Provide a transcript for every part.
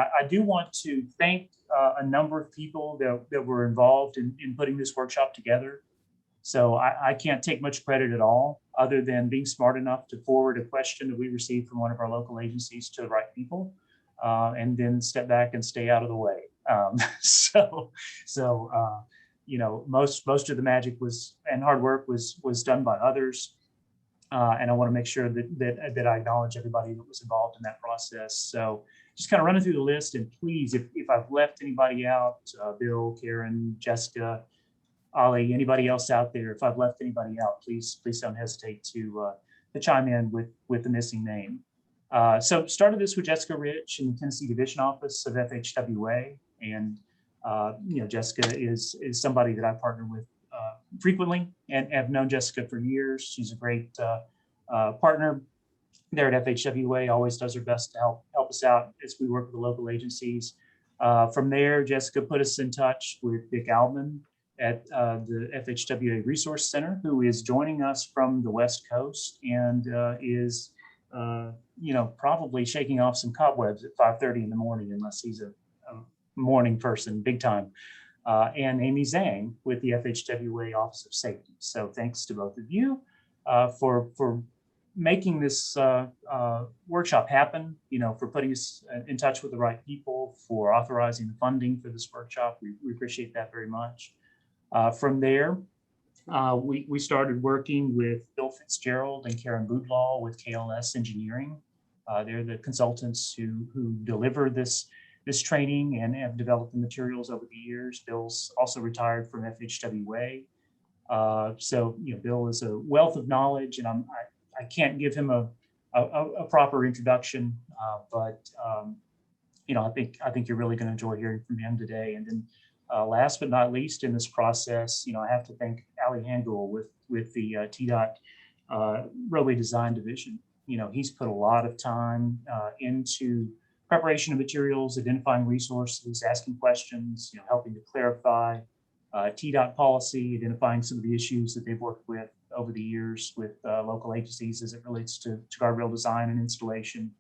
I do want to thank a number of people that were involved in putting this workshop together. So I can't take much credit at all, other than being smart enough to forward a question that we received from one of our local agencies to the right people, and then step back and stay out of the way. You know, most of the magic and hard work was done by others. And I want to make sure that I acknowledge everybody that was involved in that process. So just kind of running through the list, and please, if I've left anybody out, Bill, Karen, Jessica, Ali, anybody else out there, if I've left anybody out, please don't hesitate to chime in with the missing name. So started this with Jessica Rich in the Tennessee Division Office of FHWA, and you know, Jessica is somebody that I partner with frequently, and have known Jessica for years. She's a great partner there at FHWA, always does her best to help us out as we work with the local agencies. From there, Jessica put us in touch with Dick Albman at the FHWA Resource Center, who is joining us from the West Coast, and is you know, probably shaking off some cobwebs at 5:30 in the morning, unless he's a morning person, big time. And Amy Zhang with the FHWA Office of Safety. So thanks to both of you for making this workshop happen, you know, for putting us in touch with the right people, for authorizing the funding for this workshop. We appreciate that very much. From there, we started working with Bill Fitzgerald and Karen Boudlaw with KLS Engineering. They're the consultants who deliver this training and have developed the materials over the years. Bill's also retired from FHWA. So, you know, Bill is a wealth of knowledge, and I can't give him a proper introduction, but you know, I think you're really going to enjoy hearing from him today. And then last but not least in this process, you know, I have to thank Ali Hangul with the TDOT Roadway Design Division. You know, he's put a lot of time into preparation of materials, identifying resources, asking questions, you know, helping to clarify TDOT policy, identifying some of the issues that they've worked with over the years with local agencies as it relates to guardrail design and installation.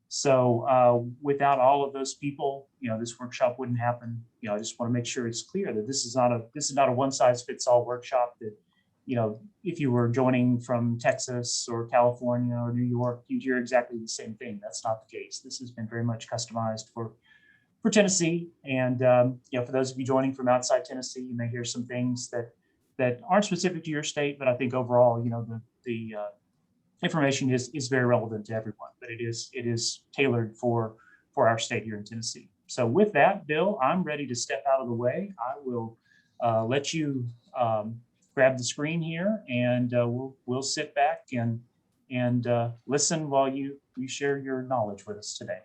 So without all of those people, you know, this workshop wouldn't happen. You know, I just want to make sure it's clear that this is not a one-size-fits-all workshop, that, you know, if you were joining from Texas or California or New York, you'd hear exactly the same thing. That's not the case. This has been very much customized for Tennessee. And you know, for those of you joining from outside Tennessee, you may hear some things that aren't specific to your state, but I think overall, you know, the information is very relevant to everyone. But it is tailored for our state here in Tennessee. So with that, Bill, I'm ready to step out of the way. I will let you grab the screen here, and we'll sit back and listen while you share your knowledge with us today.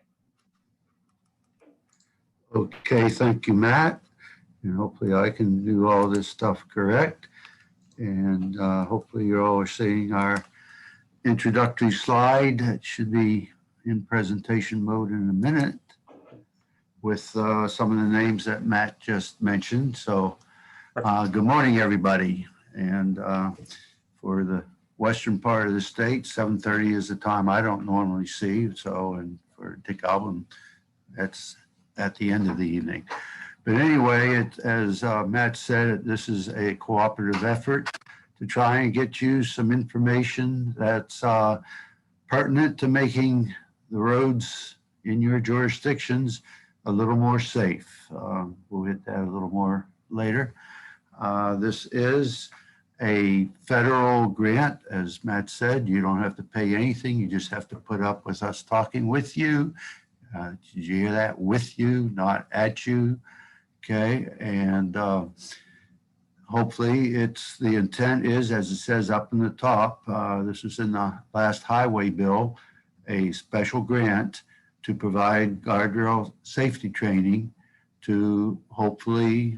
Okay, thank you, Matt. And hopefully I can do all this stuff correct. And hopefully you all are seeing our introductory slide. It should be in presentation mode in a minute with some of the names that Matt just mentioned. So good morning, everybody. And for the western part of the state, 7:30 is the time I don't normally see. So, and for Dick Album, that's at the end of the evening. But anyway, as Matt said, this is a cooperative effort to try and get you some information that's pertinent to making the roads in your jurisdictions a little more safe. We'll hit that a little more later. This is a federal grant. As Matt said, you don't have to pay anything. You just have to put up with us talking with you. Did you hear that? With you, not at you. Okay, and hopefully the intent is, as it says up in the top, this is in the last highway bill, a special grant to provide guardrail safety training to hopefully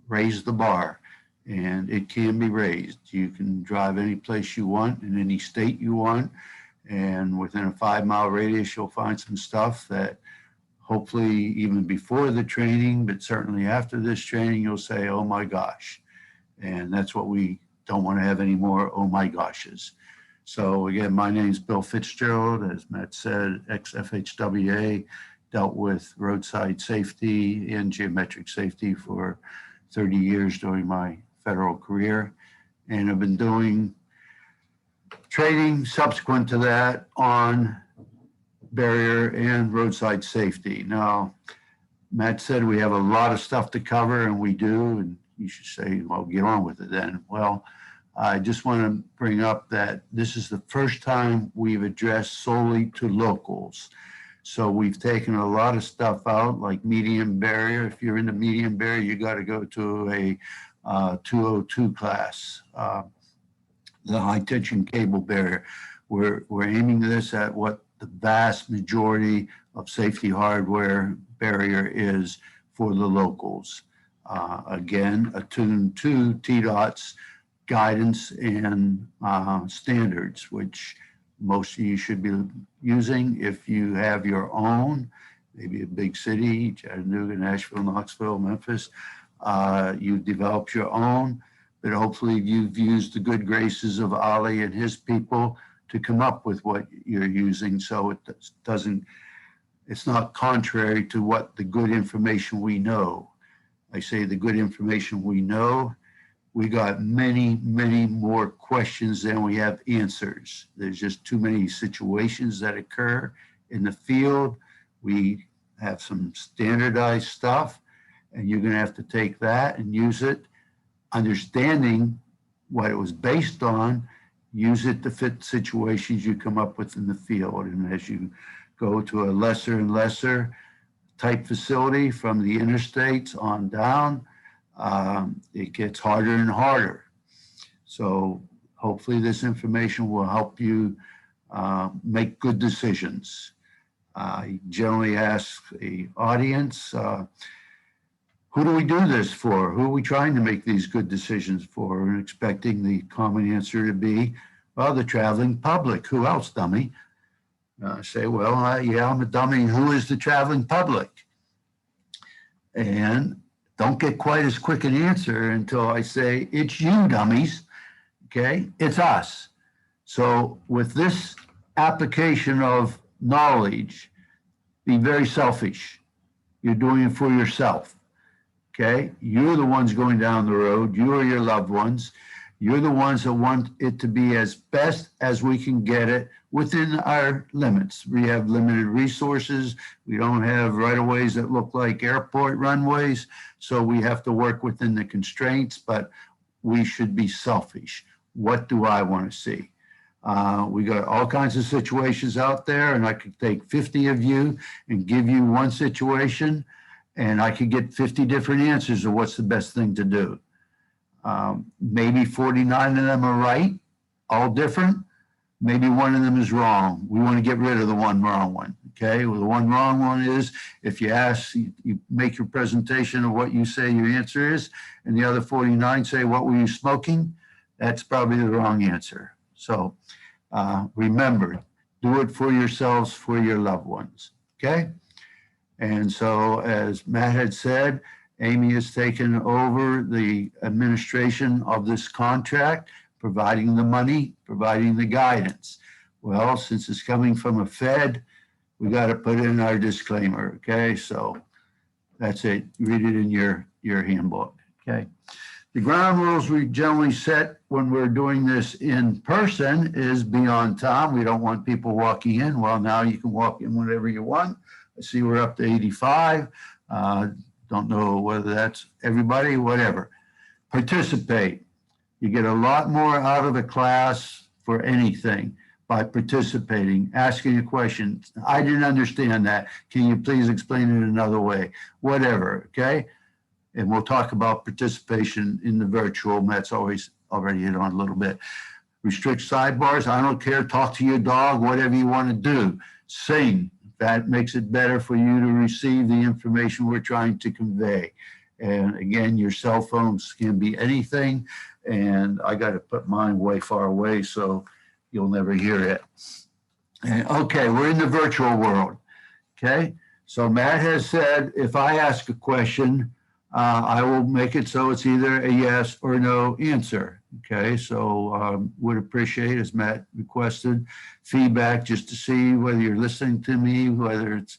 raise the bar. And it can be raised. You can drive any place you want in any state you want. And within a 5-mile radius, you'll find some stuff that hopefully even before the training, but certainly after this training, you'll say, oh my gosh. And that's what we don't want to have any more oh my goshes. So again, my name is Bill Fitzgerald, as Matt said, ex-FHWA, dealt with roadside safety and geometric safety for 30 years during my federal career, and have been doing training subsequent to that on barrier and roadside safety. Now, Matt said we have a lot of stuff to cover, and we do, and you should say, well, get on with it then. Well, I just want to bring up that this is the first time we've addressed solely to locals. So we've taken a lot of stuff out, like medium barrier. If you're in the medium barrier, you got to go to a 202 class, the high tension cable barrier. We're aiming this at what the vast majority of safety hardware barrier is for the locals. Again, attuned to TDOT's guidance and standards, which most of you should be using. If you have your own, maybe a big city, Chattanooga, Nashville, Knoxville, Memphis, you've developed your own, but hopefully you've used the good graces of Ali and his people to come up with what you're using, so it doesn't, it's not contrary to what the good information we know. I say the good information we know. We got many, many more questions than we have answers. There's just too many situations that occur in the field. We have some standardized stuff, and you're gonna have to take that and use it, understanding what it was based on, use it to fit situations you come up with in the field. And as you go to a lesser and lesser type facility from the interstates on down, it gets harder and harder. So hopefully this information will help you make good decisions. I generally ask the audience, who do we do this for? Who are we trying to make these good decisions for? And expecting the common answer to be, well, the traveling public. Who else, dummy? I say, well, yeah, I'm a dummy. Who is the traveling public? And don't get quite as quick an answer until I say, it's you, dummies. Okay, it's us. So with this application of knowledge, be very selfish. You're doing it for yourself. Okay, you're the ones going down the road. You or your loved ones. You're the ones that want it to be as best as we can get it within our limits. We have limited resources. We don't have right-of-ways that look like airport runways. So we have to work within the constraints, but we should be selfish. What do I want to see? We got all kinds of situations out there, and I could take 50 of you and give you one situation, and I could get 50 different answers of what's the best thing to do. Maybe 49 of them are right, all different. Maybe one of them is wrong. We want to get rid of the one wrong one. Okay, well, the one wrong one is if you ask, you make your presentation of what you say your answer is, and the other 49 say, what were you smoking? That's probably the wrong answer. So remember, do it for yourselves, for your loved ones. Okay. And so, as Matt had said, Amy has taken over the administration of this contract, providing the money, providing the guidance. Well, since it's coming from a Fed, we got to put in our disclaimer. Okay, so that's it. Read it in your handbook. Okay. The ground rules we generally set when we're doing this in person is be on time. We don't want people walking in. Well, now you can walk in whenever you want. I see we're up to 85. Don't know whether that's everybody, whatever. Participate. You get a lot more out of the class for anything by participating, asking a question. I didn't understand that. Can you please explain it another way? Whatever, okay? And we'll talk about participation in the virtual. Matt's always already hit on a little bit. Restrict sidebars. I don't care. Talk to your dog, whatever you want to do. Sing. That makes it better for you to receive the information we're trying to convey. And again, your cell phones can be anything. And I got to put mine way far away so you'll never hear it. And, okay, we're in the virtual world. Okay, so Matt has said if I ask a question, I will make it so it's either a yes or no answer. Okay, so would appreciate, as Matt requested, feedback just to see whether you're listening to me, whether it's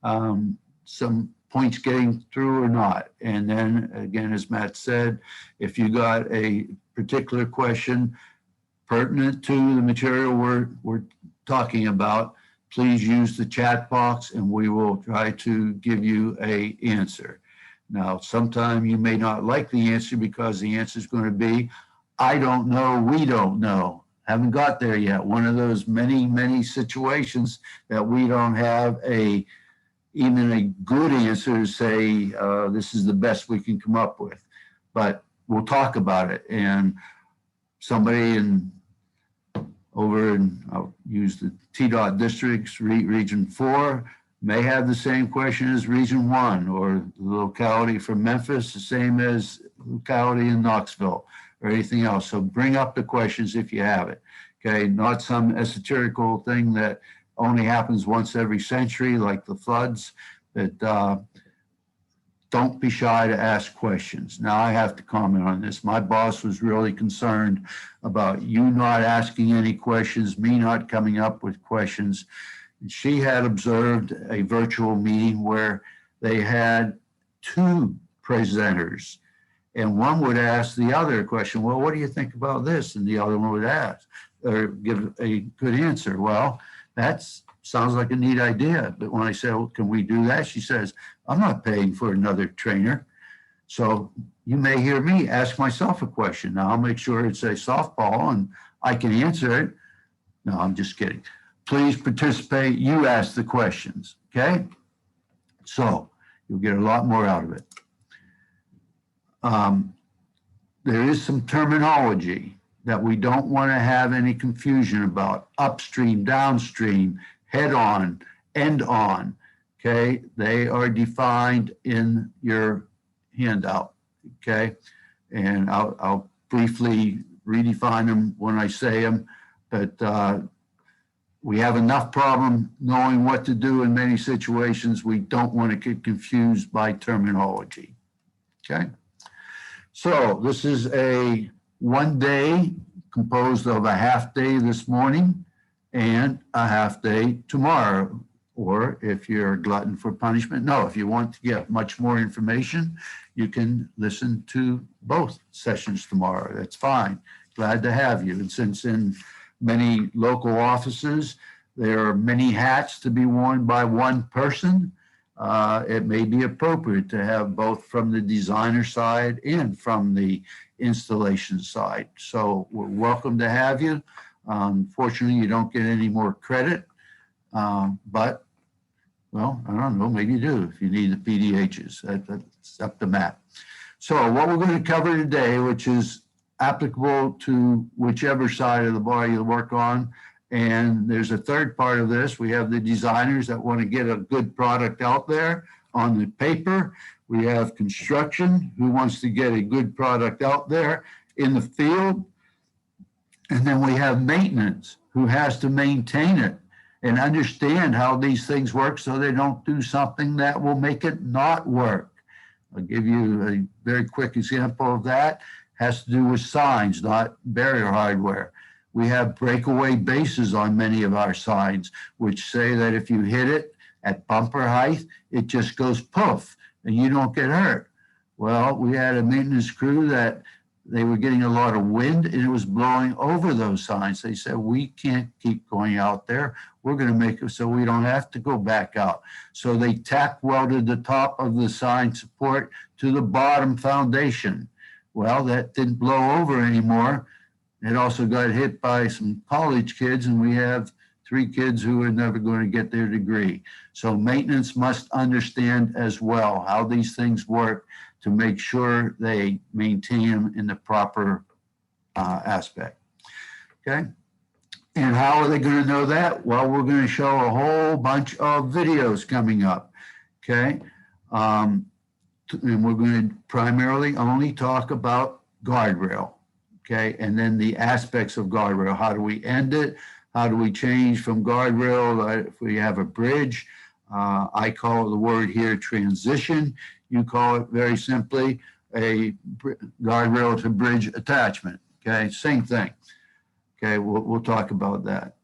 some points getting through or not. And then again, as Matt said, if you got a particular question pertinent to the material we're talking about, please use the chat box and we will try to give you an answer. Now, sometime you may not like the answer because the answer is going to be, I don't know, we don't know. Haven't got there yet. One of those many, many situations that we don't have even a good answer to say, this is the best we can come up with. But we'll talk about it. And somebody over in, I'll use the TDOT districts, Region 4, may have the same question as Region 1, or the locality from Memphis, the same as locality in Knoxville, or anything else. So bring up the questions if you have it, okay? Not some esoterical thing that only happens once every century, like the floods, but don't be shy to ask questions. Now I have to comment on this. My boss was really concerned about you not asking any questions, me not coming up with questions. She had observed a virtual meeting where they had two presenters, and one would ask the other a question, well, what do you think about this? And the other one would ask or give a good answer. Well, that sounds like a neat idea. But when I said, well, can we do that? She says, I'm not paying for another trainer. So you may hear me ask myself a question. Now I'll make sure it's a softball and I can answer it. No, I'm just kidding. Please participate. You ask the questions, okay? So you'll get a lot more out of it. There is some terminology that we don't want to have any confusion about. Upstream, downstream, head on, end on, okay? They are defined in your handout, okay? And I'll briefly redefine them when I say them, but we have enough problem knowing what to do in many situations. We don't want to get confused by terminology, okay? So this is a one day composed of a half day this morning and a half day tomorrow. Or if you're a glutton for punishment, no, if you want to get much more information, you can listen to both sessions tomorrow. That's fine. Glad to have you. And since in many local offices, there are many hats to be worn by one person, it may be appropriate to have both from the designer side and from the installation side. So we're welcome to have you. Unfortunately, you don't get any more credit, but well, I don't know, maybe you do if you need the PDHs. That's up to Matt. So what we're going to cover today, which is applicable to whichever side of the bar you work on, and there's a third part of this. We have the designers that want to get a good product out there on the paper. We have construction who wants to get a good product out there in the field. And then we have maintenance who has to maintain it and understand how these things work so they don't do something that will make it not work. I'll give you a very quick example of that. It has to do with signs, not barrier hardware. We have breakaway bases on many of our signs, which say that if you hit it at bumper height, it just goes poof and you don't get hurt. Well, we had a maintenance crew that they were getting a lot of wind and it was blowing over those signs. They said, we can't keep going out there. We're going to make it so we don't have to go back out. So they tack welded the top of the sign support to the bottom foundation. Well, that didn't blow over anymore. It also got hit by some college kids, and we have 3 kids who are never going to get their degree. So maintenance must understand as well how these things work to make sure they maintain them in the proper aspect, okay? And how are they going to know that? Well, we're going to show a whole bunch of videos coming up, okay? And we're going to primarily only talk about guardrail. Okay, and then the aspects of guardrail. How do we end it? How do we change from guardrail if we have a bridge? I call the word here transition. You call it very simply a guardrail to bridge attachment. Okay, same thing. Okay, we'll talk about that.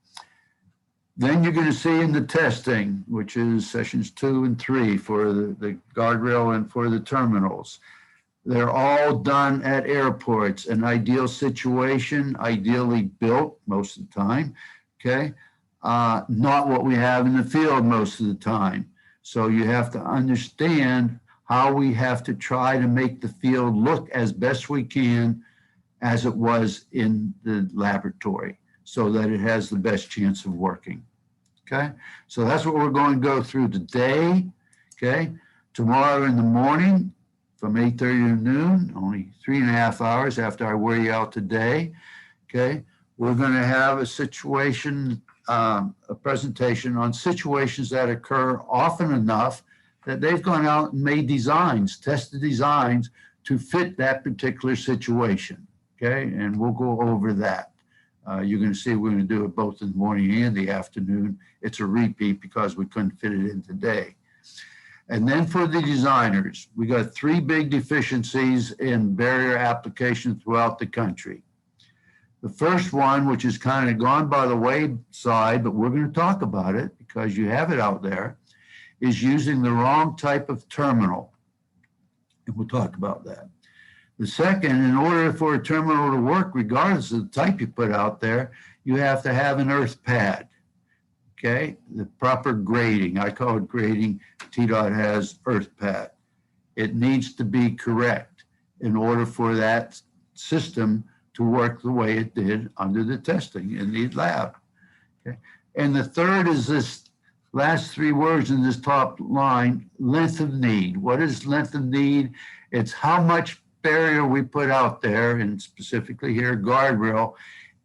Then you're going to see in the testing, which is sessions 2 and 3 for the guardrail and for the terminals. They're all done at airports, an ideal situation, ideally built most of the time, okay? Not what we have in the field most of the time. So you have to understand how we have to try to make the field look as best we can as it was in the laboratory so that it has the best chance of working, okay? So that's what we're going to go through today, okay? Tomorrow in the morning, from 8:30 to noon, only 3.5 hours after I wear you out today, okay? We're going to have a situation, a presentation on situations that occur often enough that they've gone out and made designs, tested designs to fit that particular situation, okay? And we'll go over that. You're going to see we're going to do it both in the morning and the afternoon. It's a repeat because we couldn't fit it in today. And then for the designers, we got 3 big deficiencies in barrier application throughout the country. The first one, which is kind of gone by the wayside, but we're going to talk about it because you have it out there, is using the wrong type of terminal. And we'll talk about that. The second, in order for a terminal to work, regardless of the type you put out there, you have to have an earth pad. Okay, the proper grading. I call it grading. TDOT has earth pad. It needs to be correct in order for that system to work the way it did under the testing in the lab. Okay, and the third is this last 3 words in this top line, length of need. What is length of need? It's how much barrier we put out there, and specifically here, guardrail,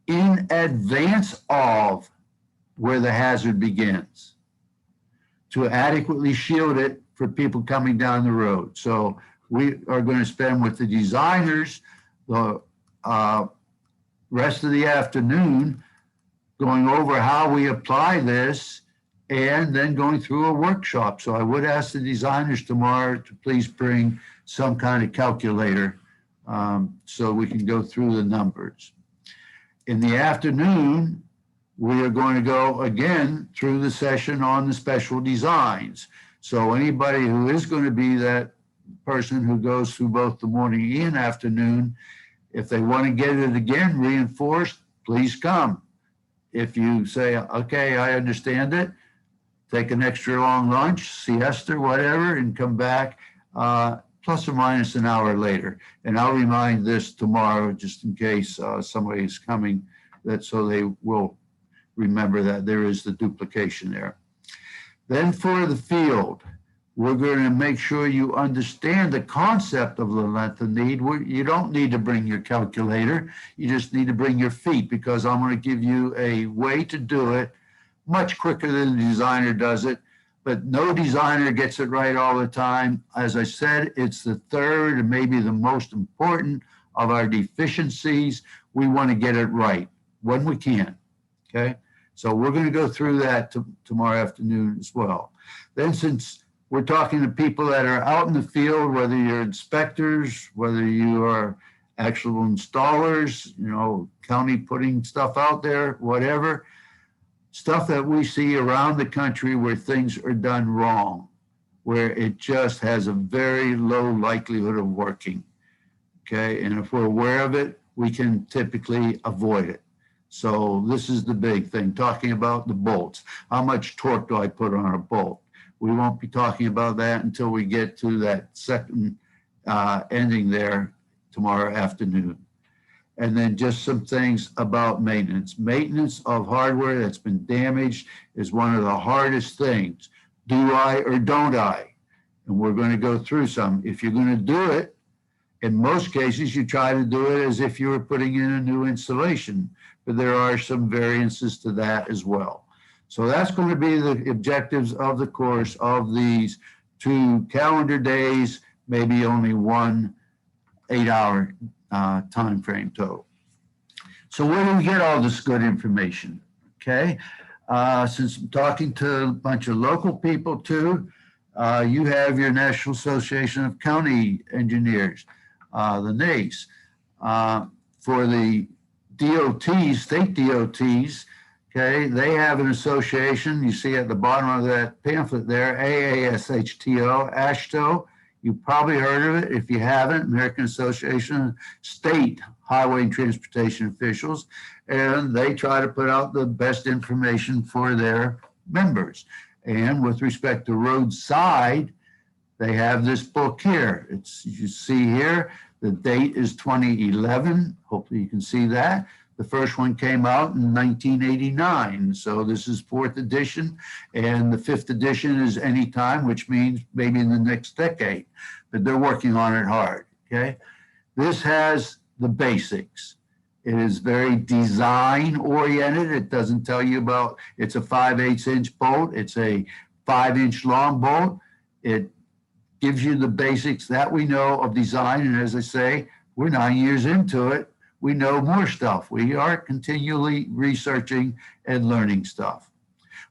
in advance of where the hazard begins to adequately shield it for people coming down the road. So we are going to spend with the designers the rest of the afternoon going over how we apply this and then going through a workshop. So I would ask the designers tomorrow to please bring some kind of calculator so we can go through the numbers. In the afternoon, we are going to go again through the session on the special designs. So anybody who is going to be that person who goes through both the morning and afternoon, if they want to get it again reinforced, please come. If you say, okay, I understand it, take an extra long lunch, siesta, whatever, and come back plus or minus an hour later. And I'll remind this tomorrow just in case somebody is coming, that so they will remember that there is the duplication there. Then for the field, we're going to make sure you understand the concept of the length of need. You don't need to bring your calculator. You just need to bring your feet, because I'm going to give you a way to do it much quicker than the designer does it. But no designer gets it right all the time. As I said, it's the third and maybe the most important of our deficiencies. We want to get it right when we can, okay? So we're going to go through that tomorrow afternoon as well. Then, since we're talking to people that are out in the field, whether you're inspectors, whether you are actual installers, you know, county putting stuff out there, whatever, stuff that we see around the country where things are done wrong, where it just has a very low likelihood of working, okay? And if we're aware of it, we can typically avoid it. So this is the big thing, talking about the bolts. How much torque do I put on a bolt? We won't be talking about that until we get to that second ending there tomorrow afternoon. And then just some things about maintenance. Maintenance of hardware that's been damaged is one of the hardest things. Do I or don't I? And we're going to go through some. If you're going to do it, in most cases, you try to do it as if you were putting in a new installation, but there are some variances to that as well. So that's going to be the objectives of the course of these 2 calendar days, maybe only 1 8-hour time frame total. So where do we get all this good information? Okay, since I'm talking to a bunch of local people too, you have your National Association of County Engineers, the NACE. For the DOTs, state DOTs, Okay, they have an association. You see at the bottom of that pamphlet there, AASHTO, ASHTO. You probably heard of it. If you haven't, American Association of State Highway and Transportation Officials, and they try to put out the best information for their members. And with respect to Roadside, they have this book here. It's, you see here, the date is 2011. Hopefully you can see that. The first one came out in 1989. So this is 4th edition, and the 5th edition is anytime, which means maybe in the next decade, but they're working on it hard, okay? This has the basics. It is very design oriented. It doesn't tell you about, it's a 5/8 inch bolt. It's a 5-inch long bolt. It gives you the basics that we know of design. And as I say, we're 9 years into it. We know more stuff. We are continually researching and learning stuff.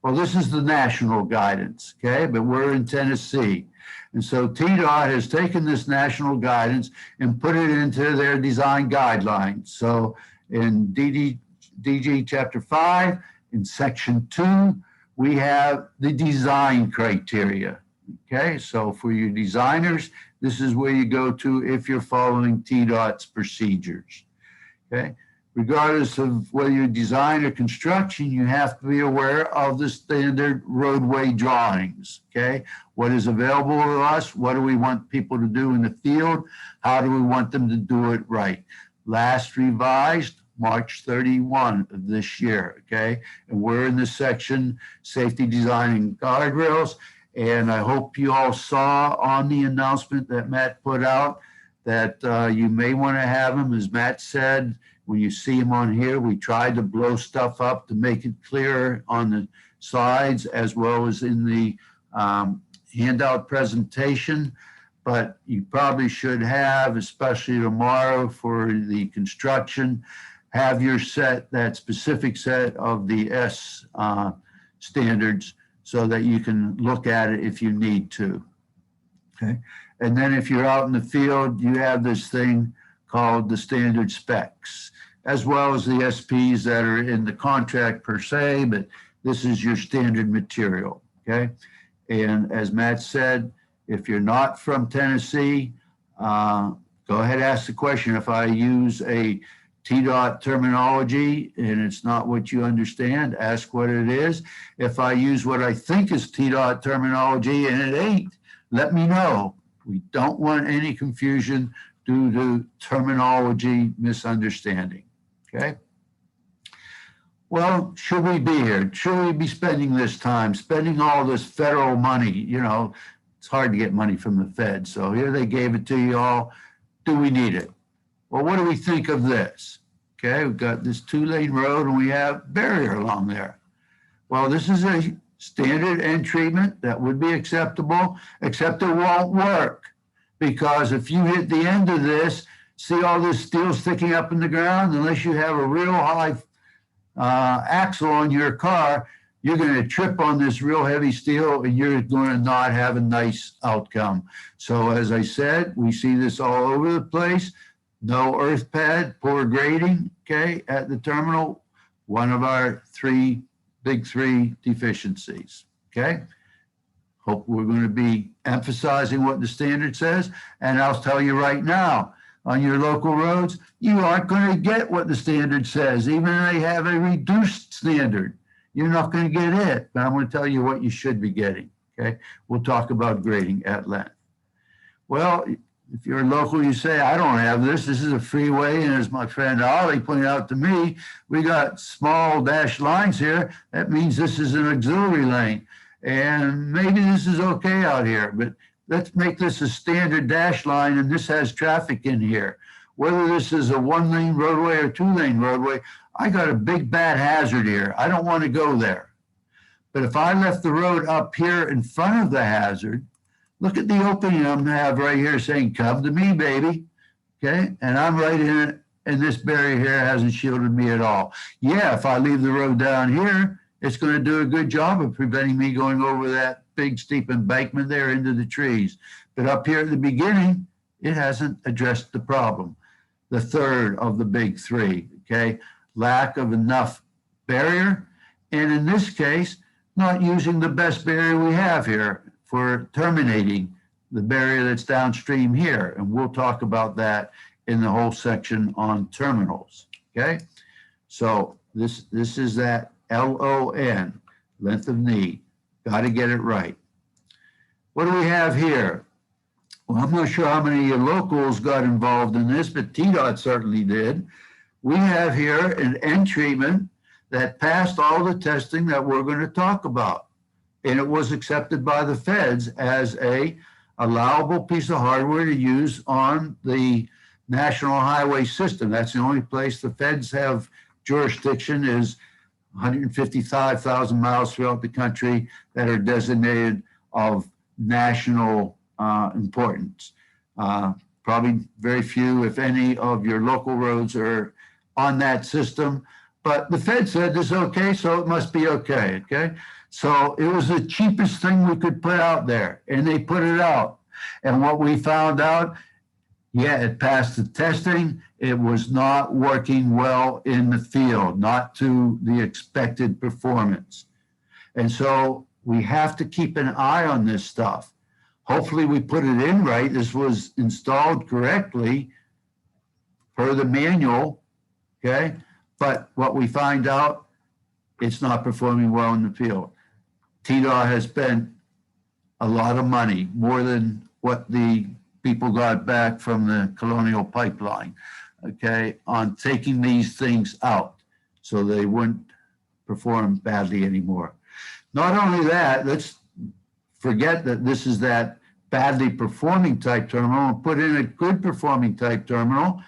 Well, this is the national guidance, okay? But we're in Tennessee. And so TDOT has taken this national guidance and put it into their design guidelines. So in DG Chapter 5, in Section 2, we have the design criteria. Okay, so for your designers, this is where you go to if you're following TDOT's procedures. Okay, regardless of whether you're design or construction, you have to be aware of the standard roadway drawings. Okay, what is available to us? What do we want people to do in the field? How do we want them to do it right? Last revised March 31 of this year. Okay, and we're in the section safety design and guardrails. And I hope you all saw on the announcement that Matt put out that you may want to have them. As Matt said, when you see him on here, we tried to blow stuff up to make it clearer on the slides as well as in the handout presentation. But you probably should have, especially tomorrow for the construction, have your set, that specific set of the S standards, so that you can look at it if you need to, okay? And then if you're out in the field, you have this thing called the standard specs, as well as the SPs that are in the contract per se, but this is your standard material, okay? And as Matt said, if you're not from Tennessee, go ahead and ask the question. If I use a TDOT terminology and it's not what you understand, ask what it is. If I use what I think is TDOT terminology and it ain't, let me know. We don't want any confusion due to terminology misunderstanding, okay? Well, should we be here? Should we be spending this time, spending all this federal money? You know, it's hard to get money from the Fed. So here they gave it to you all. Do we need it? Well, what do we think of this? Okay, we've got this 2-lane road and we have barrier along there. Well, this is a standard end treatment that would be acceptable, except it won't work. Because if you hit the end of this, see all this steel sticking up in the ground, unless you have a real high axle on your car, you're going to trip on this real heavy steel and you're going to not have a nice outcome. So as I said, we see this all over the place. No earth pad, poor grading, okay, at the terminal, one of our big three deficiencies, okay? Hope we're going to be emphasizing what the standard says. And I'll tell you right now, on your local roads, you aren't going to get what the standard says, even if they have a reduced standard. You're not going to get it, but I'm going to tell you what you should be getting, okay? We'll talk about grading at length. Well, if you're local, you say, I don't have this. This is a freeway. And as my friend Ollie pointed out to me, we got small dashed lines here. That means this is an auxiliary lane. And maybe this is okay out here, but let's make this a standard dash line. And this has traffic in here. Whether this is a 1-lane roadway or 2-lane roadway, I got a big bad hazard here. I don't want to go there. But if I left the road up here in front of the hazard, look at the opening I have right here saying, come to me, baby, okay? And I'm right in it, and this barrier here hasn't shielded me at all. Yeah, if I leave the road down here, it's going to do a good job of preventing me going over that big steep embankment there into the trees. But up here at the beginning, it hasn't addressed the problem. The third of the big three, okay? Lack of enough barrier And in this case, not using the best barrier we have here for terminating the barrier that's downstream here. And we'll talk about that in the whole section on terminals, okay? So this is that LON, length of knee. Got to get it right. What do we have here? Well, I'm not sure how many of your locals got involved in this, but TDOT certainly did. We have here an end treatment that passed all the testing that we're going to talk about. And it was accepted by the feds as a allowable piece of hardware to use on the national highway system. That's the only place the feds have jurisdiction, is 155,000 miles throughout the country that are designated of national importance. Probably very few, if any, of your local roads are on that system. But the Fed said this is okay, so it must be okay, okay? So it was the cheapest thing we could put out there, and they put it out. And what we found out, yeah, it passed the testing. It was not working well in the field, not to the expected performance. And so we have to keep an eye on this stuff. Hopefully we put it in right. This was installed correctly per the manual, okay? But what we find out, it's not performing well in the field. TDOT has spent a lot of money, more than what the people got back from the Colonial Pipeline, okay, on taking these things out so they wouldn't perform badly anymore. Not only that, let's forget that this is that badly performing type terminal and put in a good performing type terminal.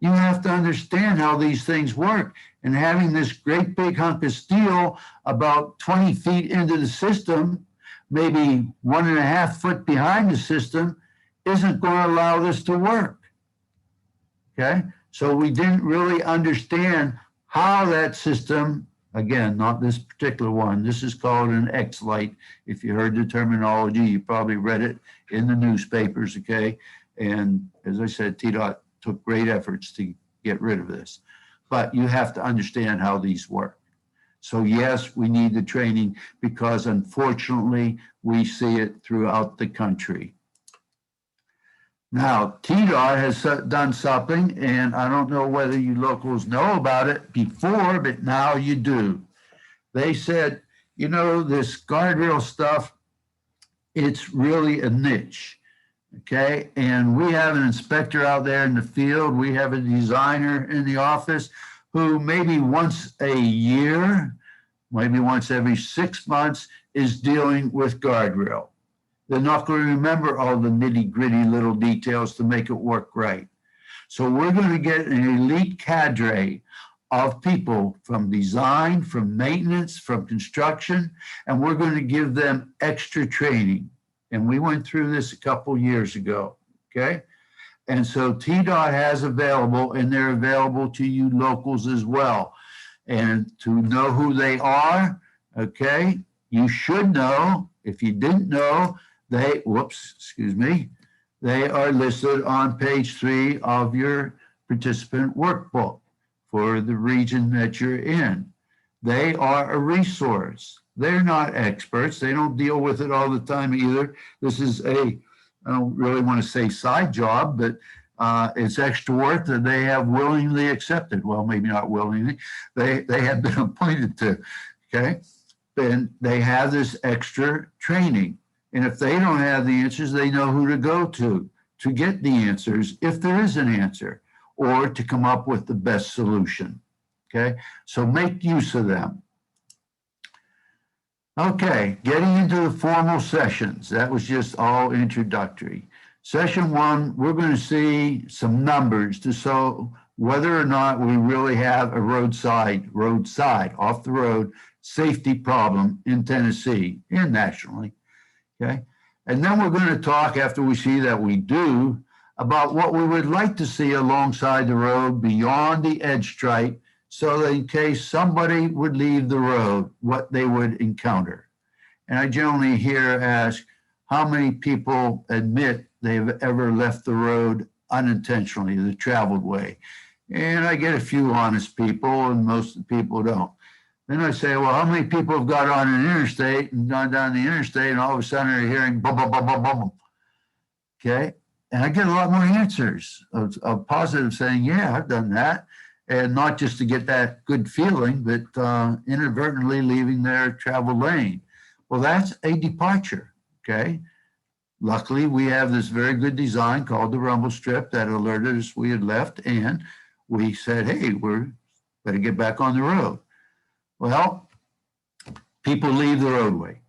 You have to understand how these things work. And having this great big hunk of steel about 20 feet into the system, maybe 1.5 foot behind the system, isn't going to allow this to work, okay? So we didn't really understand how that system, again, not this particular one, this is called an X-Light. If you heard the terminology, you probably read it in the newspapers, okay? And as I said, TDOT took great efforts to get rid of this. But you have to understand how these work. So yes, we need the training because unfortunately, we see it throughout the country. Now, TDOT has done something, and I don't know whether you locals know about it before, but now you do. They said, you know, this guardrail stuff, it's really a niche, okay? And we have an inspector out there in the field. We have a designer in the office who maybe once a year, maybe once every 6 months, is dealing with guardrail. They're not going to remember all the nitty-gritty little details to make it work right. So we're going to get an elite cadre of people from design, from maintenance, from construction, and we're going to give them extra training. And we went through this a couple years ago, okay? And so TDOT has available, and they're available to you locals as well. And to know who they are, okay, you should know. If you didn't know, they are listed on page 3 of your participant workbook for the region that you're in. They are a resource. They're not experts. They don't deal with it all the time either. This is I don't really want to say side job, but it's extra work that they have willingly accepted. Well, maybe not willingly. They have been appointed to, okay? And they have this extra training. And if they don't have the answers, they know who to go to get the answers, if there is an answer, or to come up with the best solution, okay? So make use of them. Okay, getting into the formal sessions. That was just all introductory. Session 1, we're going to see some numbers to show whether or not we really have a roadside, off the road, safety problem in Tennessee and nationally. Okay, and then we're going to talk, after we see that we do, about what we would like to see alongside the road beyond the edge stripe, so that in case somebody would leave the road, what they would encounter. And I generally hear ask, how many people admit they've ever left the road unintentionally, the traveled way? And I get a few honest people, and most of the people don't. Then I say, well, how many people have got on an interstate and gone down the interstate and all of a sudden are hearing boom, boom, boom, boom, boom. Okay. And I get a lot more answers of positive saying, yeah, I've done that. And not just to get that good feeling, but inadvertently leaving their travel lane. Well, that's a departure. Okay. Luckily, we have this very good design called the rumble strip that alerted us we had left. And we said, hey, we're better get back on the road. Well, people leave the roadway,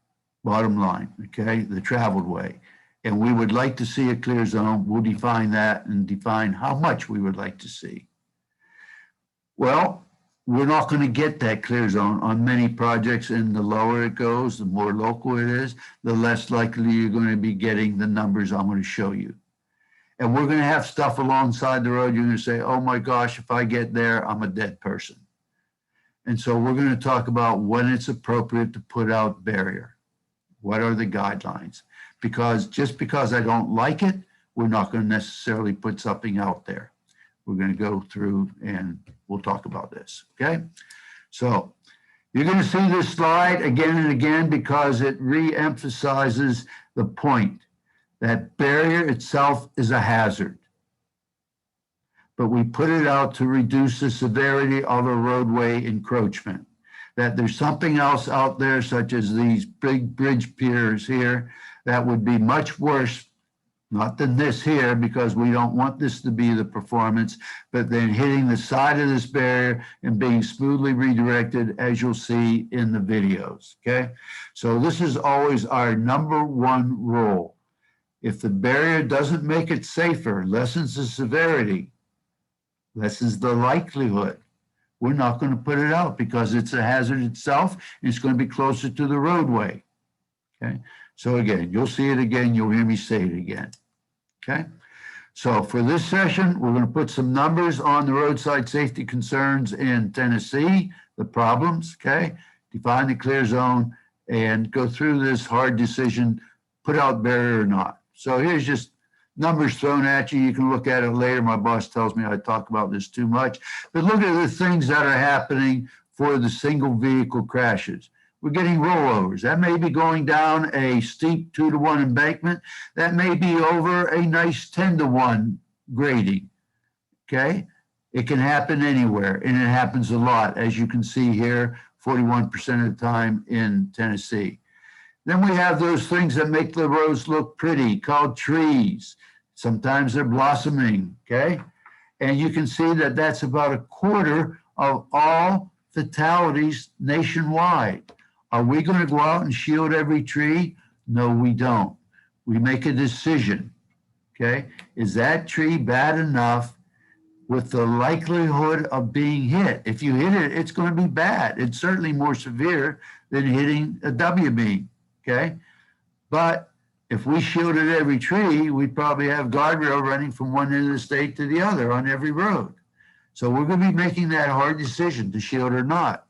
bottom line, okay, the traveled way. And we would like to see a clear zone. We'll define that and define how much we would like to see. Well, we're not going to get that clear zone on many projects, and the lower it goes, the more local it is, the less likely you're going to be getting the numbers I'm going to show you. And we're going to have stuff alongside the road. You're going to say, oh my gosh, if I get there, I'm a dead person. And so we're going to talk about when it's appropriate to put out barrier. What are the guidelines? Because just because I don't like it, we're not going to necessarily put something out there. We're going to go through and we'll talk about this, okay? So you're going to see this slide again and again because it re-emphasizes the point that barrier itself is a hazard. But we put it out to reduce the severity of a roadway encroachment. That there's something else out there, such as these big bridge piers here, that would be much worse, not than this here, because we don't want this to be the performance, but then hitting the side of this barrier and being smoothly redirected, as you'll see in the videos, okay? So this is always our number one rule. If the barrier doesn't make it safer, lessens the severity, lessens the likelihood, we're not going to put it out because it's a hazard itself and it's going to be closer to the roadway. Okay. So again, you'll see it again. You'll hear me say it again. Okay. So for this session, we're going to put some numbers on the roadside safety concerns in Tennessee, the problems. Okay. Define the clear zone and go through this hard decision, put out barrier or not. So here's just numbers thrown at you. You can look at it later. My boss tells me I talk about this too much. But look at the things that are happening for the single vehicle crashes. We're getting rollovers. That may be going down a steep 2-to-1 embankment. That may be over a nice 10-to-1 grading. Okay? It can happen anywhere, and it happens a lot, as you can see here, 41% of the time in Tennessee. Then we have those things that make the roads look pretty, called trees. Sometimes they're blossoming, okay? And you can see that that's about a quarter of all fatalities nationwide. Are we going to go out and shield every tree? No, we don't. We make a decision, okay? Is that tree bad enough with the likelihood of being hit? If you hit it, it's going to be bad. It's certainly more severe than hitting a W-beam. Okay, but if we shielded every tree, we'd probably have guardrail running from one end of the state to the other on every road. So we're going to be making that hard decision to shield or not.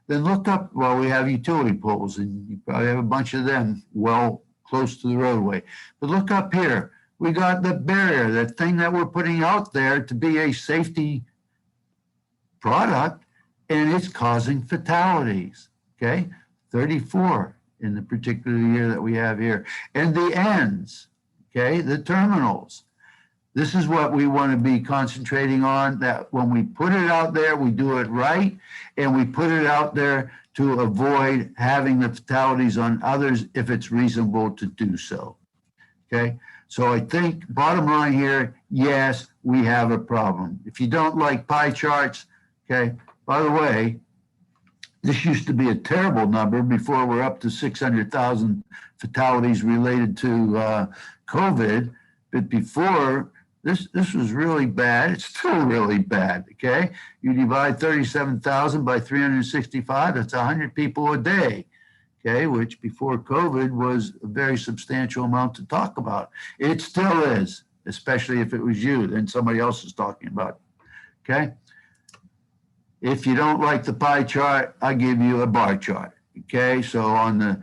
Then look up, well, we have utility poles, and you probably have a bunch of them well close to the roadway. But look up here. We got the barrier, that thing that we're putting out there to be a safety product, and it's causing fatalities, okay? 34. In the particular year that we have here. And the ends, okay, the terminals. This is what we want to be concentrating on, that when we put it out there, we do it right, and we put it out there to avoid having the fatalities on others if it's reasonable to do so, okay? So I think bottom line here, yes, we have a problem. If you don't like pie charts, okay, by the way, this used to be a terrible number before we're up to 600,000 fatalities related to COVID. But before, this was really bad. It's still really bad, okay? You divide 37,000 by 365, that's 100 people a day, okay? Which before COVID was a very substantial amount to talk about. It still is, especially if it was you, then somebody else is talking about it, okay? If you don't like the pie chart, I give you a bar chart, okay? So on the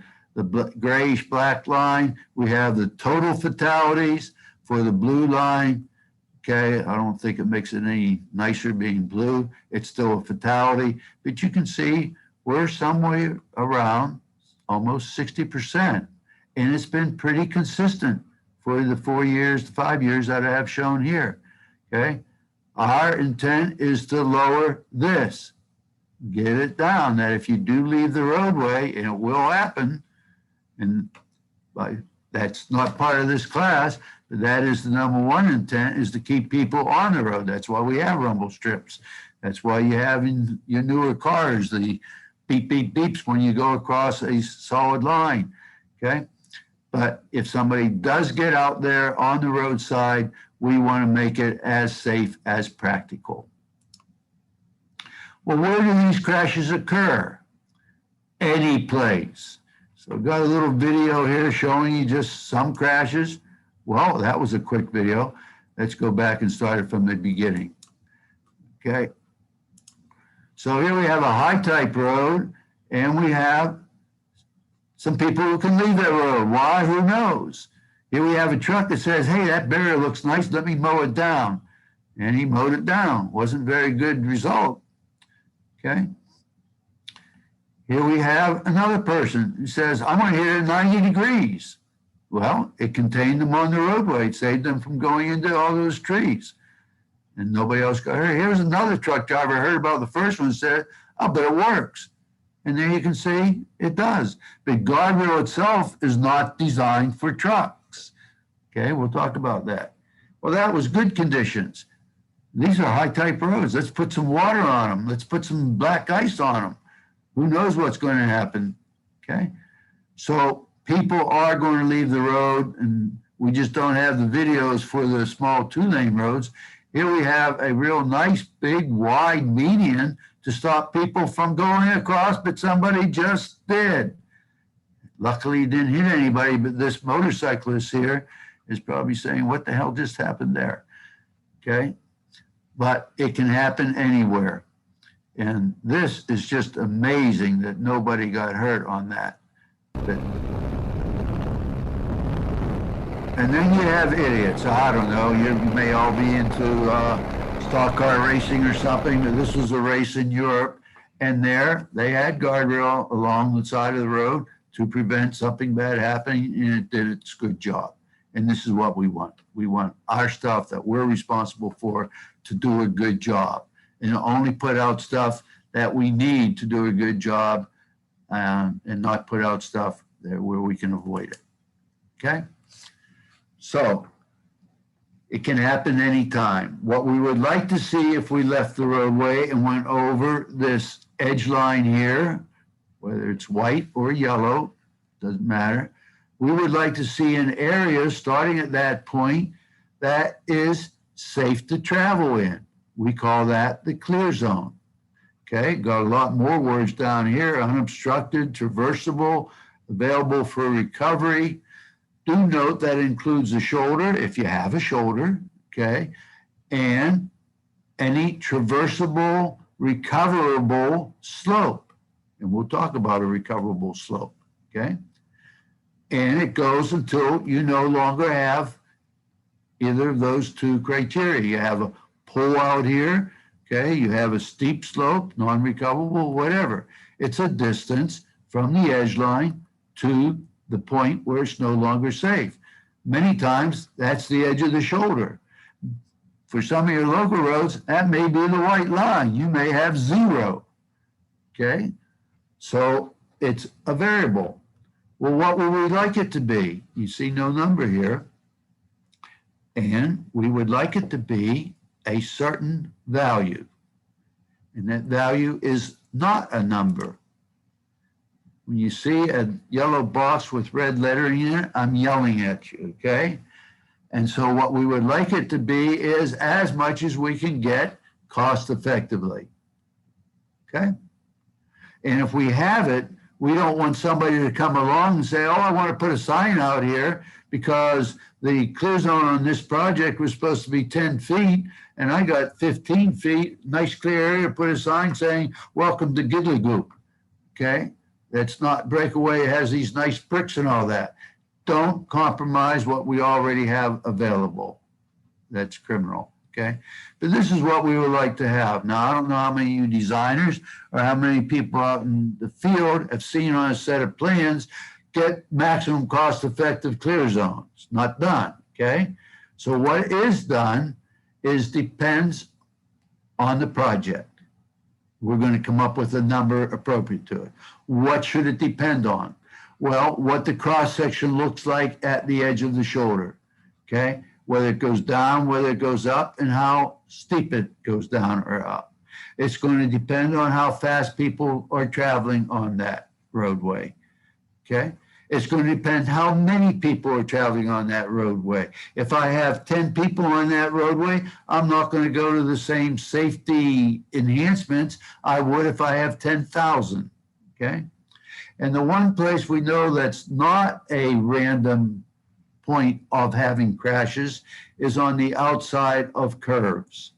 grayish black line, we have the total fatalities. For the blue line, okay, I don't think it makes it any nicer being blue. It's still a fatality, but you can see we're somewhere around almost 60%. And it's been pretty consistent for the 4 years, 5 years that I have shown here, okay? Our intent is to lower this, get it down, that if you do leave the roadway, and it will happen, and that's not part of this class, but that is the number one intent, is to keep people on the road. That's why we have rumble strips. That's why you have in your newer cars the beep, beep, beeps when you go across a solid line, okay? But if somebody does get out there on the roadside, we want to make it as safe as practical. Well, where do these crashes occur? Any place. So I've got a little video here showing you just some crashes. Well, that was a quick video. Let's go back and start it from the beginning. Okay. So here we have a high type road, and we have some people who can leave that road. Why? Who knows? Here we have a truck that says, hey, that barrier looks nice, let me mow it down. And he mowed it down. Wasn't very good result. Okay. Here we have another person who says, I'm going to hit it 90 degrees. Well, it contained them on the roadway. It saved them from going into all those trees. And nobody else got hurt. Here's another truck driver heard about the first one and said, oh, but it works. And there you can see it does. But Guardrail itself is not designed for trucks. Okay, we'll talk about that. Well, that was good conditions. These are high type roads. Let's put some water on them. Let's put some black ice on them. Who knows what's going to happen, okay? So people are going to leave the road, and we just don't have the videos for the small 2-lane roads. Here we have a real nice, big, wide median to stop people from going across, but somebody just did. Luckily, he didn't hit anybody, but this motorcyclist here is probably saying, what the hell just happened there, okay? But it can happen anywhere. And this is just amazing that nobody got hurt on that. And then you have idiots. I don't know, you may all be into stock car racing or something, but this was a race in Europe. And there they had guardrail along the side of the road to prevent something bad happening, and it did its good job. And this is what we want. We want our stuff that we're responsible for to do a good job. And only put out stuff that we need to do a good job, and not put out stuff where we can avoid it, okay? So it can happen anytime. What we would like to see if we left the roadway and went over this edge line here, whether it's white or yellow, doesn't matter. We would like to see an area starting at that point that is safe to travel in. We call that the clear zone. Okay, got a lot more words down here: unobstructed, traversable, available for recovery. Do note that includes a shoulder, if you have a shoulder, okay, and any traversable, recoverable slope. And we'll talk about a recoverable slope, okay? And it goes until you no longer have either of those two criteria. You have a pull out here, okay? You have a steep slope, non-recoverable, whatever. It's a distance from the edge line to the point where it's no longer safe. Many times, that's the edge of the shoulder. For some of your local roads, that may be the white line. You may have 0, okay? So it's a variable. Well, what would we like it to be? You see no number here. And we would like it to be a certain value. And that value is not a number. When you see a yellow box with red lettering in it, I'm yelling at you, okay? And so what we would like it to be is as much as we can get cost effectively, okay? And if we have it, we don't want somebody to come along and say, oh, I want to put a sign out here because the clear zone on this project was supposed to be 10 feet and I got 15 feet, nice clear area, put a sign saying, welcome to Giddly okay? That's not breakaway, it has these nice bricks and all that. Don't compromise what we already have available. That's criminal, okay? But this is what we would like to have. Now, I don't know how many of you designers or how many people out in the field have seen on a set of plans get maximum cost-effective clear zones. Not done, okay? So what is done is depends on the project. We're going to come up with a number appropriate to it. What should it depend on? Well, what the cross-section looks like at the edge of the shoulder, okay? Whether it goes down, whether it goes up, and how steep it goes down or up. It's going to depend on how fast people are traveling on that roadway, okay? It's going to depend how many people are traveling on that roadway. If I have 10 people on that roadway, I'm not going to go to the same safety enhancements I would if I have 10,000, okay? And the one place we know that's not a random point of having crashes is on the outside of curves.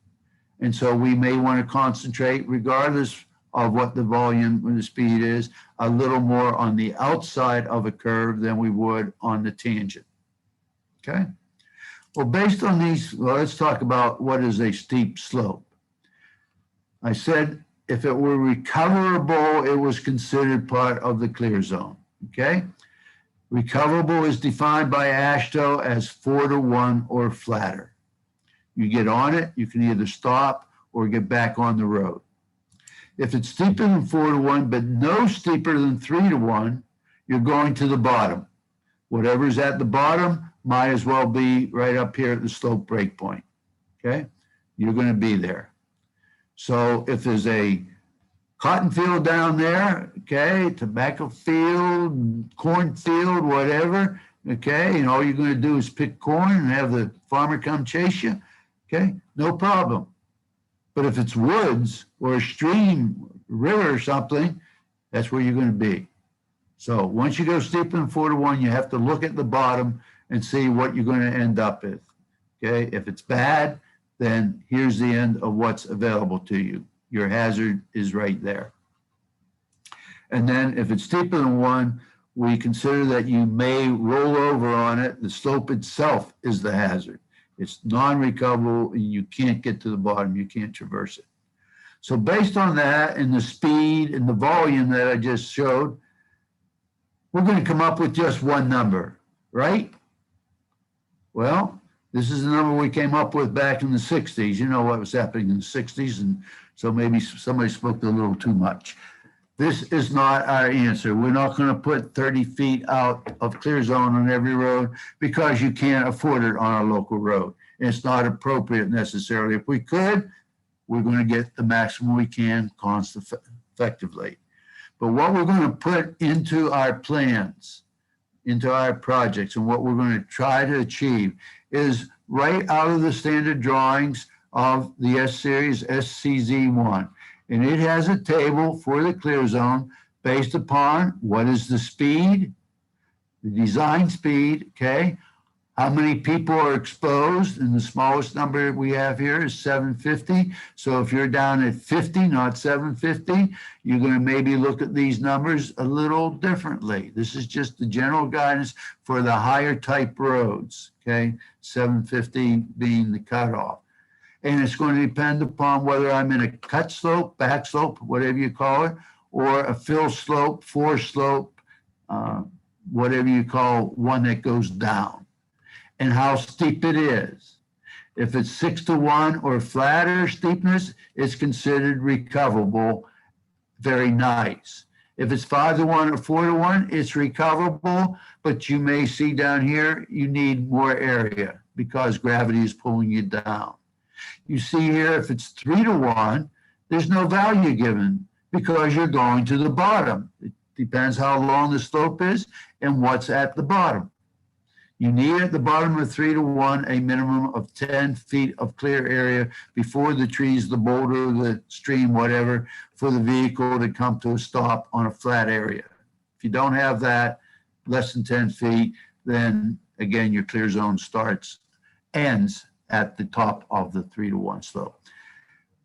And so we may want to concentrate, regardless of what the volume and the speed is, a little more on the outside of a curve than we would on the tangent, okay? Well, based on these, well, let's talk about what is a steep slope. I said if it were recoverable, it was considered part of the clear zone, okay? Recoverable is defined by AASHTO as 4-to-1 or flatter. You get on it, you can either stop or get back on the road. If it's steeper than 4-to-1, but no steeper than 3-to-1, you're going to the bottom. Whatever's at the bottom might as well be right up here at the slope break point, okay? You're going to be there. So if there's a cotton field down there, okay, tobacco field, corn field, whatever, okay, and all you're going to do is pick corn and have the farmer come chase you, okay, no problem. But if it's woods or a stream, river or something, that's where you're going to be. So once you go steeper than 4-to-1, you have to look at the bottom and see what you're going to end up with. Okay, if it's bad, then here's the end of what's available to you. Your hazard is right there. And then if it's steeper than 1, we consider that you may roll over on it. The slope itself is the hazard. It's non-recoverable, and you can't get to the bottom, you can't traverse it. So based on that and the speed and the volume that I just showed, we're going to come up with just one number, right? Well, this is the number we came up with back in the 60s. You know what was happening in the 60s, and so maybe somebody spoke a little too much. This is not our answer. We're not going to put 30 feet out of clear zone on every road because you can't afford it on a local road. And it's not appropriate necessarily. If we could, we're going to get the maximum we can cost effectively. But what we're going to put into our plans, into our projects, and what we're going to try to achieve is right out of the standard drawings of the S-Series SCZ1. And it has a table for the clear zone based upon what is the speed, the design speed, okay? How many people are exposed? And the smallest number we have here is 750. So if you're down at 50, not 750, you're going to maybe look at these numbers a little differently. This is just the general guidance for the higher type roads, okay? 750 being the cutoff. And it's going to depend upon whether I'm in a cut slope, back slope, whatever you call it, or a fill slope, forest slope, whatever you call one that goes down, and how steep it is. If it's 6-to-1 or flatter steepness, it's considered recoverable, very nice. If it's 5-to-1 or 4-to-1, it's recoverable, but you may see down here, you need more area because gravity is pulling you down. You see here, if it's 3-to-1, there's no value given because you're going to the bottom. It depends how long the slope is and what's at the bottom. You need at the bottom of 3-to-1 a minimum of 10 feet of clear area before the trees, the boulder, the stream, whatever, for the vehicle to come to a stop on a flat area. If you don't have that, less than 10 feet, then again, your clear zone ends at the top of the 3-to-1 slope.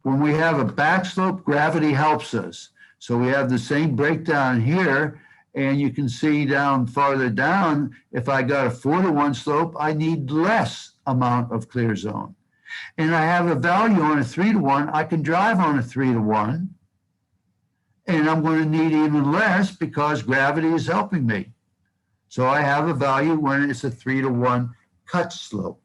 When we have a back slope, gravity helps us. So we have the same breakdown here, and you can see down farther down, if I got a 4-to-1 slope, I need less amount of clear zone. and I have a value on a 3-to-1, I can drive on a 3-to-1, and I'm going to need even less because gravity is helping me. So I have a value when it's a 3-to-1 cut slope.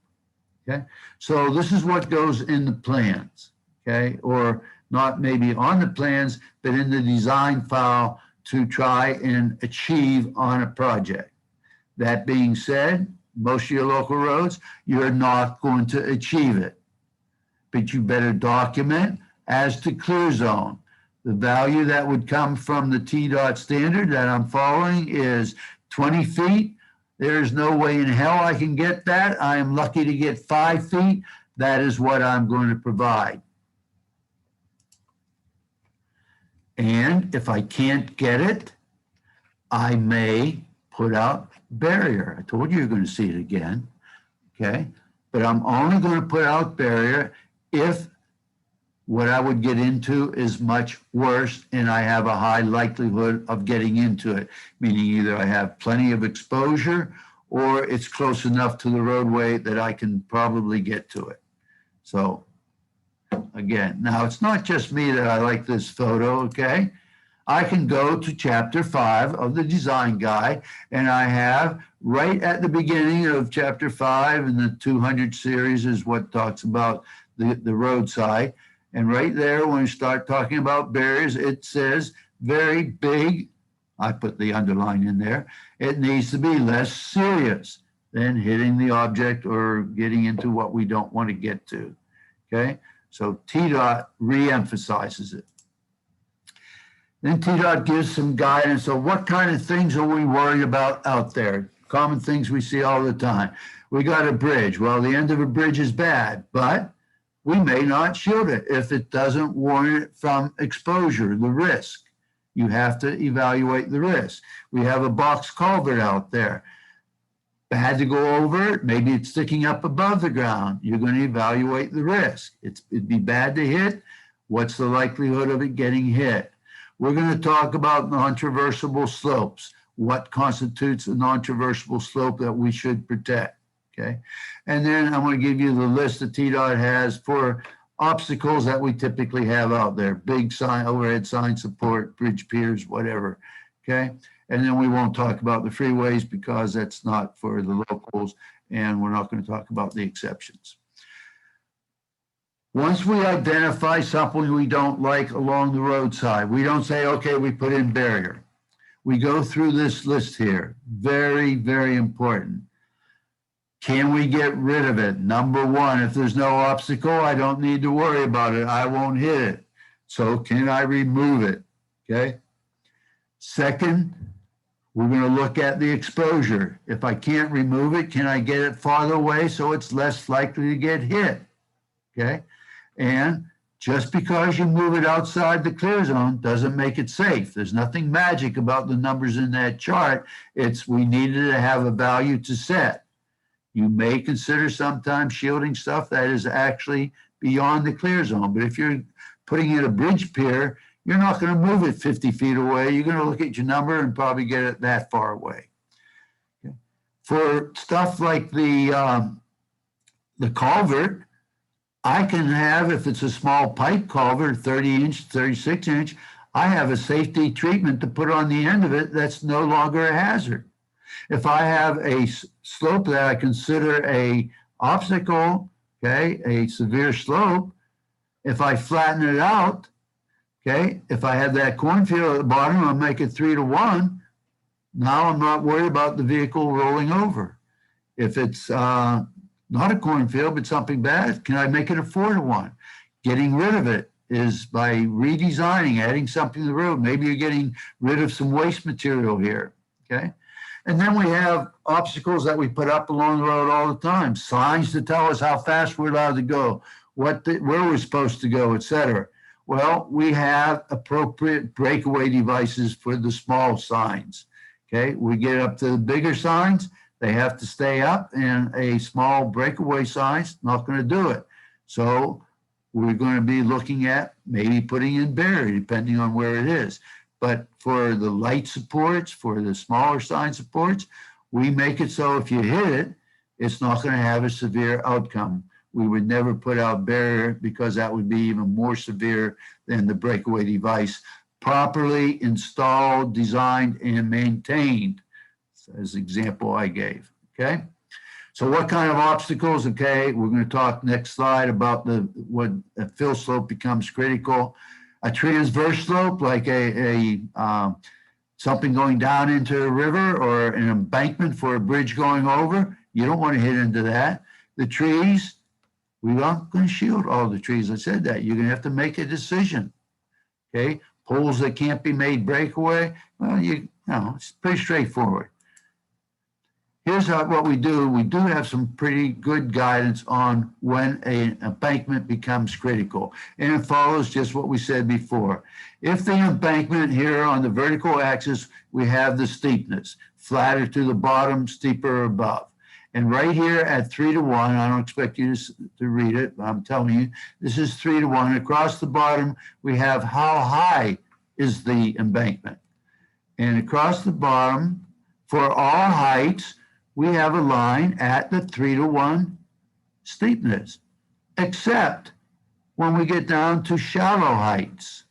Okay, so this is what goes in the plans. Okay, or not maybe on the plans, but in the design file to try and achieve on a project. That being said, most of your local roads, you're not going to achieve it, but you better document as to clear zone. The value that would come from the TDOT standard that I'm following is 20 feet. There's no way in hell I can get that. I am lucky to get 5 feet. That is what I'm going to provide. And if I can't get it, I may put out barrier. I told you you're going to see it again, okay? But I'm only going to put out barrier if what I would get into is much worse and I have a high likelihood of getting into it, meaning either I have plenty of exposure or it's close enough to the roadway that I can probably get to it. So again, now it's not just me that I like this photo, okay? I can go to chapter 5 of the design guide, and I have right at the beginning of chapter 5, and the 200 series is what talks about the roadside. And right there, when we start talking about barriers, it says very big, I put the underline in there, it needs to be less serious than hitting the object or getting into what we don't want to get to, okay? So TDOT reemphasizes it. Then TDOT gives some guidance of what kind of things are we worried about out there? Common things we see all the time. We got a bridge. Well, the end of a bridge is bad, but we may not shield it if it doesn't warrant it from exposure, the risk. You have to evaluate the risk. We have a box culvert out there. Bad to go over it. Maybe it's sticking up above the ground. You're going to evaluate the risk. It'd be bad to hit. What's the likelihood of it getting hit? We're going to talk about non-traversable slopes. What constitutes a non-traversable slope that we should protect, okay? And then I'm going to give you the list that TDOT has for obstacles that we typically have out there. Big sign, overhead sign support, bridge piers, whatever, okay? And then we won't talk about the freeways because that's not for the locals, and we're not going to talk about the exceptions. Once we identify something we don't like along the roadside, we don't say, okay, we put in barrier. We go through this list here. Very, very important. Can we get rid of it? Number one, if there's no obstacle, I don't need to worry about it. I won't hit it. So can I remove it? Okay. Second, we're going to look at the exposure. If I can't remove it, can I get it farther away so it's less likely to get hit? Okay. And just because you move it outside the clear zone doesn't make it safe. There's nothing magic about the numbers in that chart. It's we needed to have a value to set. You may consider sometimes shielding stuff that is actually beyond the clear zone. But if you're putting in a bridge pier, you're not going to move it 50 feet away. You're going to look at your number and probably get it that far away. Okay. For stuff like the culvert, I can have, if it's a small pipe culvert, 30-inch, 36-inch, I have a safety treatment to put on the end of it that's no longer a hazard. If I have a slope that I consider a obstacle, okay, a severe slope, if I flatten it out, okay, if I have that cornfield at the bottom, I'll make it 3-to-1. Now I'm not worried about the vehicle rolling over. If it's not a cornfield, but something bad, can I make it a 4-to-1? Getting rid of it is by redesigning, adding something to the road. Maybe you're getting rid of some waste material here, okay? And then we have obstacles that we put up along the road all the time, signs to tell us how fast we're allowed to go, where we're supposed to go, et cetera. Well, we have appropriate breakaway devices for the small signs, okay? We get up to the bigger signs, they have to stay up, and a small breakaway sign's not going to do it. So we're going to be looking at maybe putting in barrier, depending on where it is. But for the light supports, for the smaller sign supports, we make it so if you hit it, it's not going to have a severe outcome. we would never put out barrier because that would be even more severe than the breakaway device. Properly installed, designed, and maintained, as the example I gave, okay? So what kind of obstacles? Okay, we're going to talk next slide about when a fill slope becomes critical. A transverse slope, like something going down into a river or an embankment for a bridge going over, you don't want to hit into that. The trees, we're not going to shield all the trees. I said that. You're going to have to make a decision, okay? Poles that can't be made breakaway, well, it's pretty straightforward. Here's what we do. We do have some pretty good guidance on when an embankment becomes critical. And it follows just what we said before. If the embankment here on the vertical axis, we have the steepness, flatter to the bottom, steeper above. And right here at 3:1, I don't expect you to read it, but I'm telling you, this is 3:1. Across the bottom, we have how high is the embankment. And across the bottom, for all heights, we have a line at the 3:1 steepness, except when we get down to shallow heights.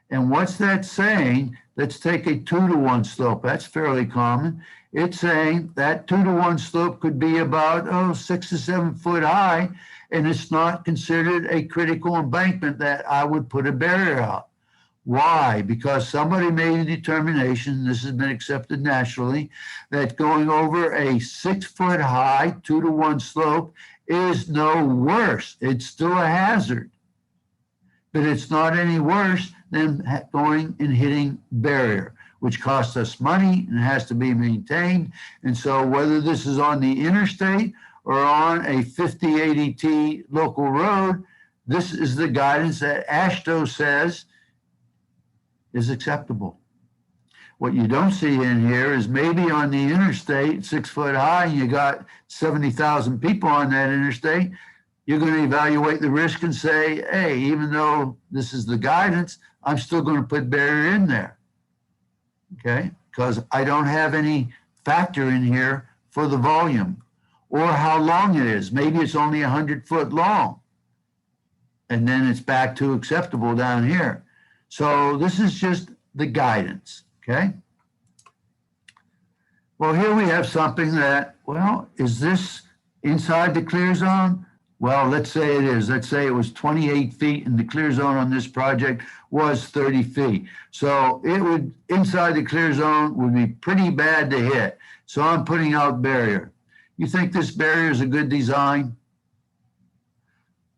And what's that saying? Let's take a 2:1 slope. That's fairly common. It's saying that 2:1 slope could be about 6 to 7 foot high, and it's not considered a critical embankment that I would put a barrier out. Why? Because somebody made a determination, this has been accepted nationally, that going over a 6 foot high 2:1 slope is no worse. It's still a hazard, but it's not any worse than going and hitting barrier, which costs us money and has to be maintained. And so whether this is on the interstate or on a 50/80T local road, this is the guidance that AASHTO says is acceptable. What you don't see in here is maybe on the interstate, 6 foot high, and you got 70,000 people on that interstate, you're going to evaluate the risk and say, hey, even though this is the guidance, I'm still going to put barrier in there, okay? Because I don't have any factor in here for the volume or how long it is. Maybe it's only 100 foot long, and then it's back to acceptable down here. So this is just the guidance, okay? Well, here we have something that, well, is this inside the clear zone? Well, let's say it is. Let's say it was 28 feet and the clear zone on this project was 30 feet. So it would, inside the clear zone would be pretty bad to hit. So I'm putting out barrier. You think this barrier is a good design?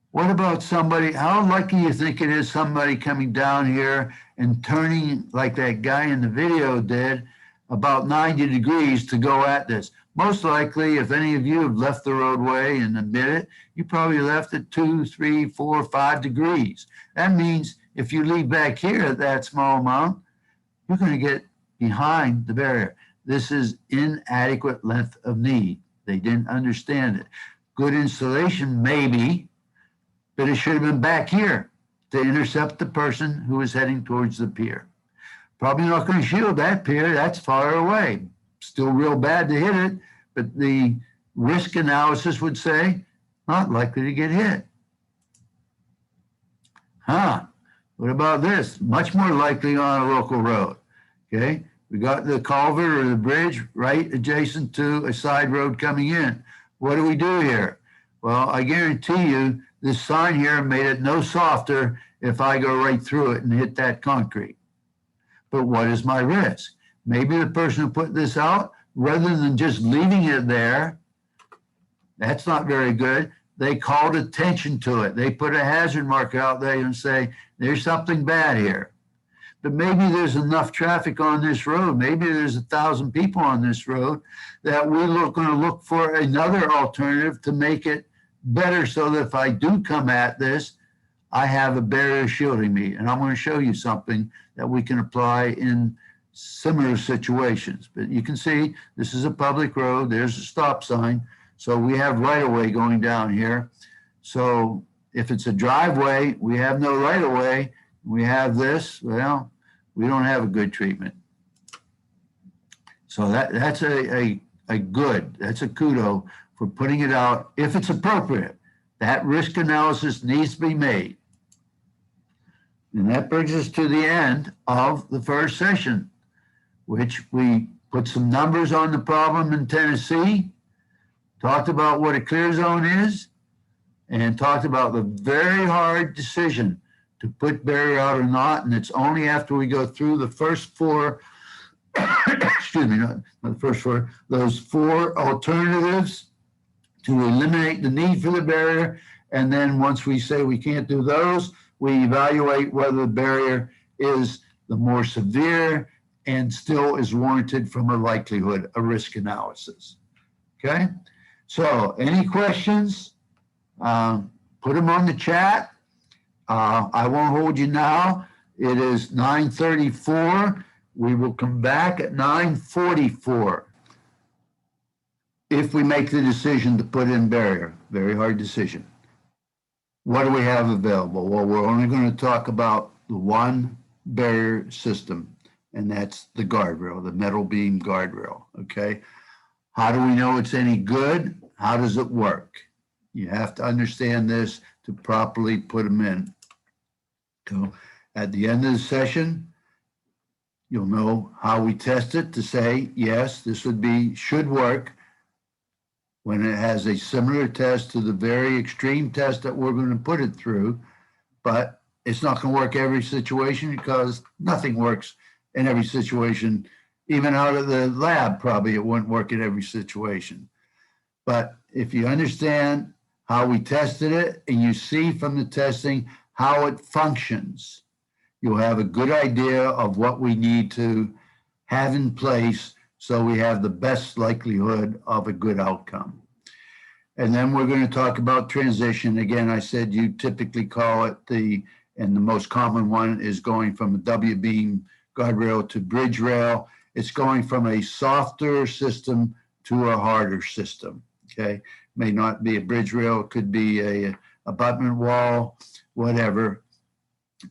What about somebody, how lucky you think it is somebody coming down here and turning like that guy in the video did about 90 degrees to go at this? Most likely, if any of you have left the roadway and admit it, you probably left at 2, 3, 4, 5 degrees. That means if you leave back here at that small amount, you're going to get behind the barrier. This is inadequate length of need. They didn't understand it. Good installation, maybe, but it should have been back here to intercept the person who was heading towards the pier. Probably not going to shield that pier. That's far away. Still real bad to hit it, but the risk analysis would say not likely to get hit. What about this? Much more likely on a local road. Okay, we got the culvert or the bridge right adjacent to a side road coming in. What do we do here? Well, I guarantee you this sign here made it no softer if I go right through it and hit that concrete. But what is my risk? Maybe the person who put this out, rather than just leaving it there, that's not very good. They called attention to it. They put a hazard marker out there and say, there's something bad here. But maybe there's enough traffic on this road. Maybe there's 1,000 people on this road that we're going to look for another alternative to make it better so that if I do come at this, I have a barrier shielding me. And I'm going to show you something that we can apply in similar situations. But you can see this is a public road. There's a stop sign. So we have right-of-way going down here. So if it's a driveway, we have no right-of-way. We have this, well, we don't have a good treatment. So that's a good, that's a kudo for putting it out if it's appropriate. That risk analysis needs to be made. And that brings us to the end of the first session, which we put some numbers on the problem in Tennessee, talked about what a clear zone is, and talked about the very hard decision to put barrier out or not. And it's only after we go through the first four, excuse me, not the first four, those four alternatives to eliminate the need for the barrier. And then once we say we can't do those, we evaluate whether the barrier is the more severe and still is warranted from a likelihood, a risk analysis. Okay, so any questions? Put them on the chat. I won't hold you now. It is 9:34. We will come back at 9:44. If we make the decision to put in barrier, very hard decision. What do we have available? Well, we're only going to talk about the one barrier system, and that's the guardrail, the metal beam guardrail, okay? How do we know it's any good? How does it work? You have to understand this to properly put them in. So at the end of the session, you'll know how we test it to say, yes, this should work when it has a similar test to the very extreme test that we're going to put it through, but it's not going to work every situation because nothing works in every situation. Even out of the lab, probably it wouldn't work in every situation. But if you understand how we tested it and you see from the testing how it functions, you'll have a good idea of what we need to have in place so we have the best likelihood of a good outcome. And then we're going to talk about transition. Again, I said you typically call it and the most common one is going from a W-beam guardrail to bridge rail. It's going from a softer system to a harder system, okay? May not be a bridge rail, it could be a abutment wall, whatever.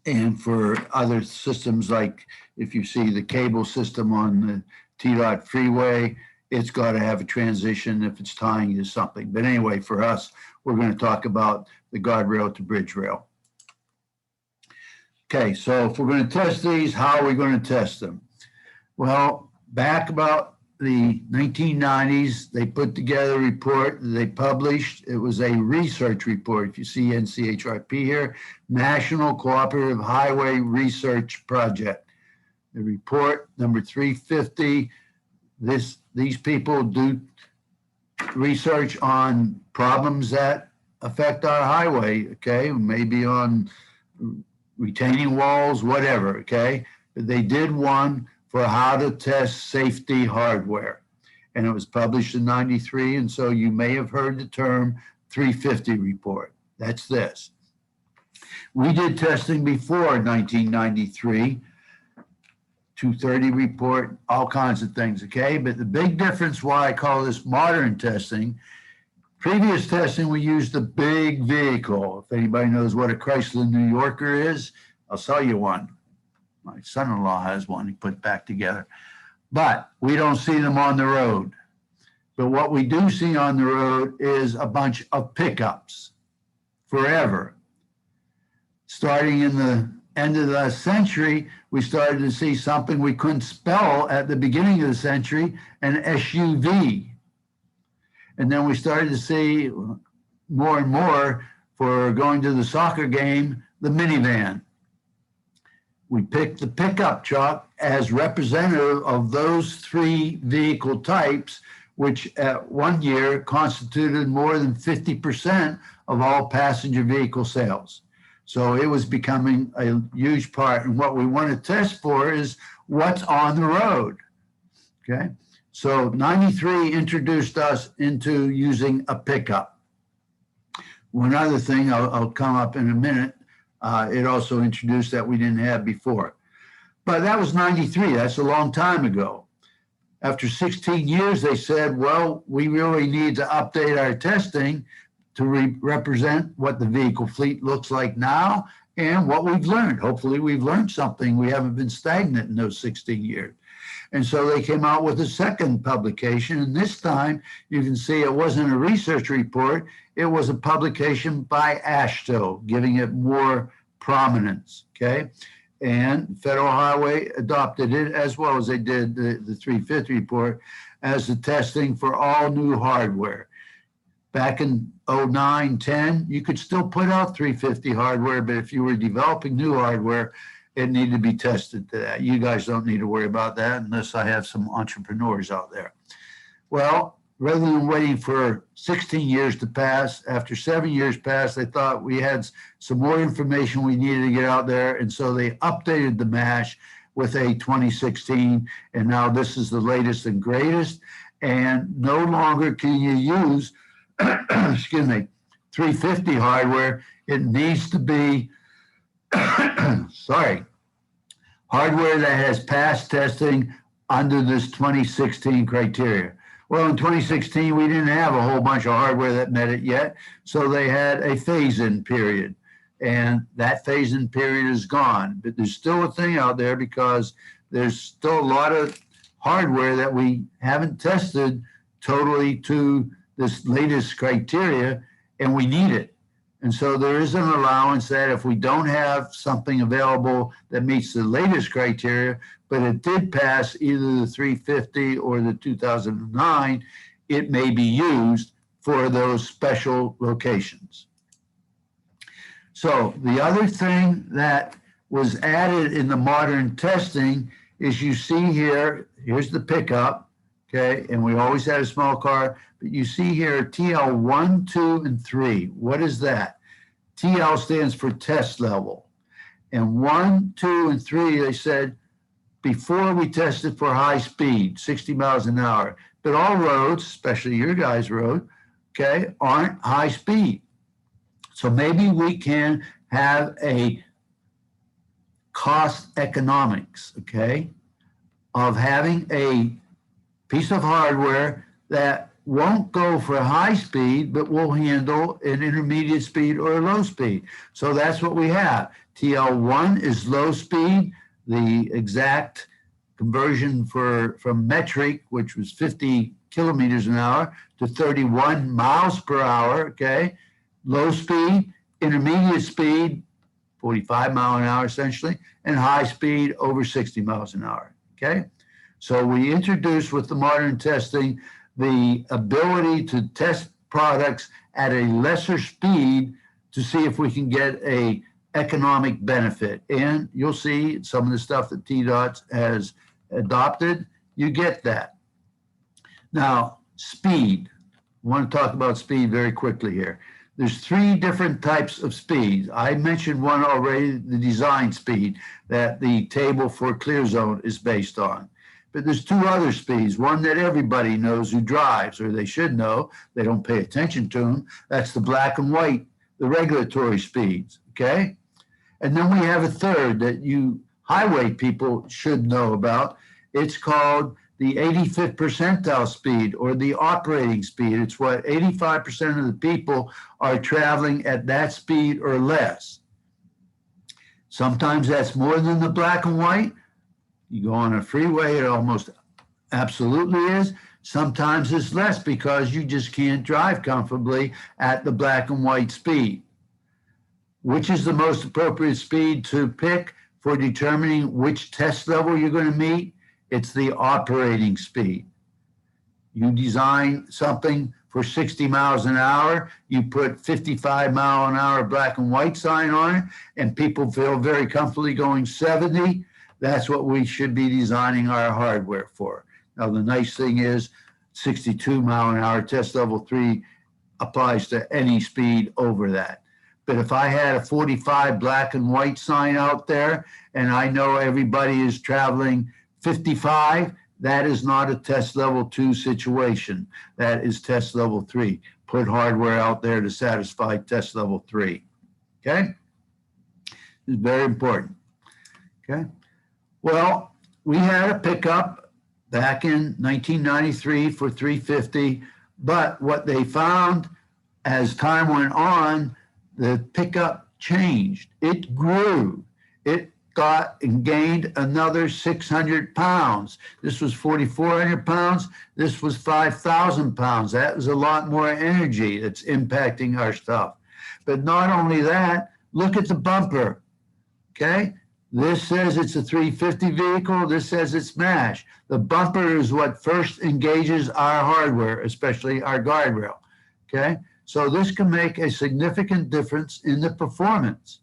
And for other systems, like if you see the cable system on the T-Dot freeway, it's got to have a transition if it's tying to something. But anyway, for us, we're going to talk about the guardrail to bridge rail. Okay, so if we're going to test these, how are we going to test them? Well, back about the 1990s, they put together a report that they published. It was a research report. If you see NCHRP here, National Cooperative Highway Research Project. The report number 350, these people do research on problems that affect our highway, okay? Maybe on retaining walls, whatever, okay? But they did one for how to test safety hardware. And it was published in '93, and so you may have heard the term 350 report. That's this. We did testing before 1993, 230 report, all kinds of things, okay? But the big difference why I call this modern testing, previous testing, we used a big vehicle. If anybody knows what a Chrysler New Yorker is, I'll sell you one. My son-in-law has one he put back together. But we don't see them on the road. But what we do see on the road is a bunch of pickups forever. Starting in the end of the century, we started to see something we couldn't spell at the beginning of the century, an SUV. And then we started to see more and more for going to the soccer game, the minivan. We picked the pickup truck as representative of those three vehicle types, which at one year constituted more than 50% of all passenger vehicle sales. So it was becoming a huge part. And what we want to test for is what's on the road, okay? So 93 introduced us into using a pickup. One other thing, I'll come up in a minute, it also introduced that we didn't have before. But that was 93, that's a long time ago. After 16 years, they said, well, we really need to update our testing to represent what the vehicle fleet looks like now and what we've learned. Hopefully we've learned something. We haven't been stagnant in those 16 years. And so they came out with a second publication. And this time you can see it wasn't a research report. it was a publication by AASHTO, giving it more prominence, okay? And Federal Highway adopted it, as well as they did the 350 report, as the testing for all new hardware. Back in 09, 10, you could still put out 350 hardware, but if you were developing new hardware, it needed to be tested to that. You guys don't need to worry about that unless I have some entrepreneurs out there. Well, rather than waiting for 16 years to pass, after 7 years passed, they thought we had some more information we needed to get out there. And so they updated the MASH with a 2016. And now this is the latest and greatest. And no longer can you use, excuse me, 350 hardware. It needs to be, sorry, hardware that has passed testing under this 2016 criteria. Well, in 2016, we didn't have a whole bunch of hardware that met it yet, so they had a phase-in period, and that phase-in period is gone. But there's still a thing out there because there's still a lot of hardware that we haven't tested totally to this latest criteria, and we need it. And so there is an allowance that if we don't have something available that meets the latest criteria, but it did pass either the 350 or the 2009, it may be used for those special locations. So the other thing that was added in the modern testing is you see here, here's the pickup, okay? And we always had a small car, but you see here TL 1, 2, and 3. What is that? TL stands for test level. And 1, 2, and 3, they said, before we tested for high speed, 60 miles an hour, but all roads, especially your guys' road, okay, aren't high speed. So maybe we can have a cost economics, okay, of having a piece of hardware that won't go for high speed, but will handle an intermediate speed or a low speed. So that's what we have. TL1 is low speed. The exact conversion from metric, which was 50 kilometers an hour, to 31 miles per hour, okay? Low speed, intermediate speed, 45 mile an hour essentially, and high speed over 60 miles an hour, okay? So we introduced with the modern testing the ability to test products at a lesser speed to see if we can get a economic benefit. And you'll see some of the stuff that TDOT has adopted, you get that. Now, speed. I want to talk about speed very quickly here. There's 3 different types of speeds. I mentioned one already, the design speed that the table for clear zone is based on. But there's 2 other speeds, one that everybody knows who drives, or they should know, they don't pay attention to them. That's the black and white, the regulatory speeds, okay? And then we have a third that you highway people should know about. It's called the 85th percentile speed, or the operating speed. It's what 85% of the people are traveling at that speed or less. Sometimes that's more than the black and white. You go on a freeway, it almost absolutely is. Sometimes it's less because you just can't drive comfortably at the black and white speed. Which is the most appropriate speed to pick for determining which test level you're going to meet? It's the operating speed. You design something for 60 miles an hour, you put 55 mile an hour black and white sign on it, and people feel very comfortably going 70. That's what we should be designing our hardware for. Now, the nice thing is 62 mile an hour test level 3 applies to any speed over that. But if I had a 45 black and white sign out there and I know everybody is traveling 55, that is not a test level 2 situation. That is test level 3. Put hardware out there to satisfy test level 3. Okay? It's very important. Okay? Well, we had a pickup back in 1993 for 350, but what they found as time went on, the pickup changed. It grew. It got and gained another 600 pounds. This was 4,400 pounds. This was 5,000 pounds. That was a lot more energy that's impacting our stuff. But not only that, look at the bumper, okay? This says it's a 350 vehicle. This says it's MASH. The bumper is what first engages our hardware, especially our guardrail, okay? So this can make a significant difference in the performance.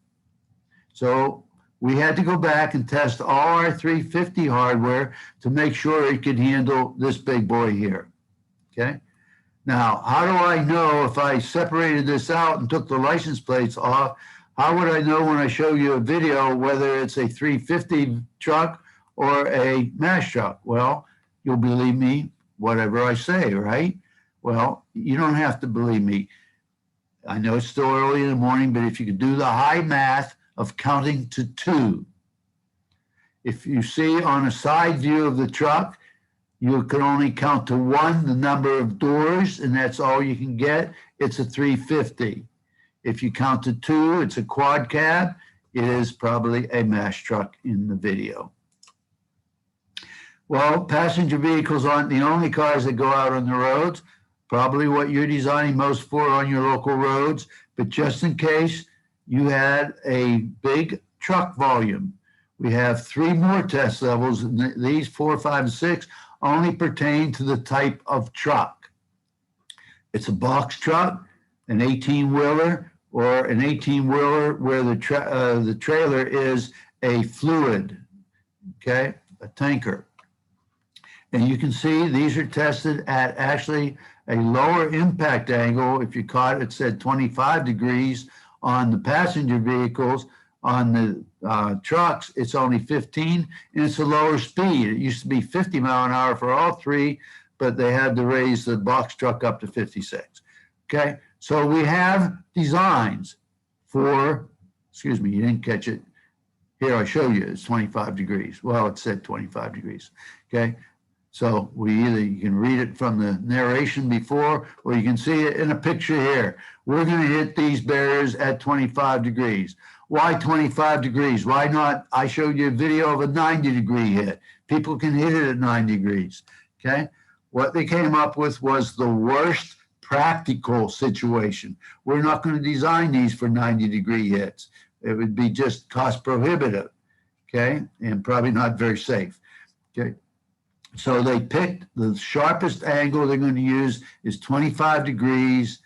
So we had to go back and test all our 350 hardware to make sure it could handle this big boy here, okay? Now, how do I know if I separated this out and took the license plates off? How would I know when I show you a video whether it's a 350 truck or a MASH truck? Well, you'll believe me, whatever I say, right? Well, you don't have to believe me. I know it's still early in the morning, but if you could do the high math of counting to 2. If you see on a side view of the truck, you can only count to 1 the number of doors, and that's all you can get. It's a 350. If you count to 2, it's a quad cab. It is probably a MASH truck in the video. Well, passenger vehicles aren't the only cars that go out on the roads. Probably what you're designing most for on your local roads, but just in case you had a big truck volume, we have 3 more test levels, and these 4, 5, and 6 only pertain to the type of truck. It's a box truck, an 18-wheeler, or an 18-wheeler where the trailer is a fluid, okay, a tanker. And you can see these are tested at actually a lower impact angle. If you caught it said 25 degrees on the passenger vehicles. On the trucks, it's only 15, and it's a lower speed. It used to be 50 mile an hour for all 3, but they had to raise the box truck up to 56. Okay, so we have designs for, excuse me, you didn't catch it. Here, I'll show you, it's 25 degrees. Well, it said 25 degrees, okay? So you can read it from the narration before, or you can see it in a picture here. We're gonna hit these barriers at 25 degrees. Why 25 degrees? Why not? I showed you a video of a 90-degree hit. People can hit it at 90 degrees, okay? What they came up with was the worst practical situation. We're not going to design these for 90-degree hits. It would be just cost prohibitive, okay? And probably not very safe, okay? So they picked the sharpest angle they're going to use is 25 degrees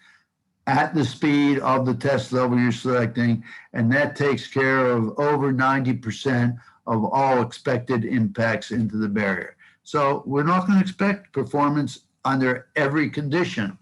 at the speed of the test level you're selecting, and that takes care of over 90% of all expected impacts into the barrier. So we're not going to expect performance under every condition,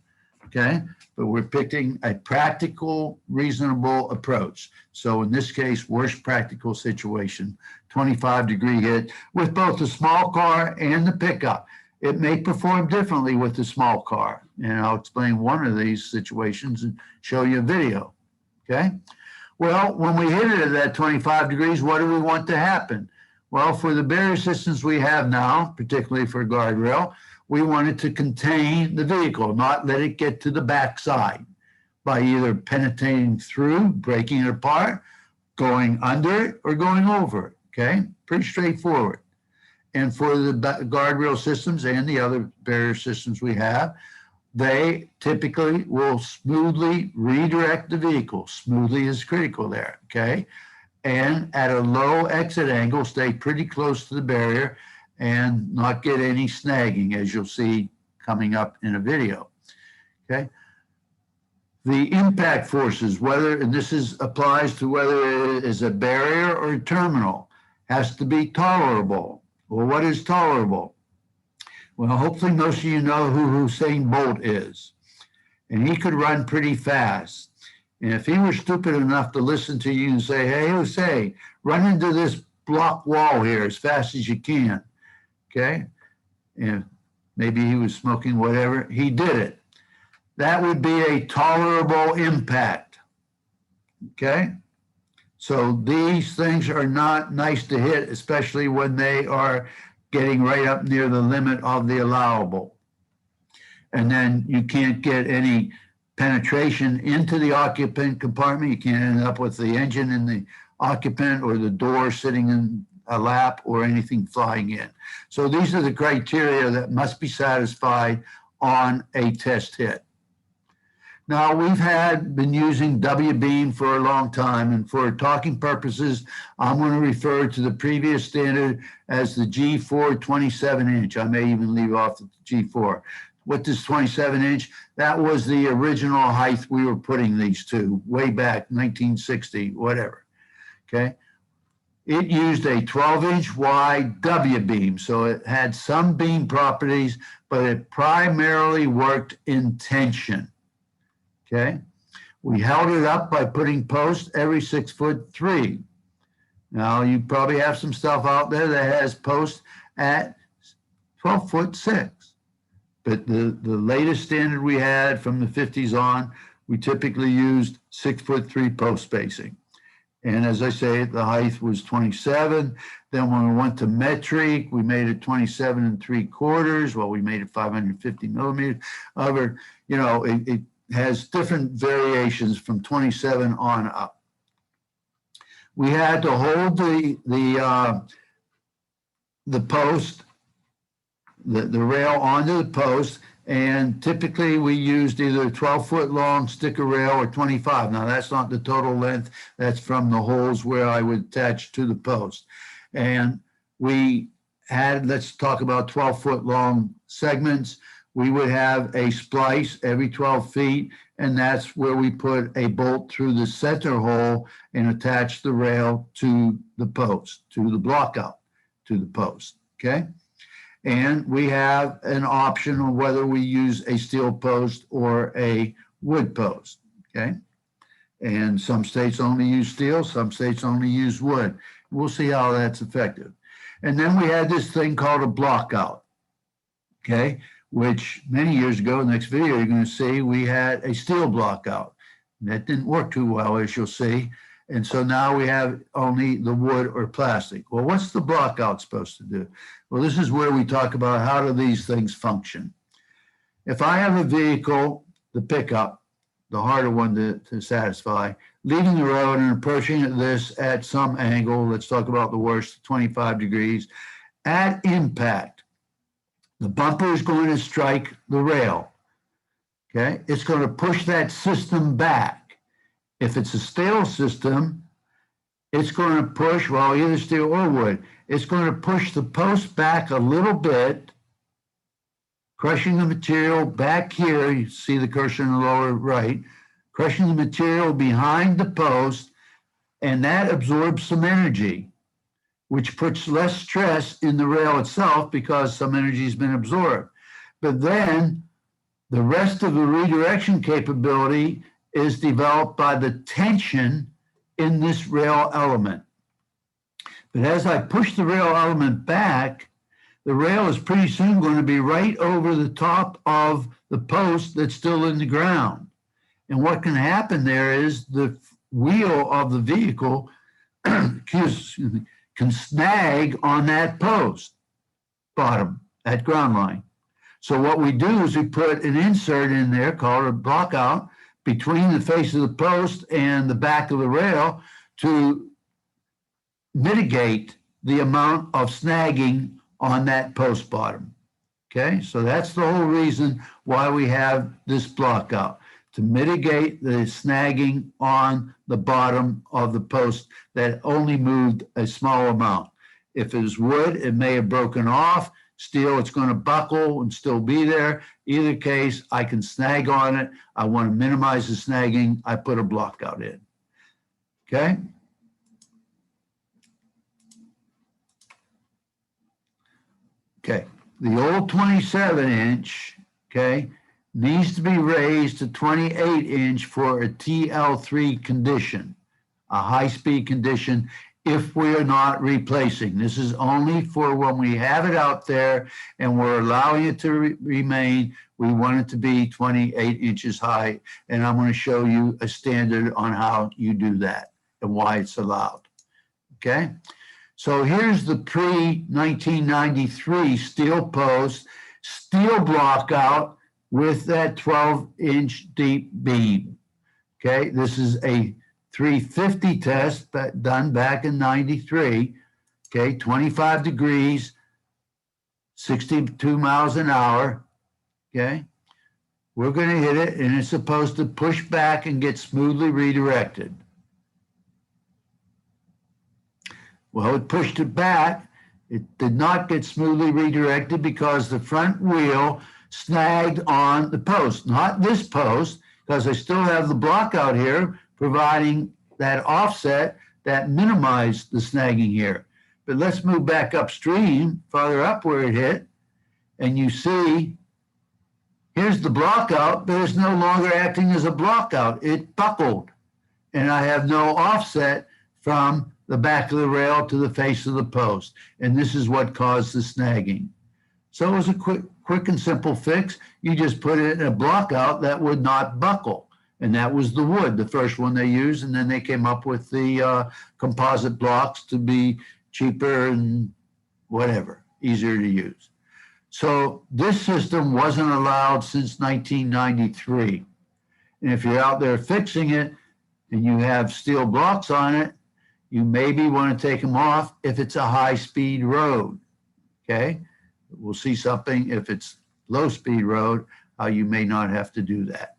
okay? But we're picking a practical, reasonable approach. So in this case, worst practical situation, 25-degree hit with both the small car and the pickup. It may perform differently with the small car. And I'll explain one of these situations and show you a video, okay? Well, when we hit it at that 25 degrees, what do we want to happen? Well, for the barrier systems we have now, particularly for guardrail, we want it to contain the vehicle, not let it get to the backside by either penetrating through, breaking it apart, going under it, or going over it, okay? Pretty straightforward. And for the guardrail systems and the other barrier systems we have, they typically will smoothly redirect the vehicle. Smoothly is critical there, okay? And at a low exit angle, stay pretty close to the barrier and not get any snagging, as you'll see coming up in a video, okay? The impact forces, whether, and this applies to whether it is a barrier or a terminal, has to be tolerable. Well, what is tolerable? Well, hopefully most of you know who Usain Bolt is. And he could run pretty fast. And if he were stupid enough to listen to you and say, hey, Usain, run into this block wall here as fast as you can, okay? And maybe he was smoking whatever, he did it. That would be a tolerable impact, okay? So these things are not nice to hit, especially when they are getting right up near the limit of the allowable. And then you can't get any penetration into the occupant compartment. You can't end up with the engine in the occupant or the door sitting in a lap or anything flying in. So these are the criteria that must be satisfied on a test hit. Now, we've been using W-beam for a long time, and for talking purposes, I'm going to refer to the previous standard as the G4 27-inch. I may even leave off the G4. What is 27-inch? That was the original height we were putting these to, way back, 1960, whatever, okay? It used a 12-inch wide W-beam, so it had some beam properties, but it primarily worked in tension. Okay, we held it up by putting posts every 6'3". Now you probably have some stuff out there that has posts at 12'6". But the latest standard we had from the 50s on, we typically used 6'3" post spacing. And as I say, the height was 27. Then when we went to metric, we made it 27 3/4. Well, we made it 550 millimeters. However, you know, it has different variations from 27 on up. We had to hold the post, the rail onto the post, and typically we used either a 12-foot long sticker rail or 25. Now that's not the total length, that's from the holes where I would attach to the post. And we had, let's talk about 12-foot long segments. We would have a splice every 12 feet, and that's where we put a bolt through the center hole and attach the rail to the post, to the block out, to the post, okay? And we have an option of whether we use a steel post or a wood post, okay? And some states only use steel, some states only use wood. We'll see how that's effective. And then we had this thing called a block out, okay? Which many years ago, in the next video, you're going to see we had a steel block out. That didn't work too well, as you'll see. And so now we have only the wood or plastic. Well, what's the block out supposed to do? Well, this is where we talk about how do these things function. If I have a vehicle, the pickup, the harder one to satisfy, leaving the road and approaching this at some angle, let's talk about the worst, 25 degrees, at impact, the bumper is going to strike the rail, okay? It's going to push that system back. If it's a steel system, it's going to push, well, either steel or wood, it's going to push the post back a little bit, crushing the material back here. You see the cursor in the lower right, crushing the material behind the post, and that absorbs some energy, which puts less stress in the rail itself because some energy has been absorbed. But then the rest of the redirection capability is developed by the tension in this rail element. But as I push the rail element back, the rail is pretty soon going to be right over the top of the post that's still in the ground. And what can happen there is the wheel of the vehicle can snag on that post bottom at ground line. So what we do is we put an insert in there called a block out between the face of the post and the back of the rail to mitigate the amount of snagging on that post bottom. Okay, so that's the whole reason why we have this block out, to mitigate the snagging on the bottom of the post that only moved a small amount. If it was wood, it may have broken off. Steel, it's going to buckle and still be there. Either case, I can snag on it. I want to minimize the snagging. I put a block out in. Okay? Okay. The old 27-inch, okay, needs to be raised to 28-inch for a TL3 condition, a high-speed condition, if we are not replacing. This is only for when we have it out there and we're allowing it to remain. We want it to be 28 inches high. And I'm going to show you a standard on how you do that and why it's allowed. Okay. So here's the pre-1993 steel post, steel block out with that 12-inch deep beam. Okay. This is a 350 test done back in 93, okay, 25 degrees, 62 miles an hour, okay? We're going to hit it, and it's supposed to push back and get smoothly redirected. Well, it pushed it back. It did not get smoothly redirected because the front wheel snagged on the post. Not this post, because I still have the block out here providing that offset that minimized the snagging here. But let's move back upstream, farther up where it hit, and you see here's the block out, but it's no longer acting as a block out. It buckled, and I have no offset from the back of the rail to the face of the post. And this is what caused the snagging. So it was a quick and simple fix. You just put it in a block out that would not buckle. And that was the wood, the first one they used. And then they came up with the composite blocks to be cheaper and whatever, easier to use. So this system wasn't allowed since 1993. And if you're out there fixing it and you have steel blocks on it, you maybe want to take them off if it's a high-speed road, okay? We'll see something if it's low-speed road, how you may not have to do that.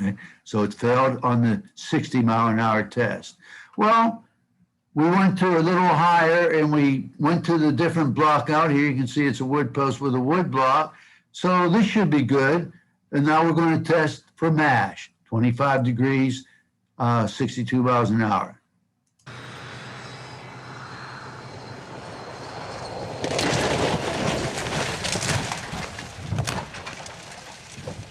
Okay? So it failed on the 60-mile-an-hour test. Well, we went to a little higher and we went to the different block out here. You can see it's a wood post with a wood block. So this should be good. And now we're going to test for MASH, 25 degrees, 62 miles an hour.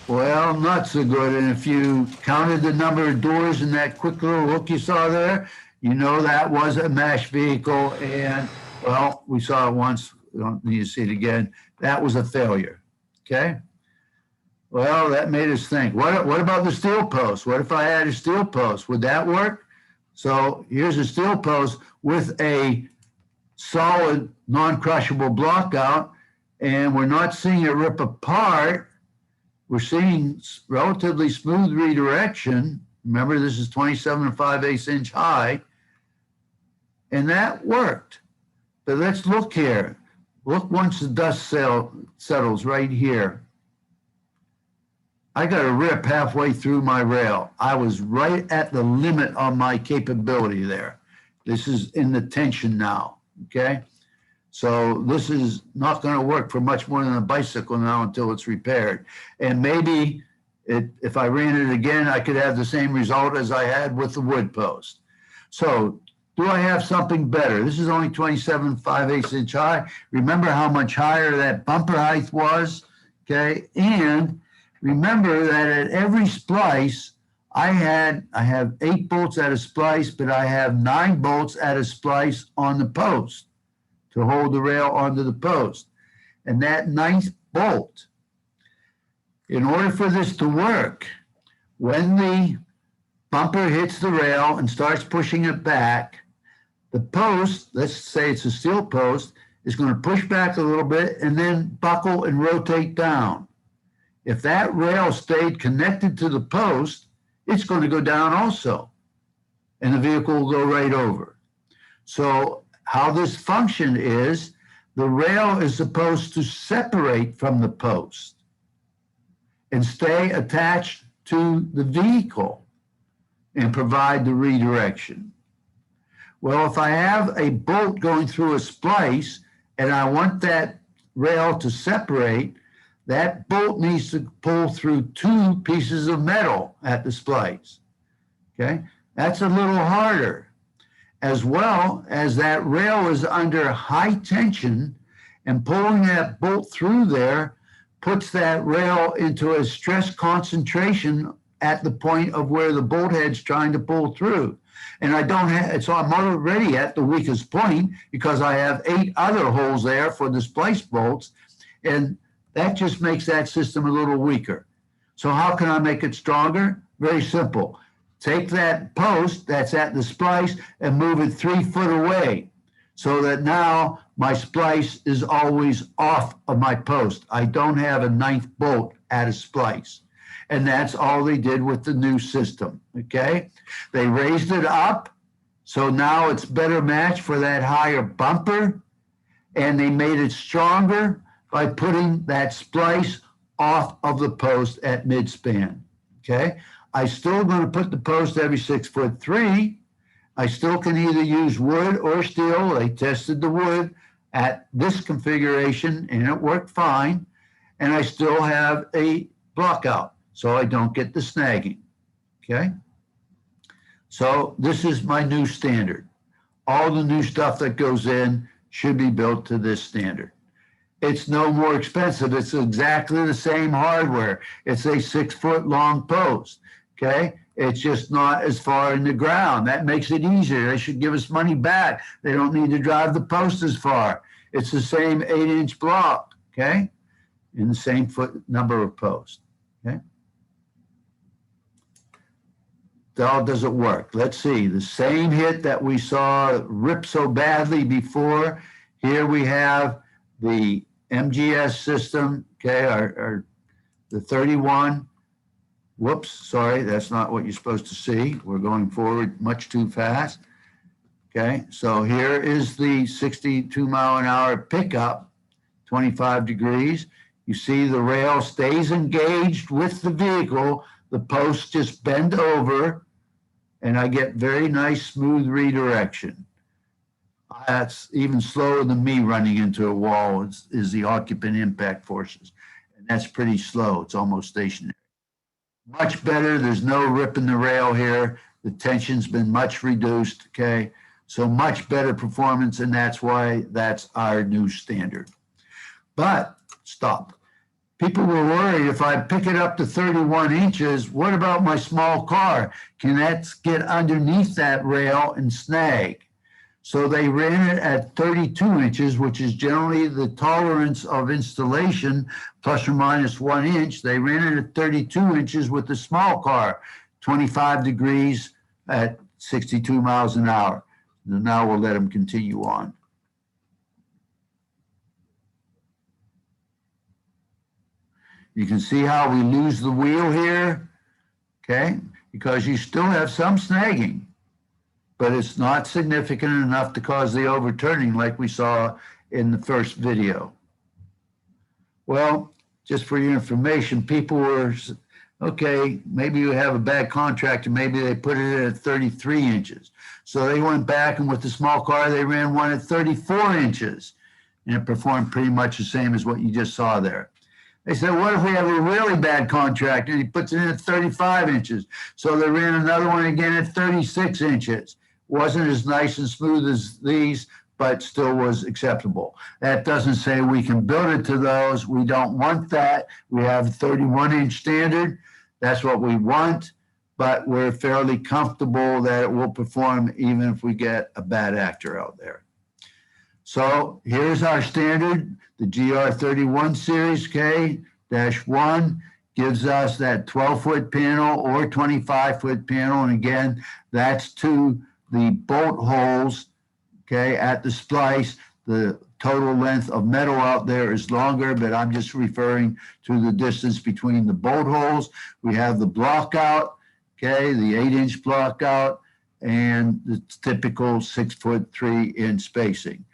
Well, not so good. And if you counted the number of doors in that quick little hook you saw there, you know that was a MASH vehicle. And, well, we saw it once. We don't need to see it again. That was a failure, okay? Well, that made us think, what about the steel post? What if I had a steel post? Would that work? So here's a steel post with a solid, non-crushable block out, and we're not seeing it rip apart. We're seeing relatively smooth redirection. Remember, this is 27 5/8 inch high, and that worked. But let's look here. Look once the dust settles right here. I got a rip halfway through my rail. I was right at the limit of my capability there. This is in the tension now, okay? So this is not going to work for much more than a bicycle now until it's repaired. And maybe if I ran it again, I could have the same result as I had with the wood post. So do I have something better? This is only 27 5/8 inch high. Remember how much higher that bumper height was, okay? And remember that at every splice, I have 8 bolts at a splice, but I have 9 bolts at a splice on the post to hold the rail onto the post. And that 9th bolt, in order for this to work, when the bumper hits the rail and starts pushing it back, the post, let's say it's a steel post, is going to push back a little bit and then buckle and rotate down. If that rail stayed connected to the post, it's going to go down also, and the vehicle will go right over. So how this function is, the rail is supposed to separate from the post and stay attached to the vehicle and provide the redirection. Well, if I have a bolt going through a splice and I want that rail to separate, that bolt needs to pull through 2 pieces of metal at the splice, okay? That's a little harder. As well as that rail is under high tension, and pulling that bolt through there puts that rail into a stress concentration at the point of where the bolt head's trying to pull through. And I don't have, so I'm already at the weakest point because I have 8 other holes there for the splice bolts, and that just makes that system a little weaker. So how can I make it stronger? Very simple. Take that post that's at the splice and move it 3 foot away so that now my splice is always off of my post. I don't have a 9th bolt at a splice. And that's all they did with the new system, okay? They raised it up, so now it's better match for that higher bumper, and they made it stronger by putting that splice off of the post at mid-span, okay? I still going to put the post every 6'3". I still can either use wood or steel. They tested the wood at this configuration and it worked fine. And I still have a block out so I don't get the snagging, okay? So this is my new standard. All the new stuff that goes in should be built to this standard. It's no more expensive. It's exactly the same hardware. It's a 6-foot long post, okay? It's just not as far in the ground. That makes it easier. They should give us money back. They don't need to drive the post as far. It's the same 8-inch block, okay? In the same foot number of posts, okay? How does it work? Let's see. The same hit that we saw rip so badly before. Here we have the MGS system, okay, the 31. Whoops, sorry, that's not what you're supposed to see. We're going forward much too fast. Okay, so here is the 62-mile-an-hour pickup, 25 degrees. You see the rail stays engaged with the vehicle. The posts just bend over, and I get very nice, smooth redirection. That's even slower than me running into a wall is the occupant impact forces. And that's pretty slow. It's almost stationary. Much better. There's no rip in the rail here. The tension's been much reduced, okay? So much better performance, and that's why that's our new standard. But stop. People were worried if I pick it up to 31 inches, what about my small car? Can that get underneath that rail and snag? So they ran it at 32 inches, which is generally the tolerance of installation, plus or minus 1 inch. They ran it at 32 inches with the small car, 25 degrees at 62 miles an hour. And now we'll let them continue on. You can see how we lose the wheel here, okay? Because you still have some snagging, but it's not significant enough to cause the overturning like we saw in the first video. Well, just for your information, people were, okay, maybe you have a bad contractor, maybe they put it at 33 inches. So they went back, and with the small car, they ran one at 34 inches, and it performed pretty much the same as what you just saw there. They said, what if we have a really bad contractor and he puts it in at 35 inches? So they ran another one again at 36 inches. Wasn't as nice and smooth as these, but still was acceptable. That doesn't say we can build it to those. We don't want that. We have a 31-inch standard. That's what we want, but we're fairly comfortable that it will perform even if we get a bad actor out there. So here's our standard. The GR31 series K-1 gives us that 12-foot panel or 25-foot panel. And again, that's to the bolt holes, okay, at the splice. The total length of metal out there is longer, but I'm just referring to the distance between the bolt holes. We have the block out, okay, the 8-inch block out, and the typical 6'3" spacing.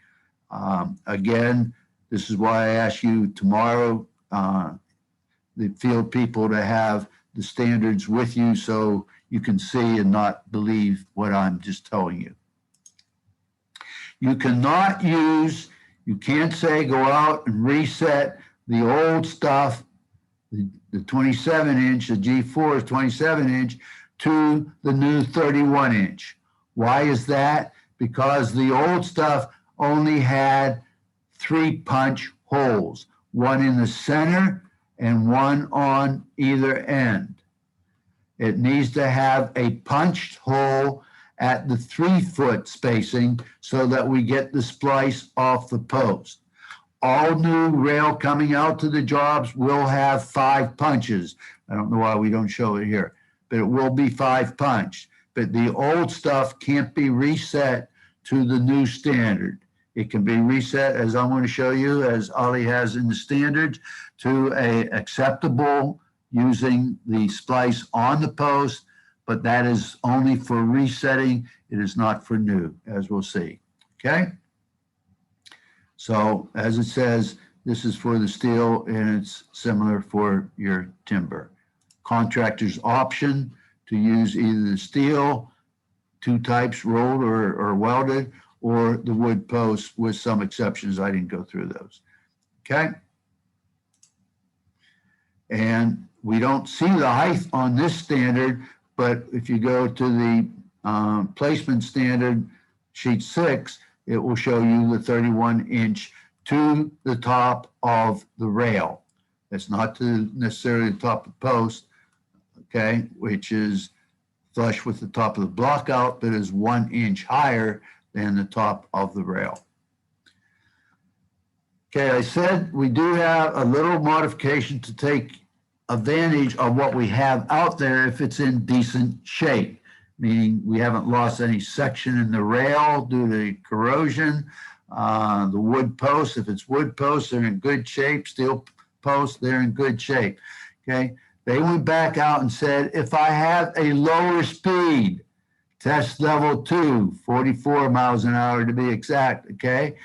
Again, this is why I ask you tomorrow, the field people, to have the standards with you so you can see and not believe what I'm just telling you. You cannot use, you can't say go out and reset the old stuff, the 27-inch, the G4 is 27-inch, to the new 31-inch. Why is that? Because the old stuff only had 3 punch holes, one in the center and one on either end. It needs to have a punched hole at the 3-foot spacing so that we get the splice off the post. All new rail coming out to the jobs will have 5 punches. I don't know why we don't show it here, but it will be 5 punch. But the old stuff can't be reset to the new standard. It can be reset, as I'm going to show you, as Ollie has in the standards, to a acceptable using the splice on the post, but that is only for resetting. It is not for new, as we'll see. Okay? So as it says, this is for the steel and it's similar for your timber. Contractor's option to use either the steel, two types, rolled or welded, or the wood post with some exceptions. I didn't go through those. Okay? And we don't see the height on this standard, but if you go to the placement standard, sheet 6, it will show you the 31-inch to the top of the rail. It's not to necessarily the top of the post, okay, which is flush with the top of the block out, but is 1 inch higher than the top of the rail. Okay, I said we do have a little modification to take advantage of what we have out there if it's in decent shape, meaning we haven't lost any section in the rail due to corrosion. The wood posts, if it's wood posts, they're in good shape. Steel posts, they're in good shape. Okay, they went back out and said, if I have a lower speed, test level 2, 44 miles an hour to be exact, okay,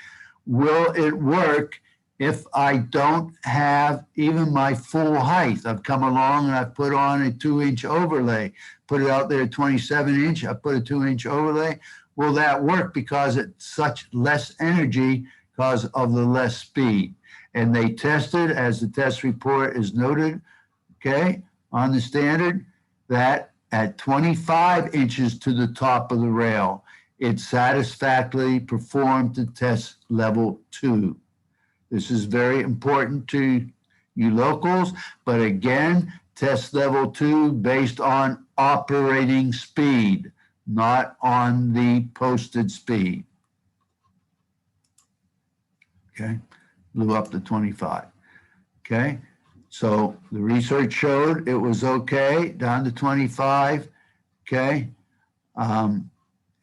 will it work if I don't have even my full height? I've come along and I've put on a 2-inch overlay, put it out there 27 inch, I put a 2-inch overlay. Will that work because it's such less energy because of the less speed? And they tested, as the test report is noted, okay, on the standard, that at 25 inches to the top of the rail, it satisfactorily performed to test level 2. This is very important to you locals, but again, test level 2 based on operating speed, not on the posted speed. Okay, blew up to 25. Okay, so the research showed it was okay down to 25. Okay,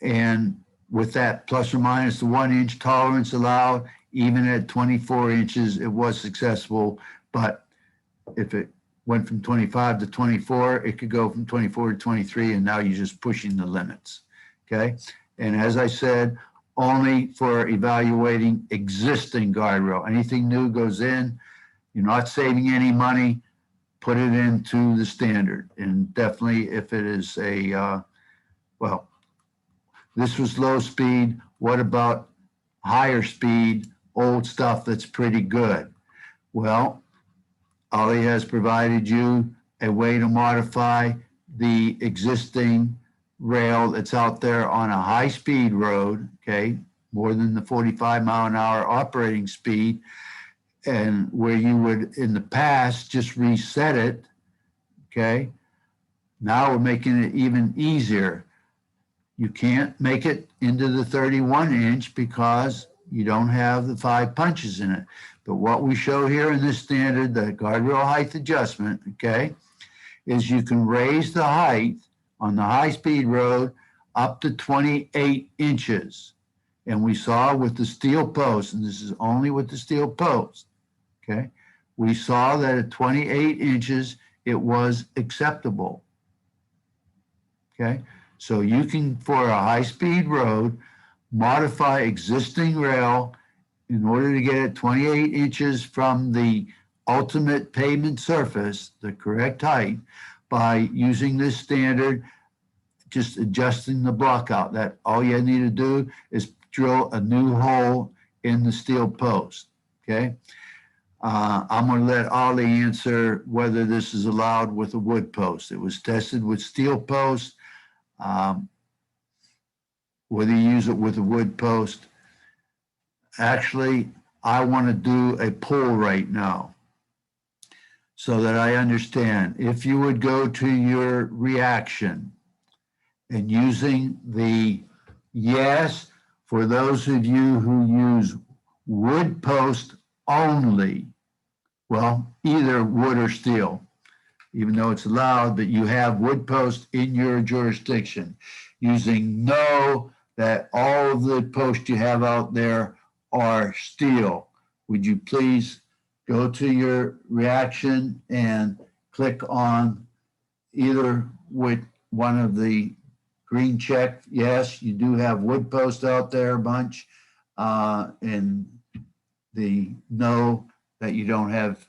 and with that plus or minus the 1 inch tolerance allowed, even at 24 inches, it was successful. But if it went from 25 to 24, it could go from 24 to 23, and now you're just pushing the limits, okay? And as I said, only for evaluating existing guardrail. Anything new goes in, you're not saving any money, put it into the standard. And definitely if it is a, well, this was low speed, what about higher speed, old stuff that's pretty good? Well, Ollie has provided you a way to modify the existing rail that's out there on a high-speed road, okay, more than the 45-mile-an-hour operating speed, and where you would, in the past, just reset it, okay? Now we're making it even easier. You can't make it into the 31-inch because you don't have the 5 punches in it. But what we show here in this standard, the guardrail height adjustment, okay, is you can raise the height on the high-speed road up to 28 inches. And we saw with the steel post, and this is only with the steel post, okay, we saw that at 28 inches, it was acceptable, okay? So you can, for a high-speed road, modify existing rail in order to get it 28 inches from the ultimate pavement surface, the correct height, by using this standard, just adjusting the block out. That all you need to do is drill a new hole in the steel post, okay? I'm going to let Ollie answer whether this is allowed with a wood post. It was tested with steel post. Whether you use it with a wood post. Actually, I want to do a poll right now so that I understand. If you would go to your reaction and using the yes for those of you who use wood post only, well, either wood or steel, even though it's allowed, but you have wood post in your jurisdiction, using no that all of the posts you have out there are steel. Would you please go to your reaction and click on either with one of the green check. Yes, you do have wood posts out there a bunch, and the no, that you don't have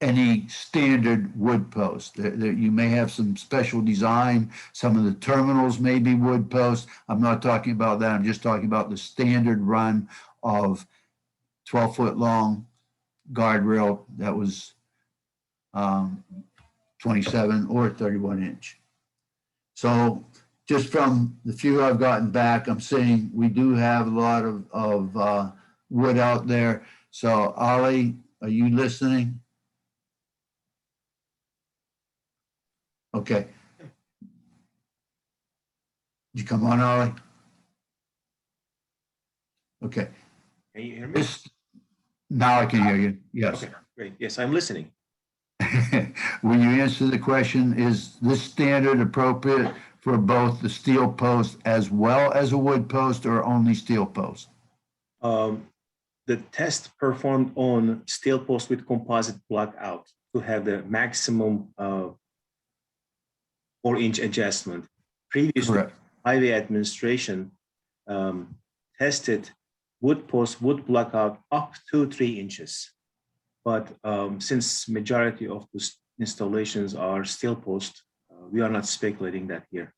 any standard wood post. You may have some special design. Some of the terminals may be wood posts. I'm not talking about that. I'm just talking about the standard run of 12-foot long guardrail that was 27 or 31 inch. So just from the few I've gotten back, I'm seeing we do have a lot of wood out there. So Ollie, are you listening? Okay. Did you come on, Ollie? Okay. Can you hear me? Now I can hear you. Yes. Okay, great. Yes, I'm listening. When you answer the question, is this standard appropriate for both the steel post as well as a wood post, or only steel post? The test performed on steel post with composite block out to have the maximum 4-inch adjustment. Previously, Correct. highway administration tested wood post, wood block out up to 3 inches. But since majority of the installations are steel post, we are not speculating that here.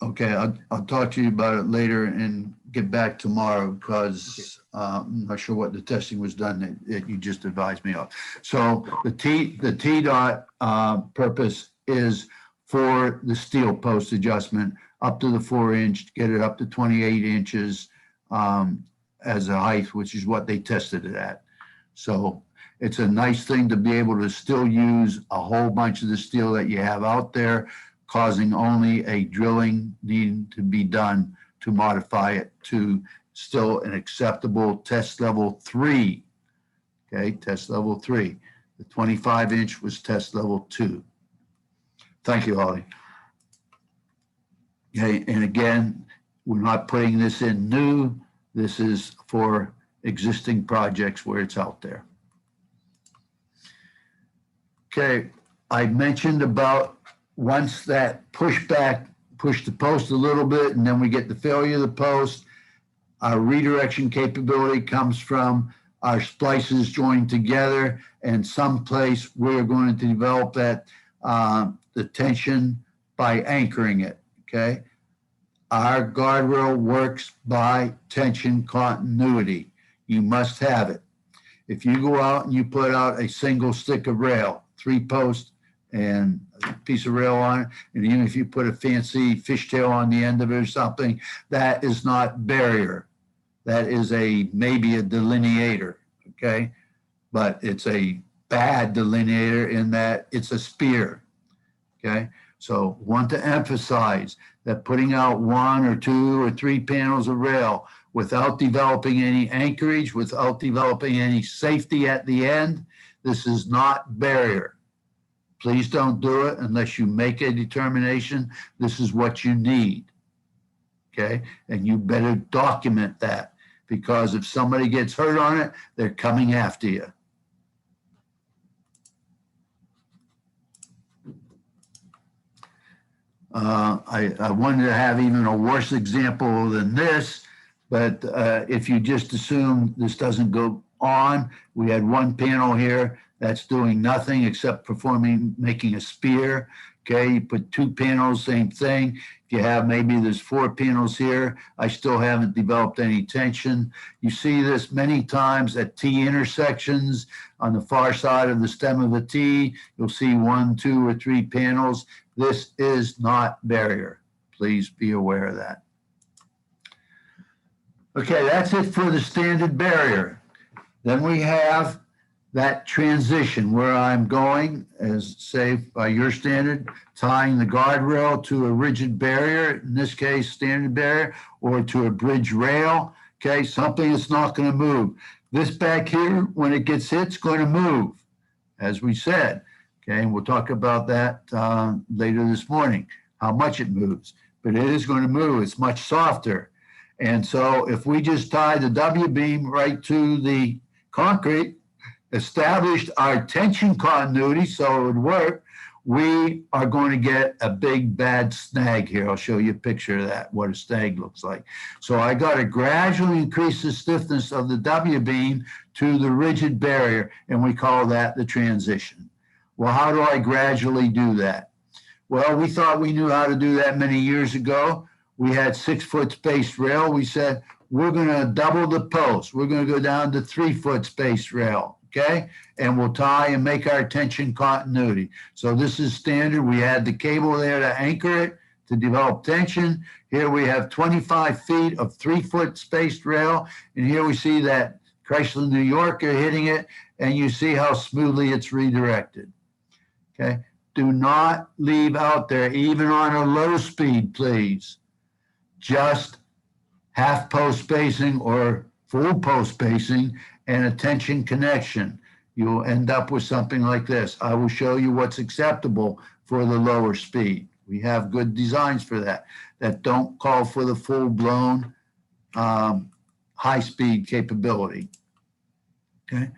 Okay, I'll talk to you about it later and get back tomorrow, because I'm not sure what the testing was done that you just advised me of. So the T-dot purpose is for the steel post adjustment up to the 4-inch, get it up to 28 inches as a height, which is what they tested it at. So it's a nice thing to be able to still use a whole bunch of the steel that you have out there, causing only a drilling needing to be done to modify it to still an acceptable test level 3. Okay, test level 3. The 25-inch was test level 2. Thank you, Ollie. Okay, and again, we're not putting this in new. This is for existing projects where it's out there. Okay, I mentioned about once that push the post a little bit, and then we get the failure of the post, our redirection capability comes from our splices joined together, and someplace we're going to develop that the tension by anchoring it. Okay, our guardrail works by tension continuity. You must have it. If you go out and you put out a single stick of rail, 3 posts and a piece of rail on it, and even if you put a fancy fishtail on the end of it or something, that is not barrier. That is maybe a delineator, okay? But it's a bad delineator in that it's a spear, okay? So want to emphasize that putting out 1 or 2 or 3 panels of rail without developing any anchorage, without developing any safety at the end, this is not barrier. Please don't do it unless you make a determination this is what you need, okay? And you better document that, because if somebody gets hurt on it, they're coming after you. I wanted to have even a worse example than this, but if you just assume this doesn't go on, we had 1 panel here that's doing nothing except making a spear. Okay, you put 2 panels, same thing. If you have, maybe there's 4 panels here, I still haven't developed any tension. You see this many times at T intersections on the far side of the stem of a T. You'll see 1, 2, or 3 panels. This is not barrier. Please be aware of that. Okay, that's it for the standard barrier. Then we have that transition where I'm going, as say by your standard, tying the guardrail to a rigid barrier, in this case standard barrier, or to a bridge rail, okay, something that's not going to move. This back here, when it gets hit, it's going to move, as we said, okay, and we'll talk about that later this morning, how much it moves, but it is going to move. It's much softer. And so if we just tie the W-beam right to the concrete, established our tension continuity so it would work, we are going to get a big bad snag here. I'll show you a picture of that, what a snag looks like. So I got to gradually increase the stiffness of the W-beam to the rigid barrier, and we call that the transition. Well, how do I gradually do that? Well, we thought we knew how to do that many years ago. We had 6-foot spaced rail. We said, we're going to double the post. We're going to go down to 3-foot spaced rail, okay? And we'll tie and make our tension continuity. So this is standard. We had the cable there to anchor it, to develop tension. Here we have 25 feet of 3-foot spaced rail. And here we see that Chrysler New Yorker hitting it, and you see how smoothly it's redirected, okay? Do not leave out there, even on a low speed, please. Just half post spacing or full post spacing and a tension connection. You'll end up with something like this. I will show you what's acceptable for the lower speed. We have good designs for that, that don't call for the full-blown high-speed capability. Okay,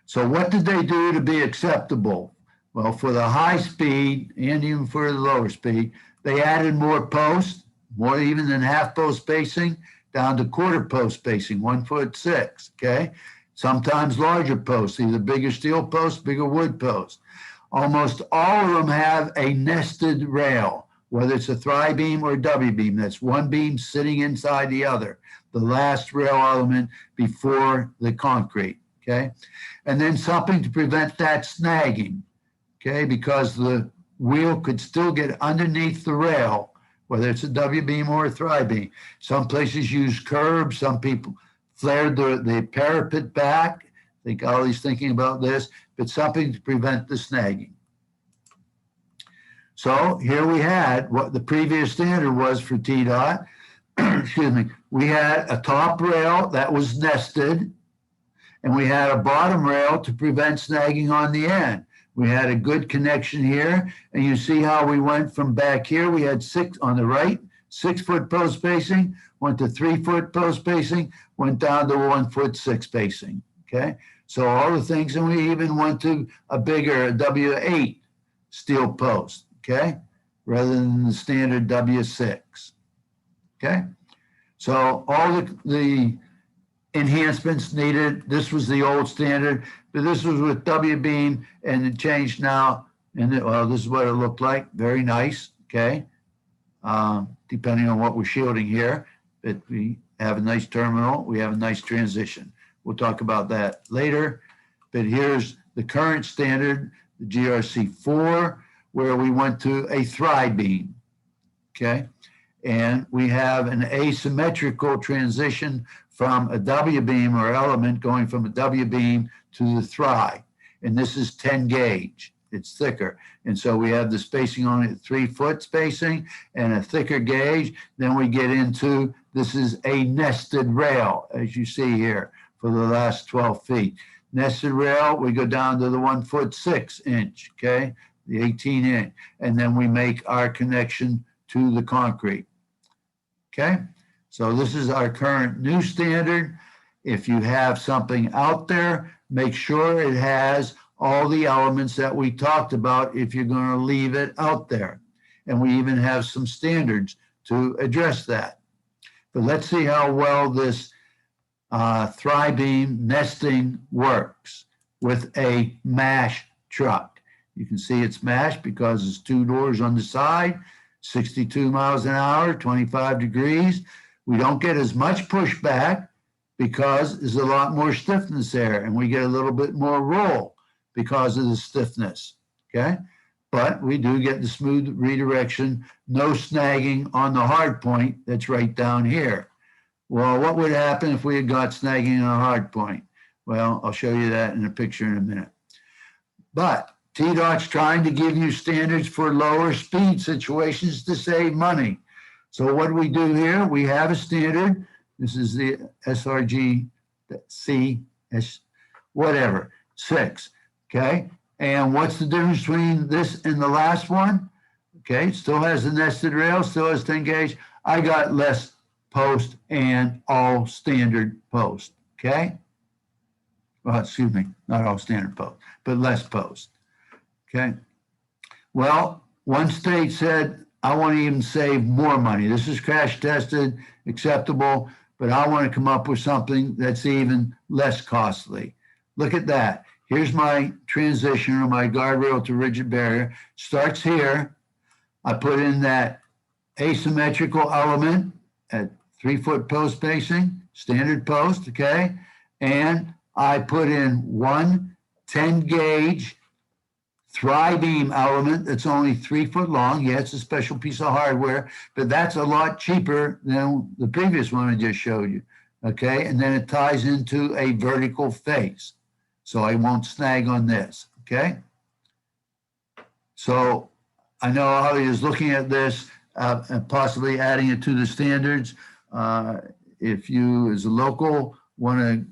so what did they do to be acceptable? Well, for the high speed and even for the lower speed, they added more posts, more even than half post spacing, down to quarter post spacing, 1'6", okay? Sometimes larger posts, either bigger steel posts, bigger wood posts. Almost all of them have a nested rail, whether it's a tri-beam or W-beam. That's one beam sitting inside the other, the last rail element before the concrete, okay? And then something to prevent that snagging, okay? Because the wheel could still get underneath the rail, whether it's a W-beam or a tri-beam. Some places use curbs. Some people flared the parapet back. I think Ollie's thinking about this, but something to prevent the snagging. So here we had what the previous standard was for TDOT. Excuse me. We had a top rail that was nested, and we had a bottom rail to prevent snagging on the end. We had a good connection here, and you see how we went from back here. We had 6 on the right, 6-foot post spacing, went to 3-foot post spacing, went down to 1'6" spacing, okay? So all the things, and we even went to a bigger W8 steel post, okay? Rather than the standard W6, okay? So all the enhancements needed. This was the old standard, but this was with W-beam, and it changed now. And well, this is what it looked like. Very nice, okay? Depending on what we're shielding here, but we have a nice terminal. We have a nice transition. We'll talk about that later. But here's the current standard, the GRC4, where we went to a tri-beam, okay? And we have an asymmetrical transition from a W-beam or element going from a W-beam to the tri. And this is 10 gauge. It's thicker. And so we have the spacing on it, 3-foot spacing and a thicker gauge. Then we get into, this is a nested rail, as you see here, for the last 12 feet. Nested rail, we go down to the 1'6", okay? The 18". And then we make our connection to the concrete, okay? So this is our current new standard. If you have something out there, make sure it has all the elements that we talked about if you're going to leave it out there. And we even have some standards to address that. But let's see how well this tri-beam nesting works with a MASH truck. You can see it's MASH because it's 2 doors on the side, 62 miles an hour, 25 degrees. We don't get as much pushback because there's a lot more stiffness there, and we get a little bit more roll because of the stiffness, okay? But we do get the smooth redirection, no snagging on the hard point that's right down here. Well, what would happen if we had got snagging on a hard point? Well, I'll show you that in a picture in a minute. But TDOT's trying to give you standards for lower speed situations to save money. So what do we do here? We have a standard. This is the SRG C, whatever, 6, okay? And what's the difference between this and the last one? Okay, it still has the nested rail, still has 10 gauge. I got less post and all standard post, okay? Well, excuse me, not all standard post, but less post. Okay. Well, one state said, I want to even save more money. This is crash tested, acceptable, but I want to come up with something that's even less costly. Look at that. Here's my transition or my guardrail to rigid barrier. Starts here. I put in that asymmetrical element at 3-foot post spacing, standard post, okay? And I put in one 10-gauge Thri-beam element that's only 3 foot long. Yeah, it's a special piece of hardware, but that's a lot cheaper than the previous one I just showed you, okay? And then it ties into a vertical face, so I won't snag on this, okay? So I know Ollie is looking at this and possibly adding it to the standards. If you, as a local, want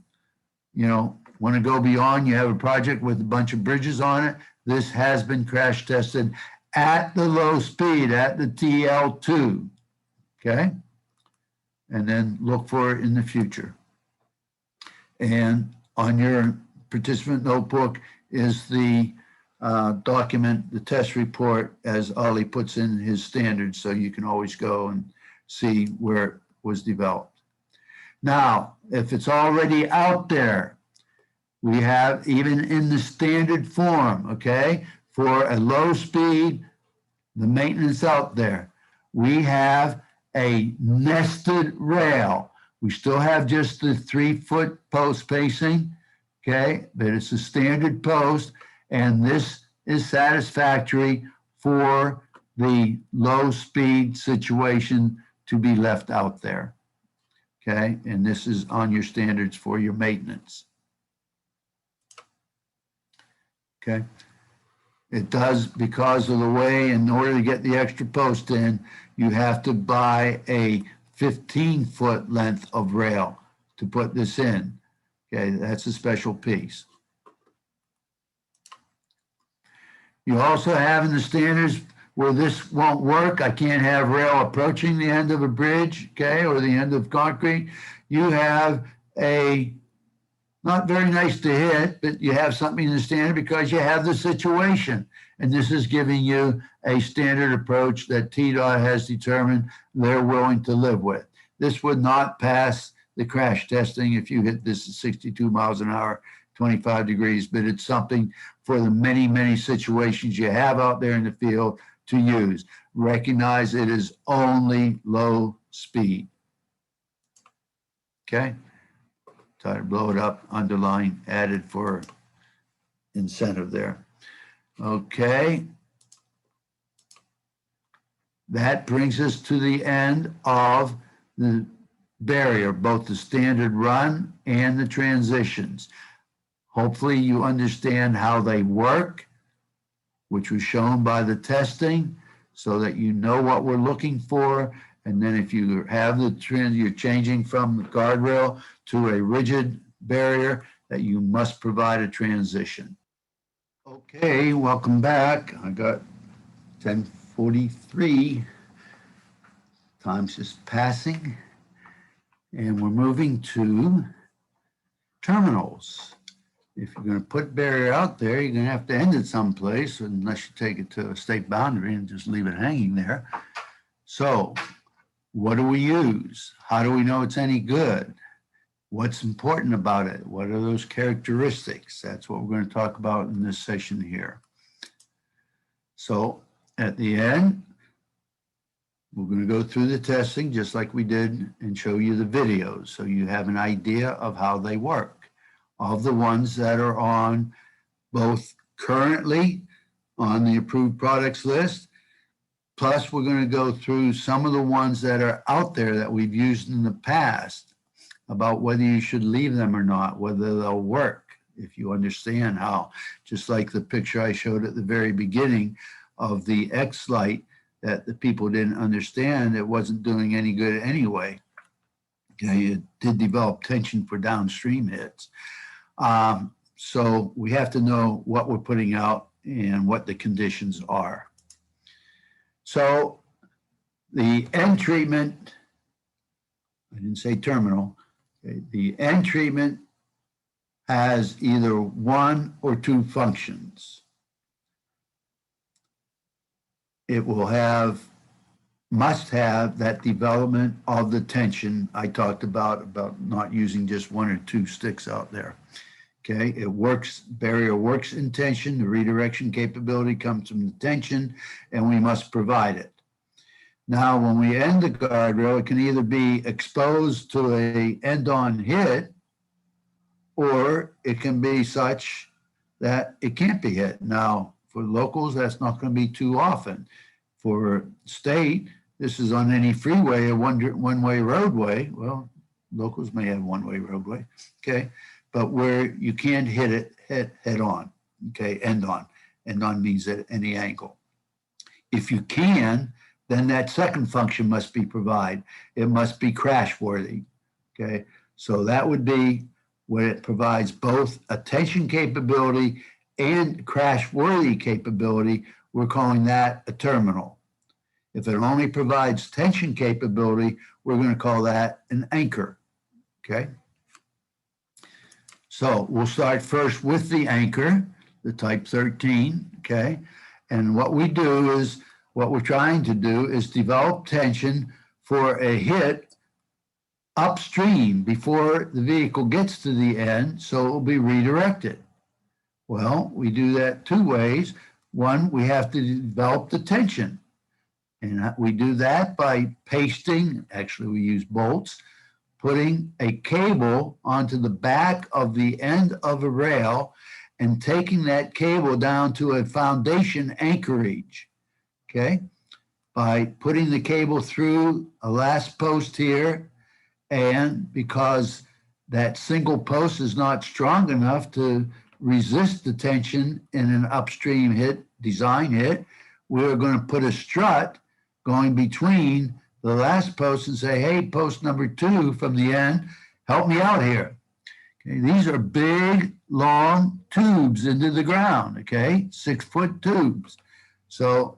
to go beyond, you have a project with a bunch of bridges on it, this has been crash tested at the low speed, at the TL2, okay? And then look for it in the future. And on your participant notebook is the document, the test report, as Ollie puts in his standards, so you can always go and see where it was developed. Now, if it's already out there, we have even in the standard form, okay, for a low speed, the maintenance out there, we have a nested rail. We still have just the 3-foot post spacing, okay, but it's a standard post, and this is satisfactory for the low speed situation to be left out there, okay, and this is on your standards for your maintenance. Okay, it does, because of the way, in order to get the extra post in, you have to buy a 15-foot length of rail to put this in. Okay, that's a special piece. You also have in the standards where this won't work. I can't have rail approaching the end of a bridge, okay, or the end of concrete. You have a, not very nice to hit, but you have something in the standard because you have the situation. And this is giving you a standard approach that TDOT has determined they're willing to live with. This would not pass the crash testing if you hit this at 62 miles an hour, 25 degrees, but it's something for the many, many situations you have out there in the field to use. Recognize it is only low speed. Okay? Try to blow it up, underline, added for incentive there. Okay. That brings us to the end of the barrier, both the standard run and the transitions. Hopefully you understand how they work, which was shown by the testing, so that you know what we're looking for. And then if you have the trend, you're changing from the guardrail to a rigid barrier, that you must provide a transition. Okay, welcome back. I got 10:43. Time's just passing. And we're moving to terminals. If you're going to put barrier out there, you're going to have to end it someplace, unless you take it to a state boundary and just leave it hanging there. So what do we use? How do we know it's any good? What's important about it? What are those characteristics? That's what we're going to talk about in this session here. So at the end, we're going to go through the testing just like we did and show you the videos, so you have an idea of how they work. Of the ones that are on both currently on the approved products list, plus we're going to go through some of the ones that are out there that we've used in the past, about whether you should leave them or not, whether they'll work, if you understand how. Just like the picture I showed at the very beginning of the X light, that the people didn't understand, it wasn't doing any good anyway. Okay, it did develop tension for downstream hits. So we have to know what we're putting out and what the conditions are. So the end treatment, I didn't say terminal, okay, the end treatment has either one or two functions. It will must have that development of the tension I talked about not using just one or two sticks out there. Okay, it works, barrier works in tension, the redirection capability comes from the tension, and we must provide it. Now, when we end the guardrail, it can either be exposed to a end-on hit, or it can be such that it can't be hit. Now, for locals, that's not going to be too often. For state, this is on any freeway, a one-way roadway. Well, locals may have one-way roadway, okay? But where you can't hit it head on, okay, end on. End on means at any angle. If you can, then that second function must be provided. It must be crash worthy, okay? So that would be where it provides both a tension capability and crash worthy capability. We're calling that a terminal. If it only provides tension capability, we're going to call that an anchor, okay? So we'll start first with the anchor, the type 13, okay? And what we're trying to do is develop tension for a hit upstream before the vehicle gets to the end, so it will be redirected. Well, we do that two ways. One, we have to develop the tension. And we do that by pasting, actually we use bolts, putting a cable onto the back of the end of a rail and taking that cable down to a foundation anchorage, okay? By putting the cable through a last post here, and because that single post is not strong enough to resist the tension in an upstream hit, design hit, we're going to put a strut going between the last post and say, hey, post number 2 from the end, help me out here. Okay, these are big, long tubes into the ground, okay, 6-foot tubes. So,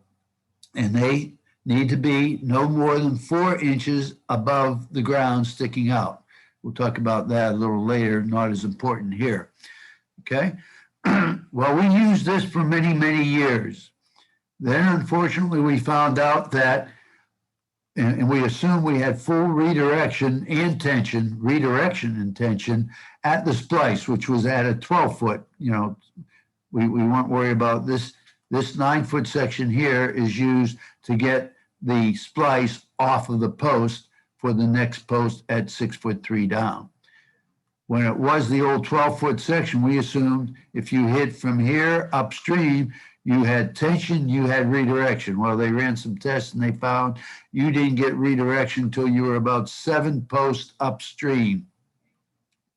and they need to be no more than 4 inches above the ground sticking out. We'll talk about that a little later, not as important here, okay? Well, we used this for many, many years. Then, unfortunately, we found out that, and we assumed we had full redirection and tension, at the splice, which was at a 12-foot. You know, we weren't worried about this. This 9-foot section here is used to get the splice off of the post for the next post at 6'3" down. When it was the old 12-foot section, we assumed if you hit from here upstream, you had tension, you had redirection. Well, they ran some tests and they found you didn't get redirection until you were about 7 posts upstream.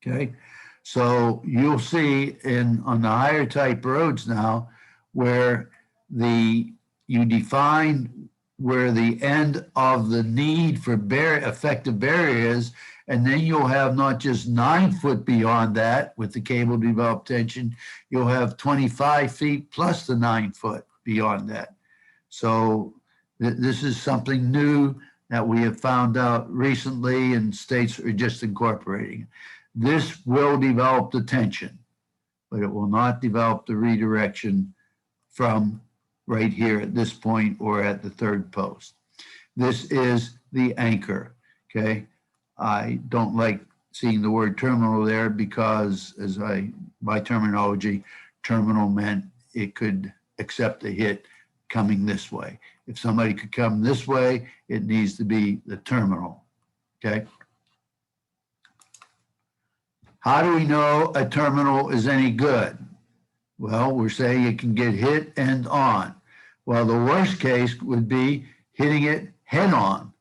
Okay, so you'll see on the higher type roads now where you define where the end of the need for effective barrier is, and then you'll have not just 9 foot beyond that with the cable developed tension, you'll have 25 feet plus the 9 foot beyond that. So this is something new that we have found out recently, and states are just incorporating. This will develop the tension, but it will not develop the redirection from right here at this point or at the 3rd post. This is the anchor, okay? I don't like seeing the word terminal there because by terminology, terminal meant it could accept a hit coming this way. If somebody could come this way, it needs to be the terminal, okay? How do we know a terminal is any good? Well, we're saying it can get hit end on. Well, the worst case would be hitting it head on.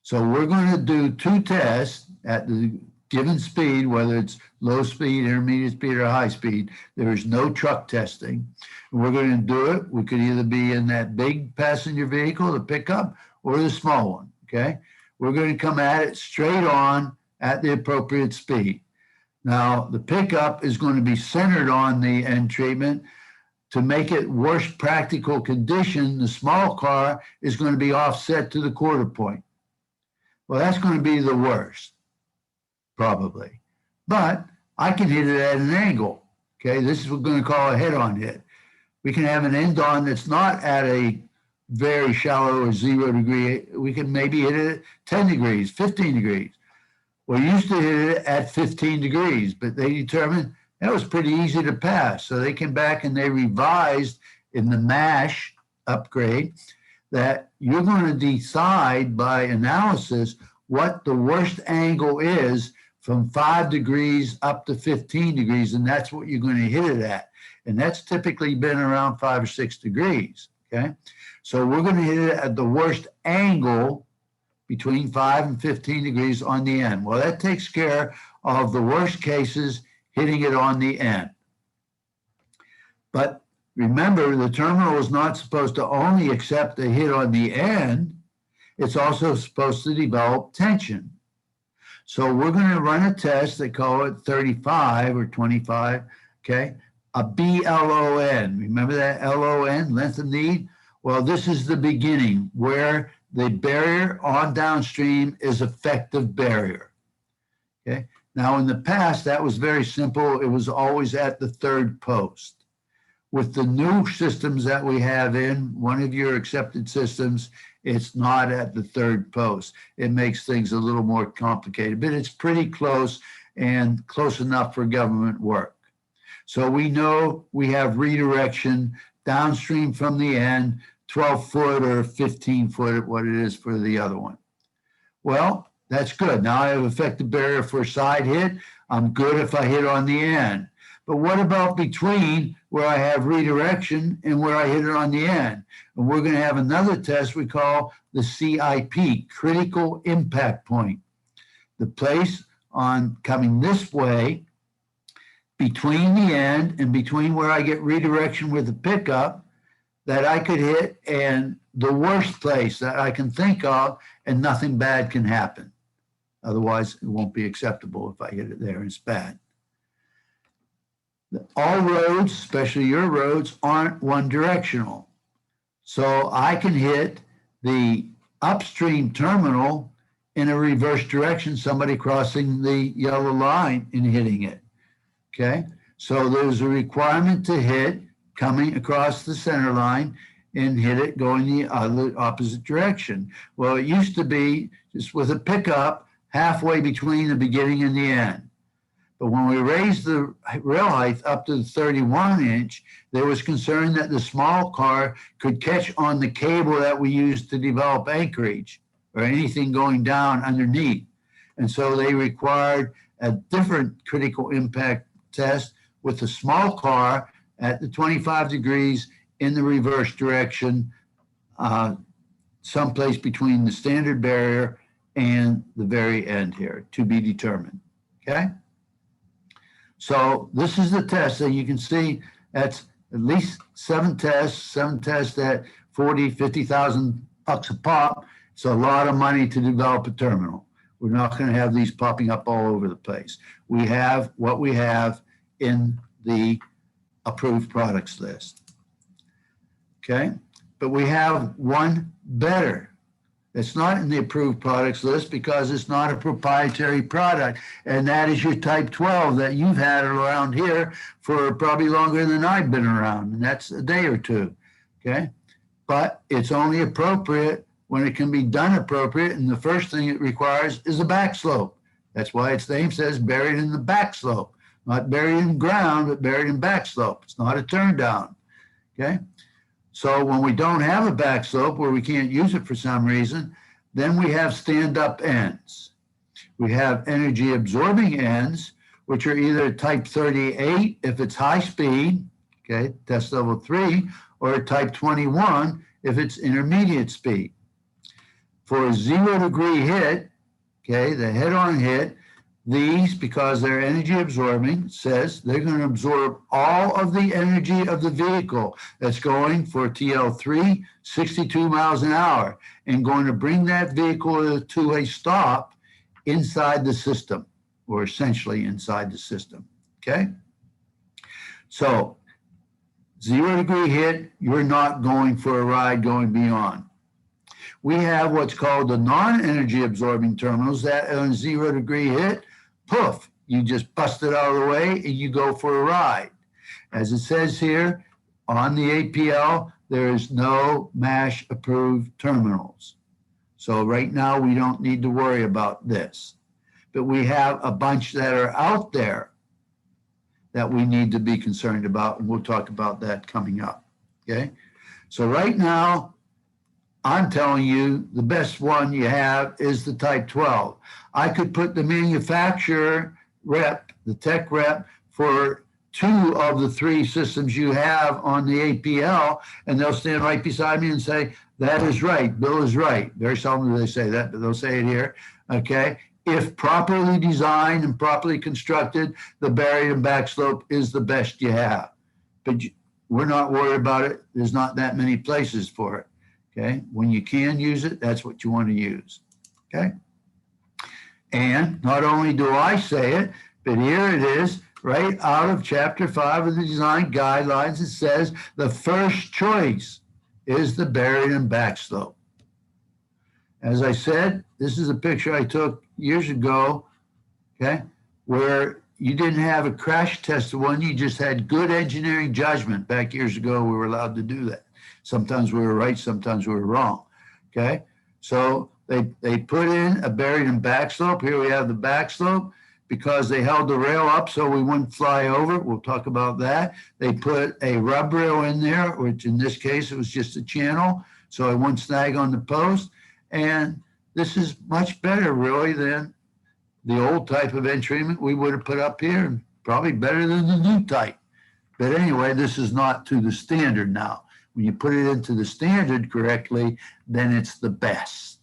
So we're going to do 2 tests at the given speed, whether it's low speed, intermediate speed, or high speed. There is no truck testing. And we're going to do it. We could either be in that big passenger vehicle, the pickup, or the small one, okay? We're going to come at it straight on at the appropriate speed. Now, the pickup is going to be centered on the end treatment. To make it worst practical condition, the small car is going to be offset to the quarter point. Well, that's going to be the worst, probably. But I can hit it at an angle. Okay, this is what we're going to call a head-on hit. We can have an end-on that's not at a very shallow or 0 degree. We can maybe hit it at 10 degrees, 15 degrees. We used to hit it at 15 degrees, but they determined that was pretty easy to pass. So they came back and they revised in the MASH upgrade that you're going to decide by analysis what the worst angle is from 5 degrees up to 15 degrees, and that's what you're going to hit it at. And that's typically been around 5 or 6 degrees, okay? So we're going to hit it at the worst angle between 5 and 15 degrees on the end. Well, that takes care of the worst cases, hitting it on the end. But remember, the terminal is not supposed to only accept a hit on the end, it's also supposed to develop tension. So we're going to run a test, they call it 35 or 25, okay? A BLON, remember that LON, length of need? Well, this is the beginning where the barrier on downstream is effective barrier, okay? Now, in the past, that was very simple. It was always at the third post. With the new systems that we have in one of your accepted systems, it's not at the third post. It makes things a little more complicated, but it's pretty close and close enough for government work. So we know we have redirection downstream from the end, 12 foot or 15 foot, what it is for the other one. Well, that's good. Now I have effective barrier for a side hit. I'm good if I hit on the end. But what about between where I have redirection and where I hit it on the end? And we're going to have another test we call the CIP, critical impact point. The place on coming this way between the end and between where I get redirection with the pickup that I could hit, and the worst place that I can think of, and nothing bad can happen. Otherwise, it won't be acceptable if I hit it there and it's bad. All roads, especially your roads, aren't one directional. So I can hit the upstream terminal in a reverse direction, somebody crossing the yellow line and hitting it, okay? So there's a requirement to hit coming across the center line and hit it going the other opposite direction. Well, it used to be just with a pickup halfway between the beginning and the end. But when we raised the rail height up to the 31-inch, there was concern that the small car could catch on the cable that we used to develop anchorage or anything going down underneath. And so they required a different critical impact test with the small car at the 25 degrees in the reverse direction, someplace between the standard barrier and the very end here, to be determined, okay? So this is the test that you can see. That's at least 7 tests at 40, 50,000 bucks a pop. It's a lot of money to develop a terminal. We're not going to have these popping up all over the place. We have what we have in the approved products list. Okay, but we have one better. It's not in the approved products list because it's not a proprietary product, and that is your Type 12 that you've had around here for probably longer than I've been around, and that's a day or two, okay? But it's only appropriate when it can be done appropriate, and the first thing it requires is a back slope. That's why its name says buried in the back slope, not buried in ground, but buried in back slope. It's not a turn down, okay? So when we don't have a back slope where we can't use it for some reason, then we have stand-up ends. We have energy absorbing ends, which are either type 38 if it's high speed, okay, test level 3, or type 21 if it's intermediate speed. For a 0 degree hit, okay, the head-on hit, these, because they're energy absorbing, says they're going to absorb all of the energy of the vehicle that's going for TL3, 62 miles an hour, and going to bring that vehicle to a stop inside the system, or essentially inside the system, okay? So 0 degree hit, you're not going for a ride going beyond. We have what's called the non-energy absorbing terminals that on 0 degree hit, poof, you just bust it out of the way and you go for a ride. As it says here on the APL, there is no MASH approved terminals. So right now we don't need to worry about this, but we have a bunch that are out there that we need to be concerned about, and we'll talk about that coming up, okay? So right now, I'm telling you the best one you have is the Type 12. I could put the manufacturer rep, the tech rep, for 2 of the 3 systems you have on the APL, and they'll stand right beside me and say, that is right, Bill is right. Very seldom do they say that, but they'll say it here, okay? If properly designed and properly constructed, the buried and back slope is the best you have. But we're not worried about it. There's not that many places for it, okay? When you can use it, that's what you want to use, okay? And not only do I say it, but here it is, right out of Chapter 5 of the Design Guidelines. It says the first choice is the buried and back slope. As I said, this is a picture I took years ago, okay, where you didn't have a crash tested one, you just had good engineering judgment. Back years ago, we were allowed to do that. Sometimes we were right, sometimes we were wrong, okay? So they put in a buried and back slope. Here we have the back slope because they held the rail up so we wouldn't fly over. We'll talk about that. They put a rub rail in there, which in this case, it was just a channel, so it wouldn't snag on the post. And this is much better, really, than the old type of entrainment we would have put up here, and probably better than the new type. But anyway, this is not to the standard now. When you put it into the standard correctly, then it's the best.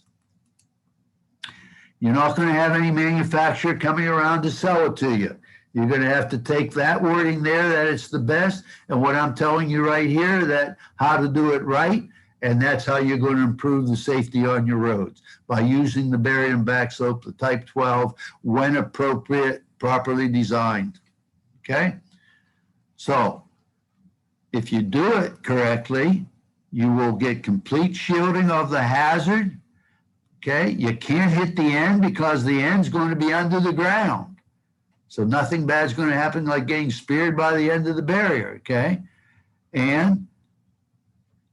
You're not going to have any manufacturer coming around to sell it to you. You're going to have to take that wording there that it's the best, and what I'm telling you right here, that how to do it right, and that's how you're going to improve the safety on your roads, by using the buried and back slope, the Type 12, when appropriate, properly designed, okay? So if you do it correctly, you will get complete shielding of the hazard, okay? You can't hit the end because the end's going to be under the ground. So nothing bad's going to happen like getting speared by the end of the barrier, okay? And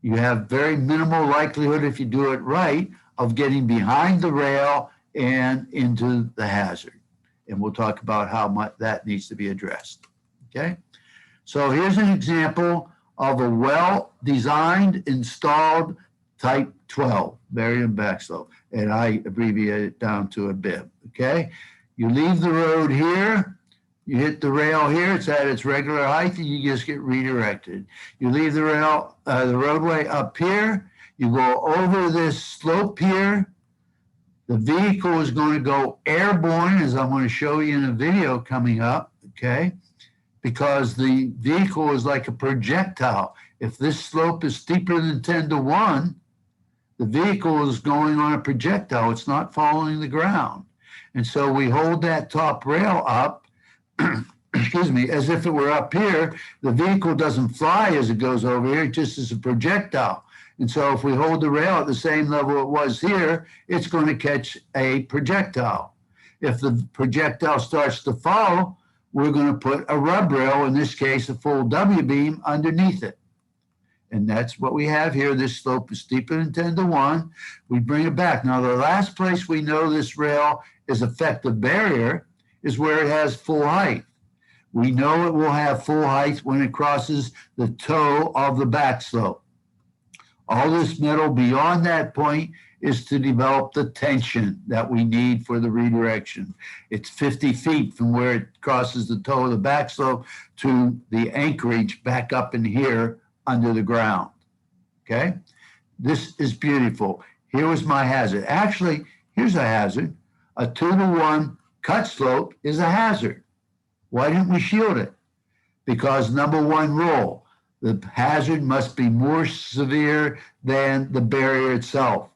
you have very minimal likelihood, if you do it right, of getting behind the rail and into the hazard. And we'll talk about how much that needs to be addressed, okay? So here's an example of a well-designed, installed Type 12, buried and back slope. And I abbreviate it down to a bib, okay? You leave the road here, you hit the rail here, it's at its regular height, and you just get redirected. You leave the rail, the roadway up here, you go over this slope here, the vehicle is going to go airborne, as I'm going to show you in a video coming up, okay? Because the vehicle is like a projectile. If this slope is steeper than 10-to-1, the vehicle is going on a projectile, it's not following the ground. And so we hold that top rail up, excuse me, as if it were up here. The vehicle doesn't fly as it goes over here, it just is a projectile. And so if we hold the rail at the same level it was here, it's going to catch a projectile. If the projectile starts to fall, we're going to put a rub rail, in this case, a full W-beam underneath it. And that's what we have here. This slope is steeper than 10-to-1. We bring it back. Now, the last place we know this rail is effective barrier is where it has full height. We know it will have full height when it crosses the toe of the back slope. All this metal beyond that point is to develop the tension that we need for the redirection. It's 50 feet from where it crosses the toe of the back slope to the anchorage back up in here under the ground, okay? This is beautiful. Here was my hazard. Actually, here's a hazard. A 2-to-1 cut slope is a hazard. Why didn't we shield it? Because number 1 rule, the hazard must be more severe than the barrier itself.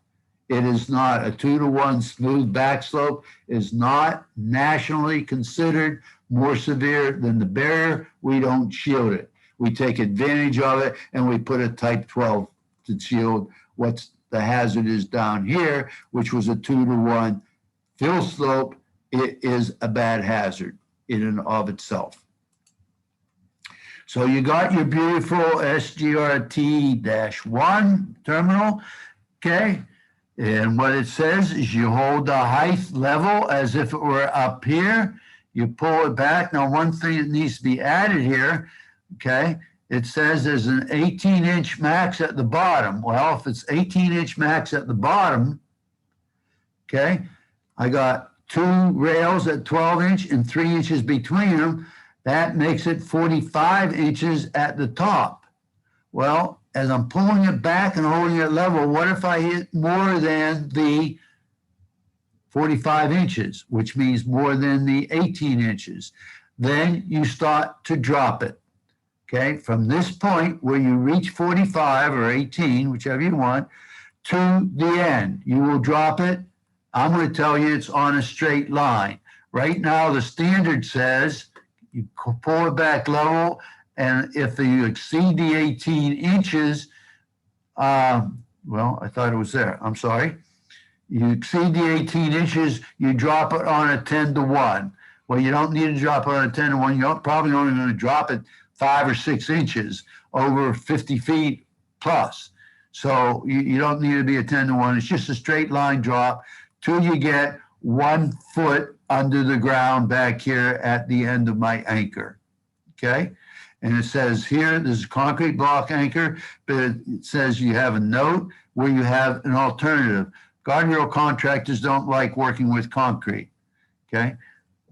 It is not a 2-to-1 smooth back slope is not nationally considered more severe than the barrier. We don't shield it. We take advantage of it and we put a Type 12 to shield what's the hazard is down here, which was a 2-to-1 fill slope. It is a bad hazard. in and of itself. So you got your beautiful SGRT-1 terminal, okay? And what it says is you hold the height level as if it were up here. You pull it back. Now, one thing that needs to be added here, okay, it says there's an 18-inch max at the bottom. Well, if it's 18-inch max at the bottom, okay, I got 2 rails at 12-inch and 3 inches between them. That makes it 45 inches at the top. Well, as I'm pulling it back and holding it level, what if I hit more than the 45 inches, which means more than the 18 inches? Then you start to drop it. Okay, from this point where you reach 45 or 18, whichever you want, to the end, you will drop it. I'm going to tell you it's on a straight line. Right now, the standard says you pull it back level, and if you exceed the 18 inches, well, I thought it was there. I'm sorry. You exceed the 18 inches, you drop it on a 10-to-1. Well, you don't need to drop it on a 10-to-1. You're probably only going to drop it 5 or 6 inches over 50 feet plus. So you don't need to be a 10-to-1. It's just a straight line drop till you get 1 foot under the ground back here at the end of my anchor. Okay? And it says here, this is a concrete block anchor, but it says you have a note where you have an alternative. Guardrail contractors don't like working with concrete. Okay?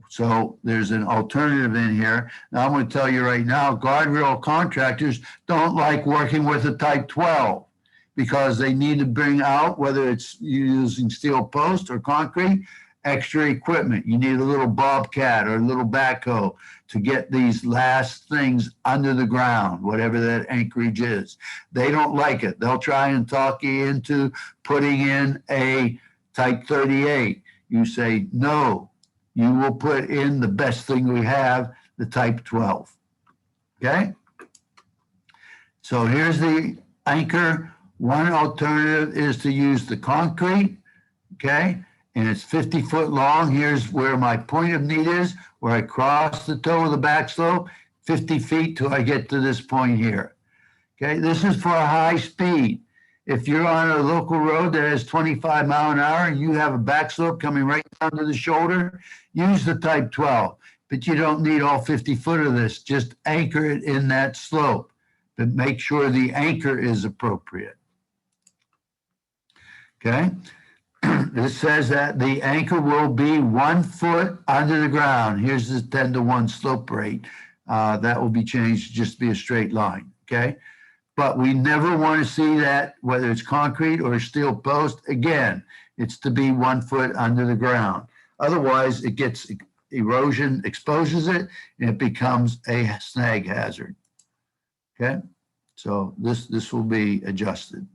So there's an alternative in here. Now I'm going to tell you right now, guardrail contractors don't like working with a type 12 because they need to bring out, whether it's using steel post or concrete, extra equipment. You need a little bobcat or a little backhoe to get these last things under the ground, whatever that anchorage is. They don't like it. They'll try and talk you into putting in a type 38. You say, no, you will put in the best thing we have, the type 12. Okay? So here's the anchor. One alternative is to use the concrete, okay? And it's 50 foot long. Here's where my point of need is, where I cross the toe of the back slope, 50 feet till I get to this point here. Okay, this is for a high speed. If you're on a local road that has 25 mile an hour and you have a back slope coming right down to the shoulder, use the type 12, but you don't need all 50 foot of this. Just anchor it in that slope, but make sure the anchor is appropriate. Okay. It says that the anchor will be 1 foot under the ground. Here's the 10-to-1 slope rate. That will be changed to just be a straight line, okay? But we never want to see that, whether it's concrete or a steel post. Again, it's to be 1 foot under the ground. Otherwise, it gets erosion, exposes it, and it becomes a snag hazard, okay? So this will be adjusted.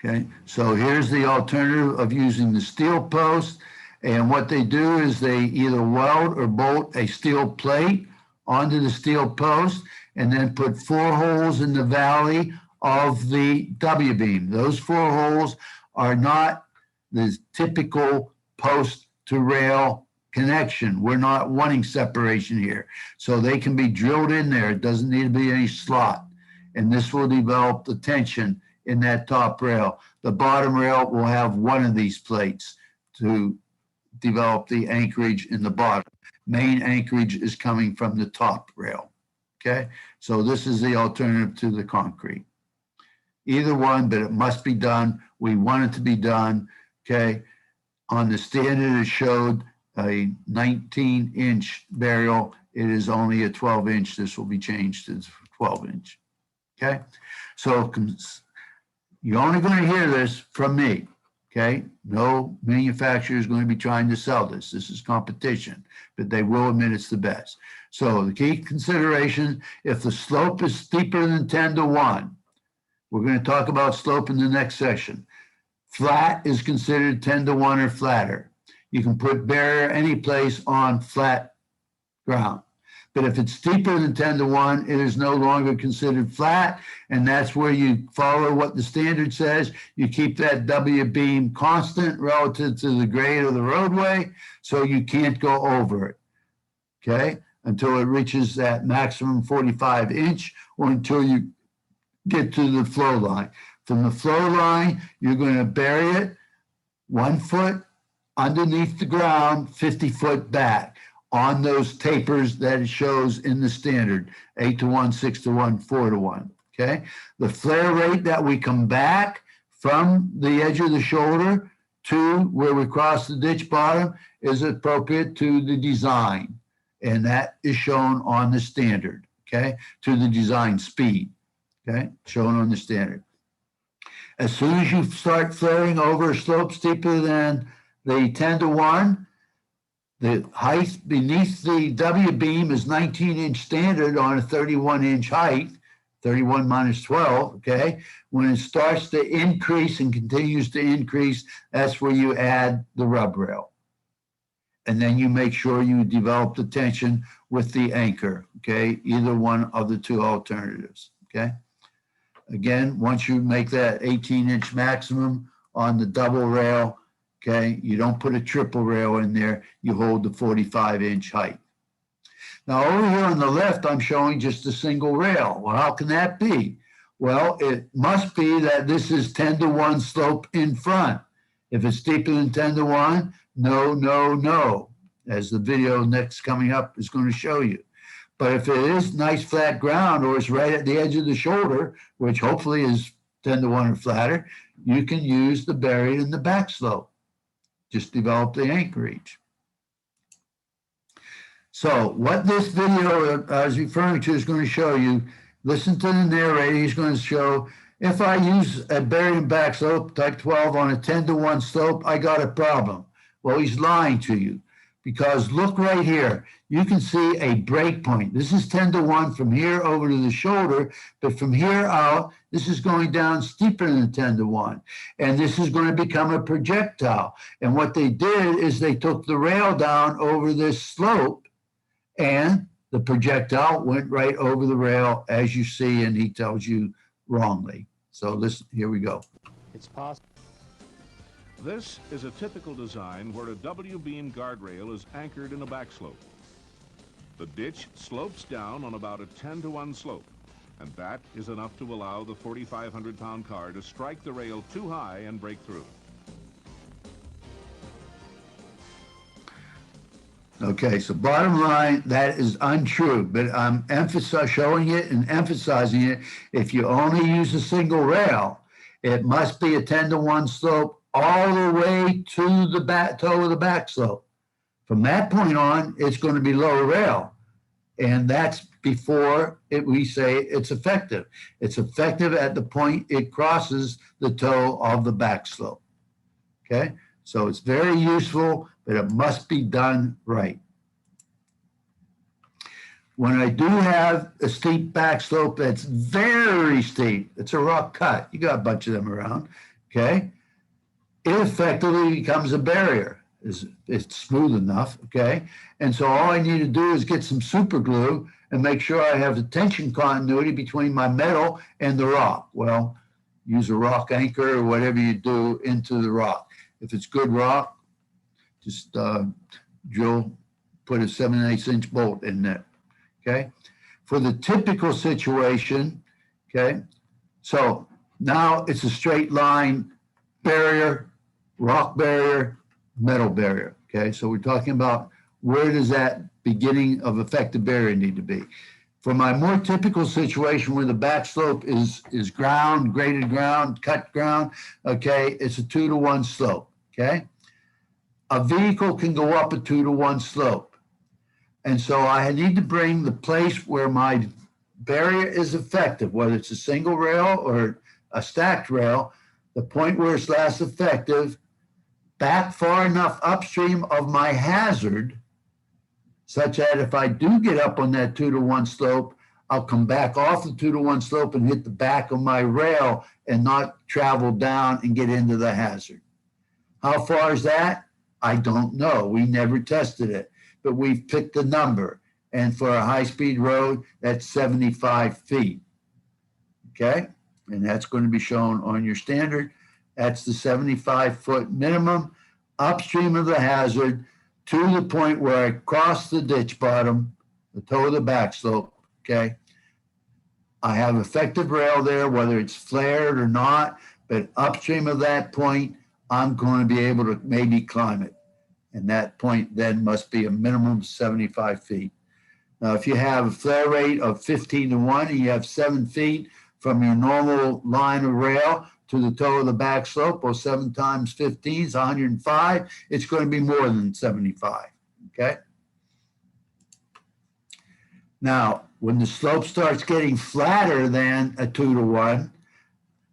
Okay, so here's the alternative of using the steel post. And what they do is they either weld or bolt a steel plate onto the steel post and then put 4 holes in the valley of the W-beam. Those 4 holes are not the typical post to rail connection. We're not wanting separation here. So they can be drilled in there. It doesn't need to be any slot. And this will develop the tension in that top rail. The bottom rail will have one of these plates to develop the anchorage in the bottom. Main anchorage is coming from the top rail, okay? So this is the alternative to the concrete. Either one, but it must be done. We want it to be done, okay? On the standard, it showed a 19-inch burial. It is only a 12-inch. This will be changed to 12-inch, okay? So you're only going to hear this from me, okay? No manufacturer is going to be trying to sell this. This is competition, but they will admit it's the best. So the key consideration, if the slope is steeper than 10-to-1, we're going to talk about slope in the next section. Flat is considered 10-to-1 or flatter. You can put barrier any place on flat ground. But if it's steeper than 10 to 1, it is no longer considered flat. And that's where you follow what the standard says. You keep that W beam constant relative to the grade of the roadway, so you can't go over it, okay? Until it reaches that maximum 45 inch or until you get to the flow line. From the flow line, you're going to bury it 1 foot underneath the ground, 50 foot back on those tapers that it shows in the standard, 8 to 1, 6 to 1, 4 to 1, okay? The flare rate that we come back from the edge of the shoulder to where we cross the ditch bottom is appropriate to the design. And that is shown on the standard, okay? To the design speed, okay? Shown on the standard. As soon as you start flaring over a slope steeper than the 10 to 1, the height beneath the W beam is 19-inch standard on a 31-inch height, 31 minus 12, okay? When it starts to increase and continues to increase, that's where you add the rub rail. And then you make sure you develop the tension with the anchor, okay? Either one of the two alternatives, okay? Again, once you make that 18-inch maximum on the double rail, okay, you don't put a triple rail in there, you hold the 45-inch height. Now over here on the left, I'm showing just a single rail. Well, how can that be? Well, it must be that this is 10 to 1 slope in front. If it's steeper than 10 to 1, no, no, no, as the video next coming up is going to show you. But if it is nice flat ground or it's right at the edge of the shoulder, which hopefully is 10 to 1 or flatter, you can use the buried in the back slope. Just develop the anchorage. So what this video I was referring to is going to show you, listen to the narrator, he's going to show, if I use a buried in back slope, type 12 on a 10 to 1 slope, I got a problem. Well, he's lying to you because look right here. You can see a break point. This is 10 to 1 from here over to the shoulder, but from here out, this is going down steeper than 10 to 1. And this is going to become a projectile. And what they did is they took the rail down over this slope and the projectile went right over the rail, as you see, and he tells you wrongly. So listen, here we go. It's possible. This is a typical design where a W-beam guardrail is anchored in a back slope. The ditch slopes down on about a 10 to 1 slope, and that is enough to allow the 4,500-pound car to strike the rail too high and break through. Okay, so bottom line, that is untrue, but I'm showing it and emphasizing it. If you only use a single rail, it must be a 10 to 1 slope all the way to the back toe of the back slope. From that point on, it's going to be lower rail. And that's before we say it's effective. It's effective at the point it crosses the toe of the back slope. Okay, so it's very useful, but it must be done right. When I do have a steep back slope that's very steep, it's a rock cut. You got a bunch of them around, okay? It effectively becomes a barrier. It's smooth enough, okay? And so all I need to do is get some super glue and make sure I have the tension continuity between my metal and the rock. Well, use a rock anchor or whatever you do into the rock. If it's good rock, just drill, put a 7/8 inch bolt in there, okay? For the typical situation, okay, so now it's a straight line barrier, rock barrier, metal barrier, okay? So we're talking about where does that beginning of effective barrier need to be? For my more typical situation where the back slope is ground, graded ground, cut ground, okay, it's a 2 to 1 slope, okay? A vehicle can go up a 2 to 1 slope. And so I need to bring the place where my barrier is effective, whether it's a single rail or a stacked rail, the point where it's last effective, back far enough upstream of my hazard, such that if I do get up on that 2 to 1 slope, I'll come back off the 2 to 1 slope and hit the back of my rail and not travel down and get into the hazard. How far is that? I don't know. We never tested it, but we've picked a number. And for a high-speed road, that's 75 feet. Okay? And that's going to be shown on your standard. That's the 75-foot minimum upstream of the hazard to the point where I cross the ditch bottom, the toe of the back slope. Okay? I have effective rail there, whether it's flared or not, but upstream of that point, I'm going to be able to maybe climb it. And that point then must be a minimum of 75 feet. Now, if you have a flare rate of 15 to 1 and you have 7 feet from your normal line of rail to the toe of the back slope, well, 7 times 15 is 105. It's going to be more than 75, okay? Now, when the slope starts getting flatter than a 2 to 1,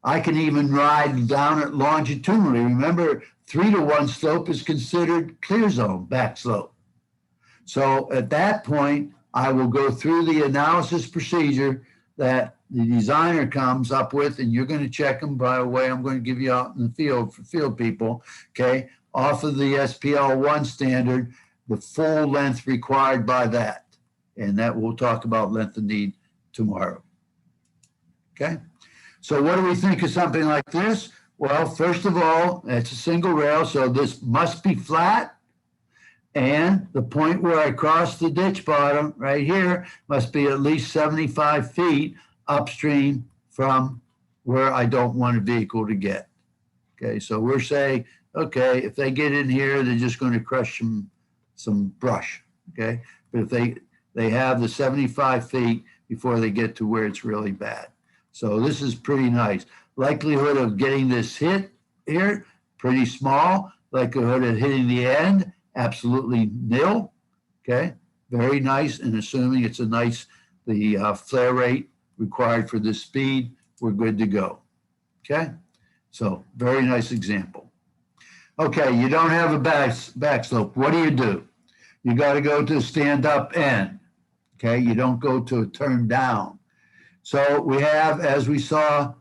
I can even ride down it longitudinally. Remember, 3 to 1 slope is considered clear zone, back slope. So at that point, I will go through the analysis procedure that the designer comes up with, and you're going to check them. By the way, I'm going to give you out in the field for field people, okay, off of the SPL1 standard, the full length required by that. And that we'll talk about length of need tomorrow. Okay, so what do we think of something like this? Well, first of all, it's a single rail, so this must be flat. And the point where I cross the ditch bottom right here must be at least 75 feet upstream from where I don't want a vehicle to get. Okay, so we're saying, okay, if they get in here, they're just going to crush some brush. Okay, but if they have the 75 feet before they get to where it's really bad. So this is pretty nice. Likelihood of getting this hit here, pretty small. Likelihood of hitting the end, absolutely nil. Okay, very nice. And assuming it's a nice, the flare rate required for this speed, we're good to go. Okay, so very nice example. Okay, you don't have a back slope. What do? You got to go to stand up end. Okay, you don't go to a turn down. So we have, as we saw,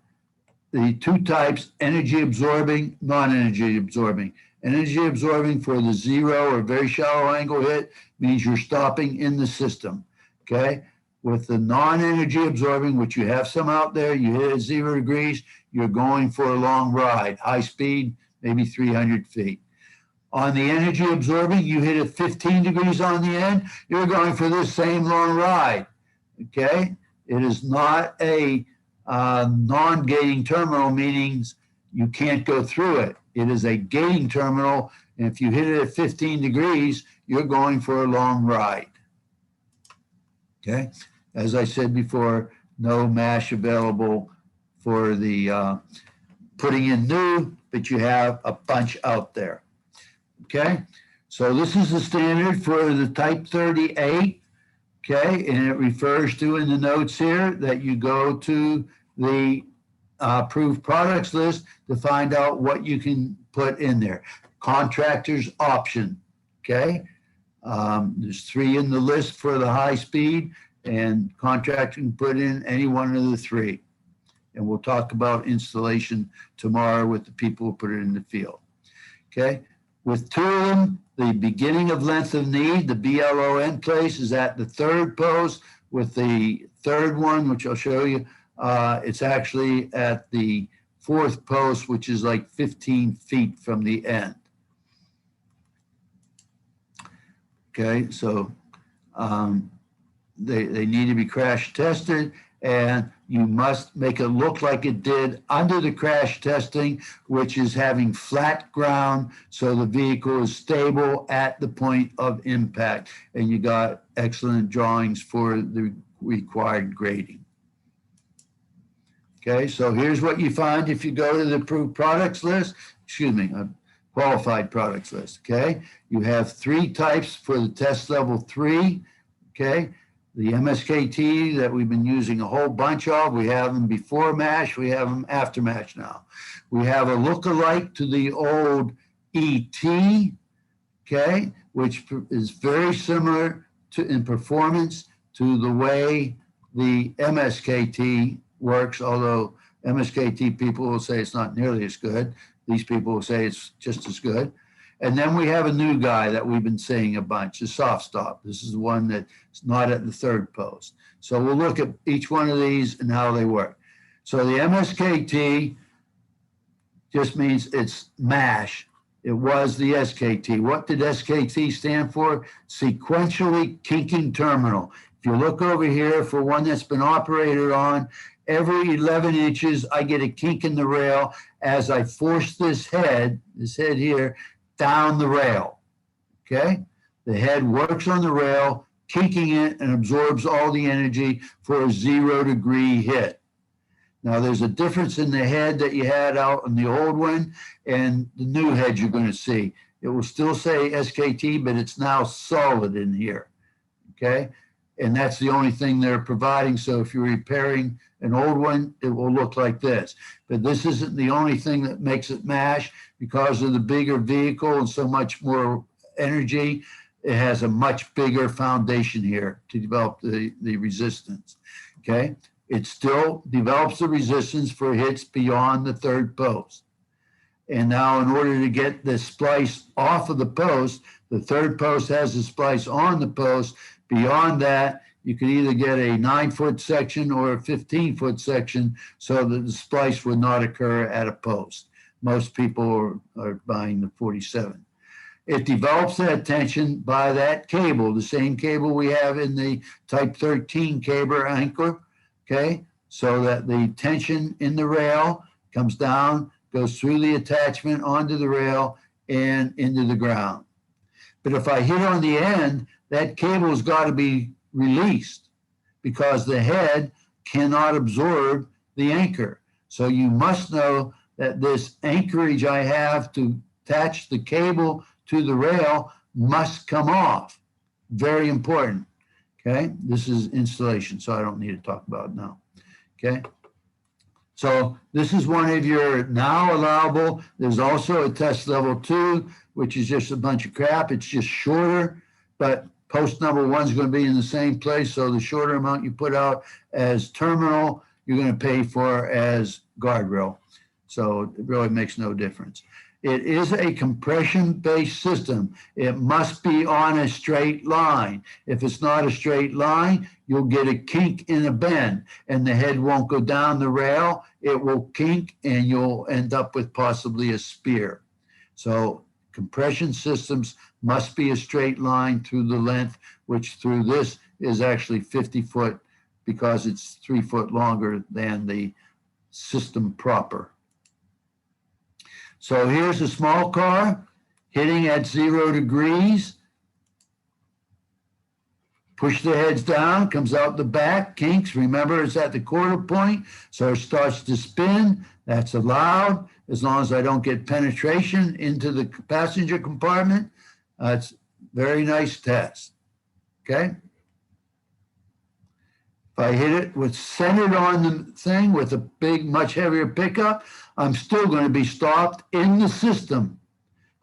the 2 types, energy absorbing, non-energy absorbing. Energy absorbing for the 0 or very shallow angle hit means you're stopping in the system, okay? With the non-energy absorbing, which you have some out there, you hit at 0 degrees, you're going for a long ride, high speed, maybe 300 feet. On the energy absorbing, you hit at 15 degrees on the end, you're going for this same long ride, okay? It is not a non-gating terminal, meaning you can't go through it. It is a gating terminal, and if you hit it at 15 degrees, you're going for a long ride. Okay? As I said before, no MASH available for the putting in new, but you have a bunch out there. Okay? So this is the standard for the Type 38. Okay, and it refers to in the notes here that you go to the approved products list to find out what you can put in there. Contractor's option, okay? There's 3 in the list for the high speed, and contractor can put in any one of the 3. And we'll talk about installation tomorrow with the people who put it in the field, okay? With 2 of them, the beginning of length of need, the BLON place is at the 3rd post. With the 3rd one, which I'll show you, it's actually at the 4th post, which is like 15 feet from the end. Okay, so they need to be crash tested, and you must make it look like it did under the crash testing, which is having flat ground so the vehicle is stable at the point of impact. And you got excellent drawings for the required grading. Okay, so here's what you find if you go to the approved products list, qualified products list, okay? You have 3 types for the test level 3, okay? The MSKT that we've been using a whole bunch of, we have them before MASH, we have them after MASH now. We have a look-alike to the old ET, okay, which is very similar to in performance to the way the MSKT works, although MSKT people will say it's not nearly as good. These people will say it's just as good. And then we have a new guy that we've been seeing a bunch, a soft stop. This is the one that's not at the third post. So we'll look at each one of these and how they work. So the MSKT just means it's MASH. It was the SKT. What did SKT stand for? Sequentially kinking terminal. If you look over here for one that's been operated on, every 11 inches, I get a kink in the rail as I force this head here, down the rail, okay? The head works on the rail, kinking it and absorbs all the energy for a 0 degree hit. Now, there's a difference in the head that you had out in the old one and the new head you're going to see. It will still say SKT, but it's now solid in here, okay? And that's the only thing they're providing. So if you're repairing an old one, it will look like this. But this isn't the only thing that makes it MASH. Because of the bigger vehicle and so much more energy, it has a much bigger foundation here to develop the resistance, okay? It still develops the resistance for hits beyond the third post. And now in order to get the splice off of the post, the third post has a splice on the post. Beyond that, you could either get a 9-foot section or a 15-foot section so that the splice would not occur at a post. Most people are buying the 47. It develops that tension by that cable, the same cable we have in the type 13 cable anchor, okay? So that the tension in the rail comes down, goes through the attachment onto the rail and into the ground. But if I hit on the end, that cable has got to be released because the head cannot absorb the anchor. So you must know that this anchorage I have to attach the cable to the rail must come off. Very important, okay? This is installation, so I don't need to talk about it now, okay? So this is one of your now allowable. There's also a test level 2, which is just a bunch of crap. It's just shorter, but post number 1 is going to be in the same place. So the shorter amount you put out as terminal, you're going to pay for as guardrail. So it really makes no difference. It is a compression-based system. It must be on a straight line. If it's not a straight line, you'll get a kink in a bend and the head won't go down the rail. It will kink and you'll end up with possibly a spear. So compression systems must be a straight line through the length, which through this is actually 50 foot because it's 3 foot longer than the system proper. So here's a small car hitting at 0 degrees. Push the heads down, comes out the back, kinks. Remember, it's at the quarter point, so it starts to spin. That's allowed as long as I don't get penetration into the passenger compartment. It's a very nice test, okay? If I hit it with centered on the thing with a big, much heavier pickup, I'm still going to be stopped in the system.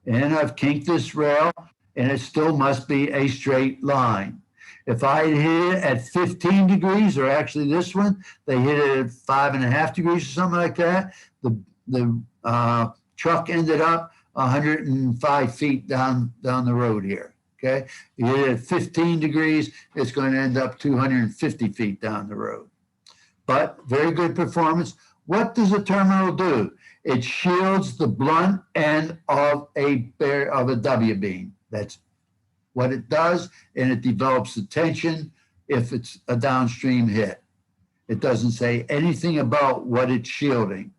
And I've kinked this rail, and it still must be a straight line. If I hit it at 15 degrees, or actually this one, they hit it at 5.5 degrees or something like that, the truck ended up 105 feet down the road here. Okay, you hit it at 15 degrees, it's going to end up 250 feet down the road. But very good performance. What does a terminal do? It shields the blunt end of a W-beam. That's what it does, and it develops the tension if it's a downstream hit. It doesn't say anything about what it's shielding.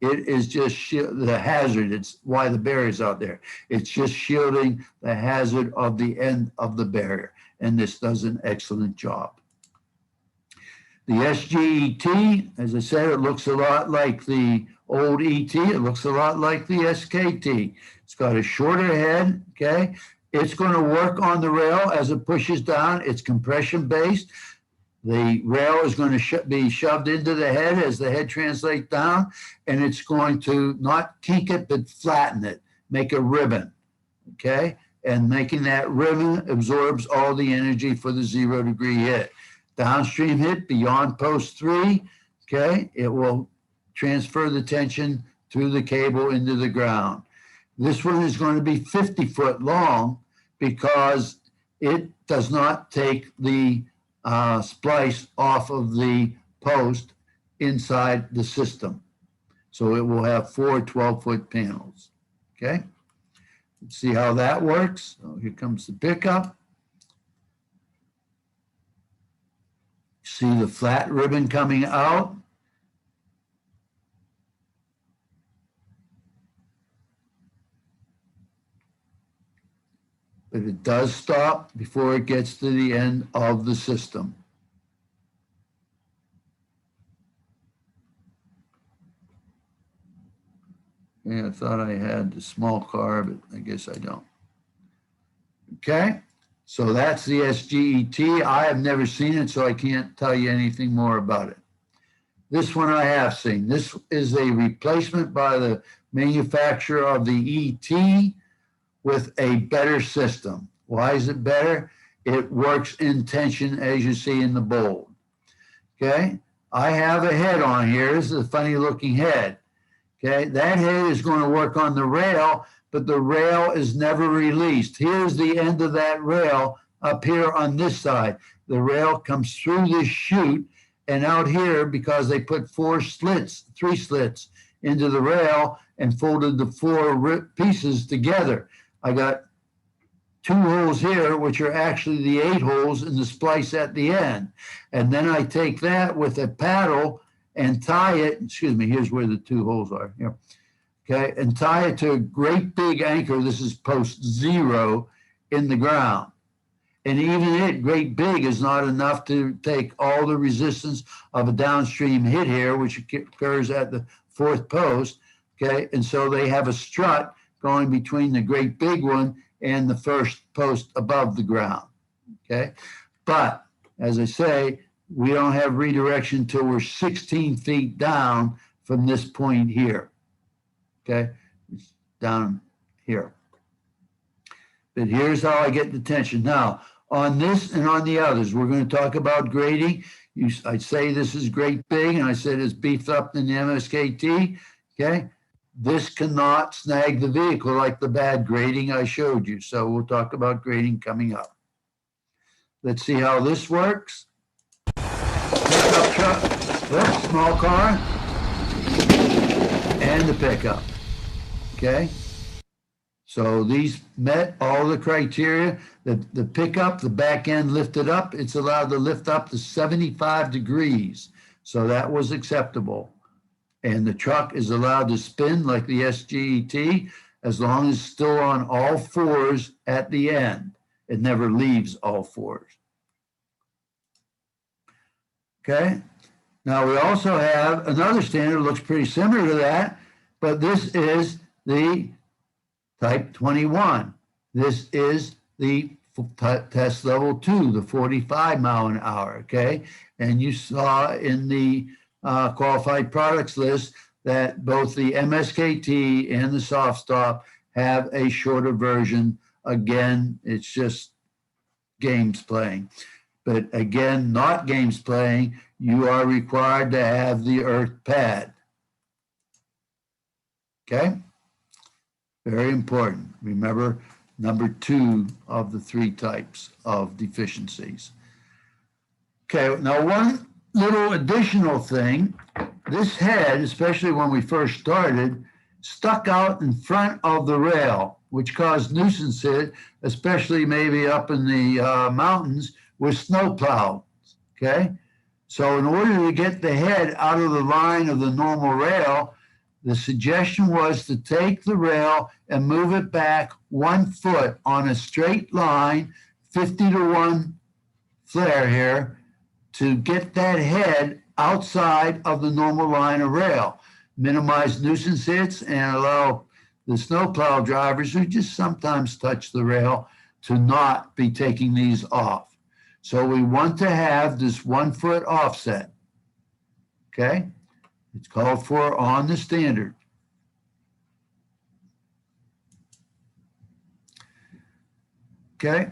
It is just the hazard. It's why the barrier's out there. It's just shielding the hazard of the end of the barrier. And this does an excellent job. The SGET, as I said, it looks a lot like the old ET. It looks a lot like the SKT. It's got a shorter head, okay? It's going to work on the rail as it pushes down. It's compression based. The rail is going to be shoved into the head as the head translates down, and it's going to not kink it, but flatten it, make a ribbon, okay? And making that ribbon absorbs all the energy for the 0 degree hit. Downstream hit beyond post 3, okay? It will transfer the tension through the cable into the ground. This one is going to be 50 foot long because it does not take the splice off of the post inside the system. So it will have 4 12-foot panels. Okay. Let's see how that works. So here comes the pickup. See the flat ribbon coming out. But it does stop before it gets to the end of the system. Yeah, I thought I had the small car, but I guess I don't. Okay, so that's the SGET. I have never seen it, so I can't tell you anything more about it. This one I have seen. This is a replacement by the manufacturer of the ET with a better system. Why is it better? It works in tension, as you see in the bold. Okay, I have a head on here. This is a funny looking head. Okay, that head is going to work on the rail, but the rail is never released. Here's the end of that rail up here on this side. The rail comes through this chute and out here, because they put 3 slits into the rail and folded the 4 pieces together. I got 2 holes here, which are actually the 8 holes in the splice at the end. And then I take that with a paddle and tie it, excuse me, here's where the 2 holes are here. Okay, and tie it to a great big anchor. This is post 0 in the ground. And even it, great big, is not enough to take all the resistance of a downstream hit here, which occurs at the 4th post. Okay, and so they have a strut going between the great big one and the 1st post above the ground. Okay, but as I say, we don't have redirection till we're 16 feet down from this point here. Okay, it's down here. But here's how I get the tension. Now, on this and on the others, we're going to talk about grading. I say this is great big, and I said it's beefed up in the MSKT. Okay, this cannot snag the vehicle like the bad grading I showed you. So we'll talk about grading coming up. Let's see how this works. Pickup truck, oops, small car, and the pickup. Okay, so these met all the criteria. The pickup, the back end lifted up, it's allowed to lift up to 75 degrees. So that was acceptable. And the truck is allowed to spin like the SGET as long as it's still on all 4s at the end. It never leaves all 4s. Okay, now we also have another standard, looks pretty similar to that, but this is the type 21. This is the test level 2, the 45 mile an hour, okay? And you saw in the qualified products list that both the MSKT and the soft stop have a shorter version. Again, it's just games playing. But again, not games playing, you are required to have the earth pad. Okay? Very important. Remember, number 2 of the 3 types of deficiencies. Okay, now one little additional thing, this head, especially when we first started, stuck out in front of the rail, which caused nuisance hit, especially maybe up in the mountains with snow plow, okay? So in order to get the head out of the line of the normal rail, the suggestion was to take the rail and move it back 1 foot on a straight line, 50 to 1 flare here, to get that head outside of the normal line of rail, minimize nuisance hits, and allow the snowplow drivers who just sometimes touch the rail to not be taking these off. So we want to have this 1 foot offset, okay? It's called for on the standard. Okay.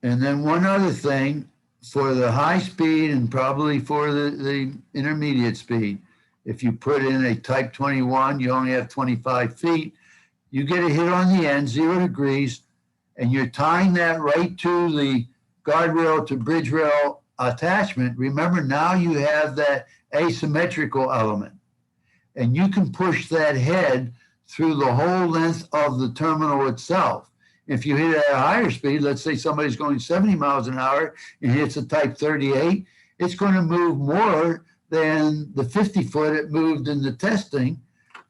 And then one other thing, for the high speed and probably for the intermediate speed, if you put in a type 21, you only have 25 feet, you get a hit on the end, 0 degrees, and you're tying that right to the guardrail to bridge rail attachment. Remember, now you have that asymmetrical element, and you can push that head through the whole length of the terminal itself. If you hit it at a higher speed, let's say somebody's going 70 miles an hour and hits a type 38, it's going to move more than the 50 foot it moved in the testing.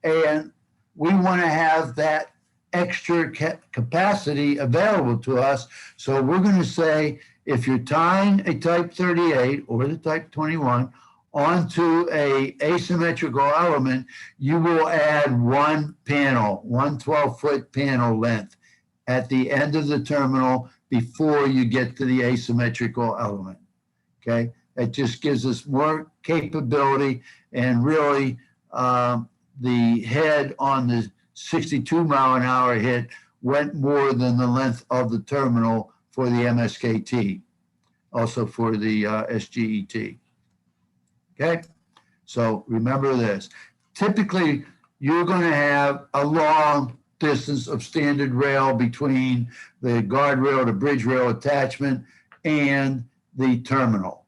And we want to have that extra capacity available to us. So we're going to say, if you're tying a type 38 or the type 21 onto a asymmetrical element, you will add one panel, one 12-foot panel length at the end of the terminal before you get to the asymmetrical element, okay? That just gives us more capability, and really the head on the 62-mile-an-hour hit went more than the length of the terminal for the MSKT, also for the SGET. Okay, so remember this. Typically, you're going to have a long distance of standard rail between the guardrail to bridge rail attachment and the terminal.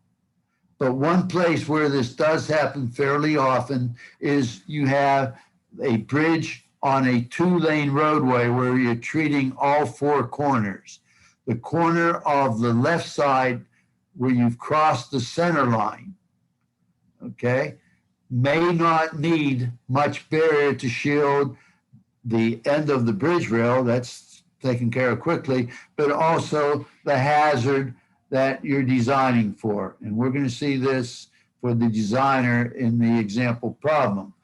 But one place where this does happen fairly often is you have a bridge on a 2-lane roadway where you're treating all 4 corners. The corner of the left side where you've crossed the center line, okay, may not need much barrier to shield the end of the bridge rail. That's taken care of quickly, but also the hazard that you're designing for. And we're going to see this for the designer in the example problem.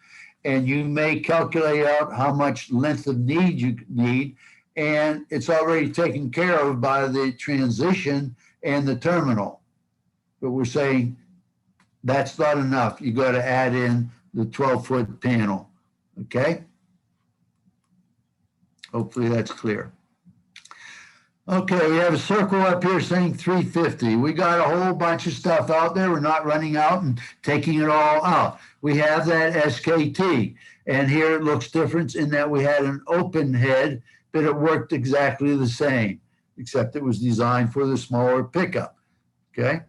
And you may calculate out how much length of need you need, and it's already taken care of by the transition and the terminal. But we're saying that's not enough. You got to add in the 12-foot panel, okay? Hopefully that's clear. Okay, we have a circle up here saying 350. We got a whole bunch of stuff out there. We're not running out and taking it all out. We have that SKT, and here it looks different in that we had an open head, but it worked exactly the same, except it was designed for the smaller pickup, okay?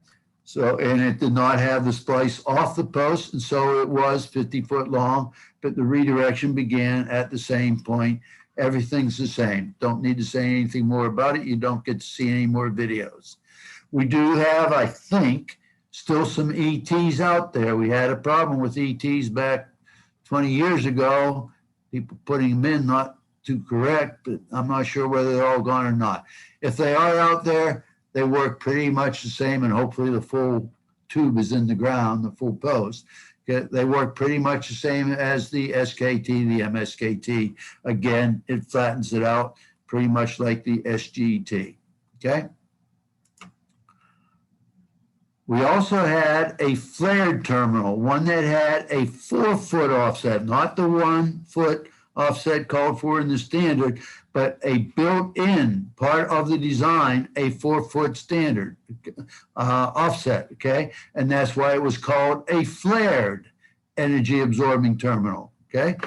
So, and it did not have the splice off the post, and so it was 50 foot long, but the redirection began at the same point. Everything's the same. Don't need to say anything more about it. You don't get to see any more videos. We do have, I think, still some ETs out there. We had a problem with ETs back 20 years ago, people putting them in not too correct, but I'm not sure whether they're all gone or not. If they are out there, they work pretty much the same, and hopefully the full tube is in the ground, the full post. They work pretty much the same as the SKT, the MSKT. Again, it flattens it out pretty much like the SGT, okay? We also had a flared terminal, one that had a 4-foot offset, not the 1-foot offset called for in the standard, but a built-in part of the design, a 4-foot standard offset, okay? And that's why it was called a flared energy absorbing terminal, okay?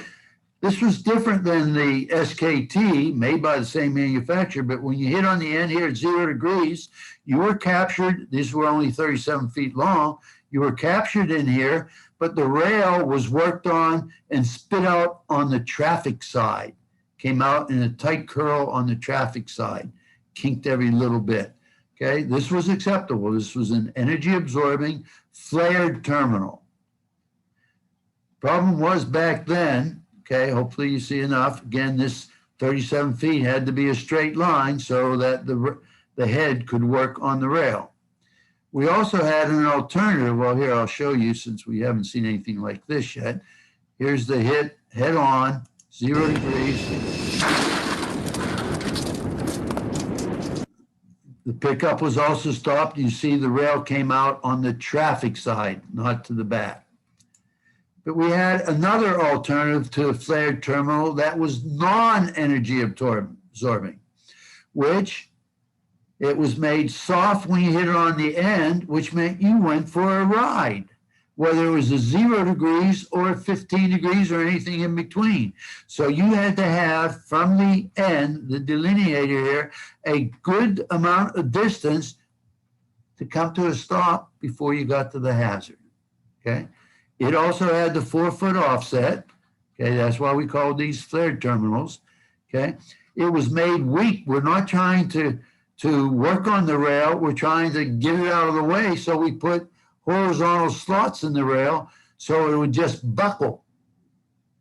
This was different than the SKT made by the same manufacturer, but when you hit on the end here at 0 degrees, you were captured. These were only 37 feet long. You were captured in here, but the rail was worked on and spit out on the traffic side. Came out in a tight curl on the traffic side, kinked every little bit, okay? This was acceptable. This was an energy absorbing flared terminal. Problem was back then, okay, hopefully you see enough. Again, this 37 feet had to be a straight line so that the head could work on the rail. We also had an alternative. Well, here I'll show you since we haven't seen anything like this yet. Here's the hit head on, 0 degrees. The pickup was also stopped. You see the rail came out on the traffic side, not to the back. But we had another alternative to a flared terminal that was non-energy absorbing, which it was made soft when you hit it on the end, which meant you went for a ride. whether it was a 0 degrees or 15 degrees or anything in between. So you had to have from the end, the delineator here, a good amount of distance to come to a stop before you got to the hazard. Okay. It also had the 4-foot offset. Okay. That's why we call these flared terminals. Okay. It was made weak. We're not trying to work on the rail. We're trying to get it out of the way. So we put horizontal slots in the rail so it would just buckle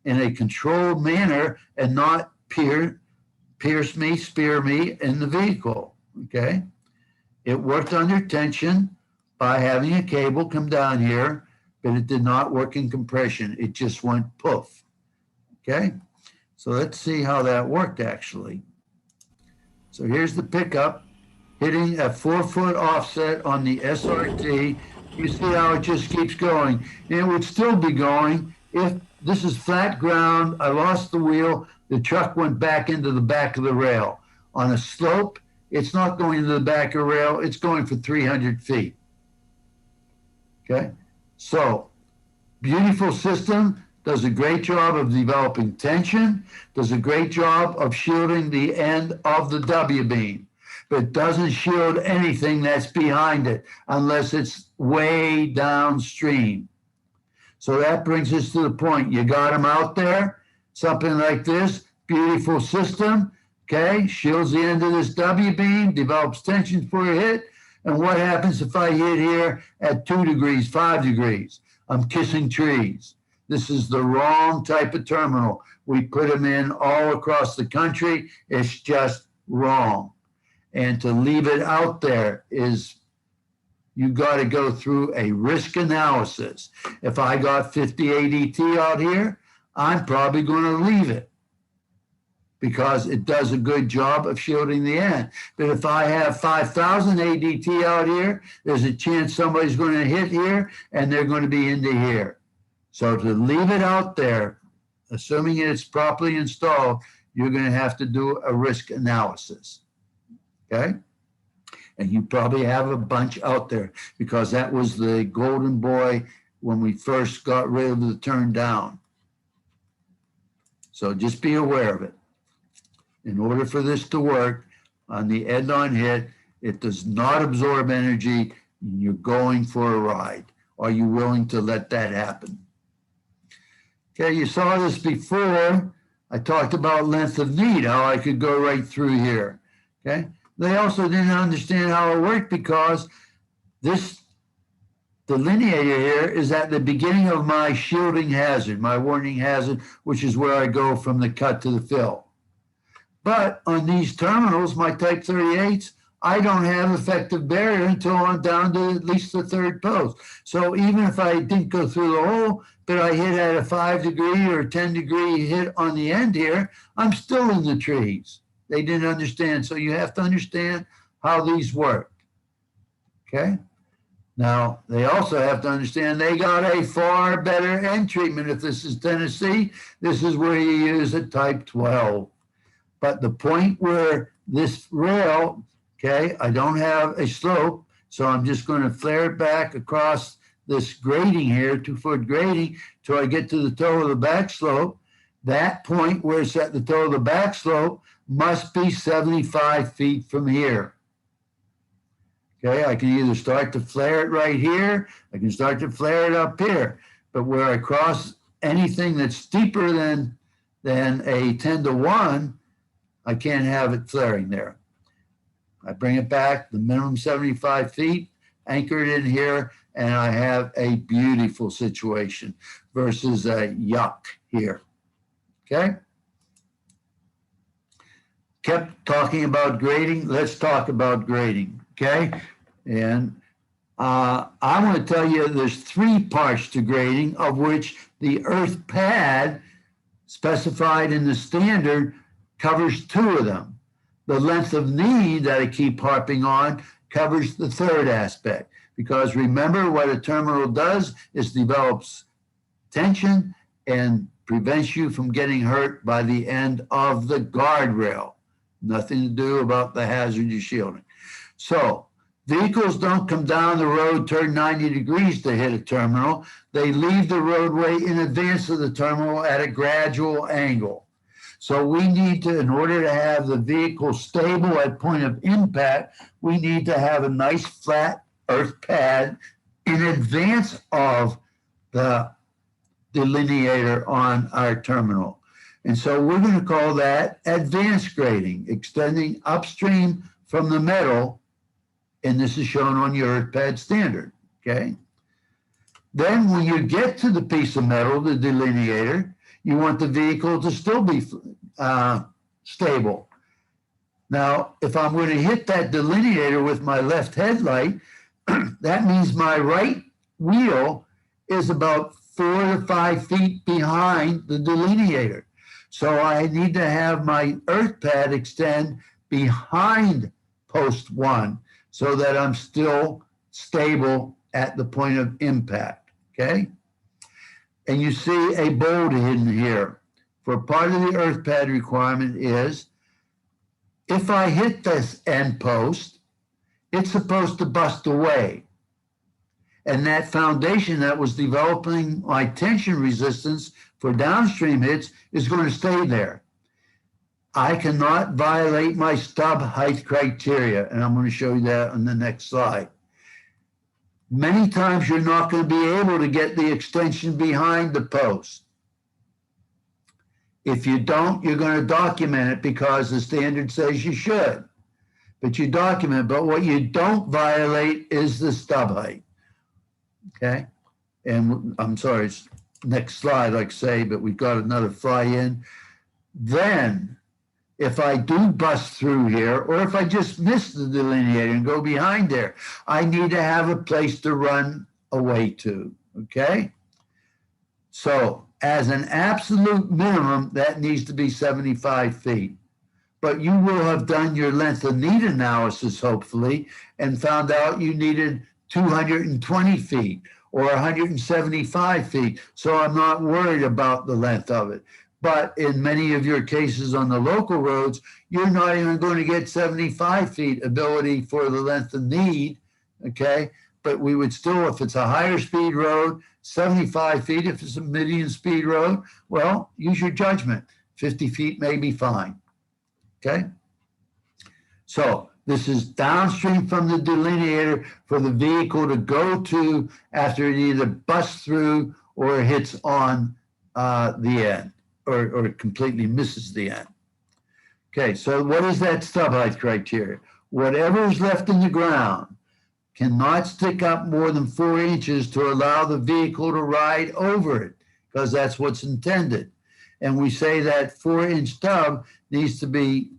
in a controlled manner and not pierce me, spear me in the vehicle. Okay. It worked under tension by having a cable come down here, but it did not work in compression. It just went poof. Okay. So let's see how that worked actually. So here's the pickup hitting a 4-foot offset on the SRT. You see how it just keeps going. And it would still be going if this is flat ground. I lost the wheel. The truck went back into the back of the rail. On a slope, it's not going into the back of the rail. It's going for 300 feet. Okay. So beautiful system. Does a great job of developing tension, does a great job of shielding the end of the W-beam, but doesn't shield anything that's behind it unless it's way downstream. So that brings us to the point. You got them out there, something like this, beautiful system, okay, shields the end of this W-beam, develops tension for a hit, and what happens if I hit here at 2 degrees, 5 degrees? I'm kissing trees. This is the wrong type of terminal. We put them in all across the country. It's just wrong. And to leave it out there is, you got to go through a risk analysis. If I got 50 ADT out here, I'm probably going to leave it because it does a good job of shielding the end. But if I have 5,000 ADT out here, there's a chance somebody's going to hit here and they're going to be into here. So to leave it out there, assuming it's properly installed, you're going to have to do a risk analysis. Okay? And you probably have a bunch out there because that was the golden boy when we first got rid of the turn down. So just be aware of it. In order for this to work on the end-on hit, it does not absorb energy. You're going for a ride. Are you willing to let that happen? Okay, you saw this before. I talked about length of need, how I could go right through here. Okay, they also didn't understand how it worked because this delineator here is at the beginning of my shielding hazard, my warning hazard, which is where I go from the cut to the fill. But on these terminals, my Type 38s, I don't have effective barrier until I'm down to at least the 3rd post. So even if I didn't go through the hole, but I hit at a 5 degree or 10 degree hit on the end here, I'm still in the trees. They didn't understand. So you have to understand how these work. Okay. Now, they also have to understand they got a far better end treatment. If this is Tennessee, this is where you use a Type 12. But the point where this rail, okay, I don't have a slope, so I'm just going to flare it back across this grading here, 2-foot grading, till I get to the toe of the back slope. That point where it's at the toe of the back slope must be 75 feet from here. Okay, I can either start to flare it right here, I can start to flare it up here, but where I cross anything that's steeper than a 10-to-1, I can't have it flaring there. I bring it back, the minimum 75 feet, anchor it in here, and I have a beautiful situation versus a yuck here. Okay? Kept talking about grading. Let's talk about grading. Okay? And I want to tell you there's 3 parts to grading, of which the earth pad specified in the standard covers 2 of them. The length of need that I keep harping on covers the 3rd aspect. Because remember, what a terminal does is develops tension and prevents you from getting hurt by the end of the guardrail. Nothing to do about the hazard you're shielding. So Vehicles don't come down the road, turn 90 degrees to hit a terminal. They leave the roadway in advance of the terminal at a gradual angle. So we need to, in order to have the vehicle stable at point of impact, we need to have a nice flat earth pad in advance of the delineator on our terminal. And so we're going to call that advanced grading, extending upstream from the metal. And this is shown on your earth pad standard, okay? Then when you get to the piece of metal, the delineator, you want the vehicle to still be stable. Now, if I'm going to hit that delineator with my left headlight, that means my right wheel is about 4 to 5 feet behind the delineator. So I need to have my earth pad extend behind post 1 so that I'm still stable at the point of impact, okay? And you see a bold hidden here. For part of the earth pad requirement is, if I hit this end post, it's supposed to bust away. And that foundation that was developing my tension resistance for downstream hits is going to stay there. I cannot violate my stub height criteria, and I'm going to show you that on the next slide. Many times you're not going to be able to get the extension behind the post. If you don't, you're going to document it because the standard says you should. But you document, but what you don't violate is the stub height. Okay? And I'm sorry, it's next slide, like say, but we've got another fly in. Then, if I do bust through here, or if I just miss the delineator and go behind there, I need to have a place to run away to, okay? So, as an absolute minimum, that needs to be 75 feet. But you will have done your length of need analysis, hopefully, and found out you needed 220 feet or 175 feet. So I'm not worried about the length of it. But in many of your cases on the local roads, you're not even going to get 75 feet ability for the length of need, okay? But we would still, if it's a higher speed road, 75 feet. If it's a medium speed road, well, use your judgment. 50 feet may be fine, okay? So this is downstream from the delineator for the vehicle to go to after it either busts through or hits on the end. Or completely misses the end. Okay, so what is that stub height criteria? Whatever is left in the ground cannot stick up more than 4 inches to allow the vehicle to ride over it, because that's what's intended. And we say that 4-inch stub needs to be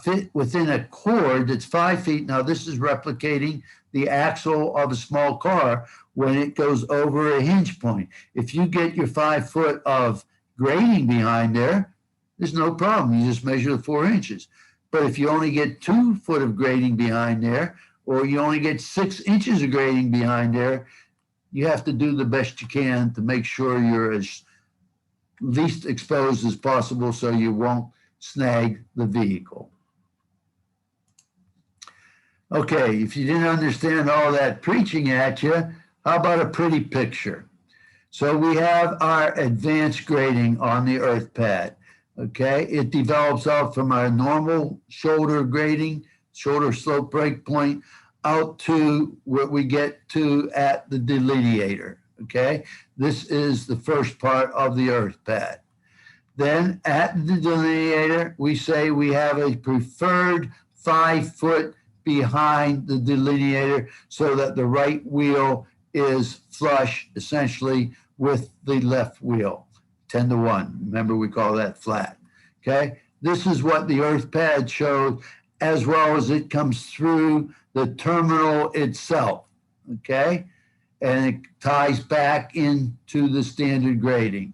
fit within a cord that's 5 feet. Now, this is replicating the axle of a small car when it goes over a hinge point. If you get your 5 foot of grading behind there, there's no problem. You just measure the 4 inches. But if you only get 2 foot of grading behind there, or you only get 6 inches of grading behind there, you have to do the best you can to make sure you're as least exposed as possible so you won't snag the vehicle. Okay, if you didn't understand all that preaching at you, how about a pretty picture? So we have our advanced grading on the earth pad, okay? It develops out from our normal shoulder grading, shoulder slope break point, out to what we get to at the delineator, okay? This is the first part of the earth pad. Then at the delineator, we say we have a preferred 5 foot behind the delineator so that the right wheel is flush, essentially, with the left wheel, 10 to 1. Remember, we call that flat, okay? This is what the earth pad shows as well as it comes through the terminal itself, okay? And it ties back into the standard grading.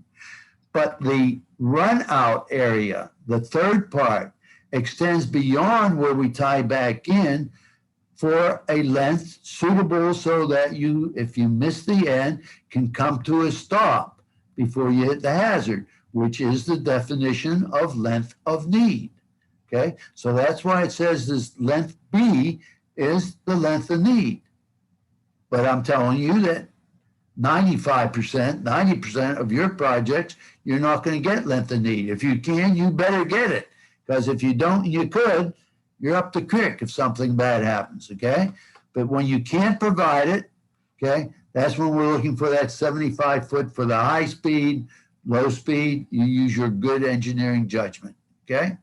But the run out area, the third part, extends beyond where we tie back in for a length suitable so that you, if you miss the end, can come to a stop before you hit the hazard, which is the definition of length of need, okay? So that's why it says this length B is the length of need. But I'm telling you that 95%, 90% of your projects, you're not going to get length of need. If you can, you better get it. Because if you don't, and you could, you're up the creek if something bad happens, okay? But when you can't provide it, okay, that's when we're looking for that 75 foot for the high speed, low speed. You use your good engineering judgment, okay?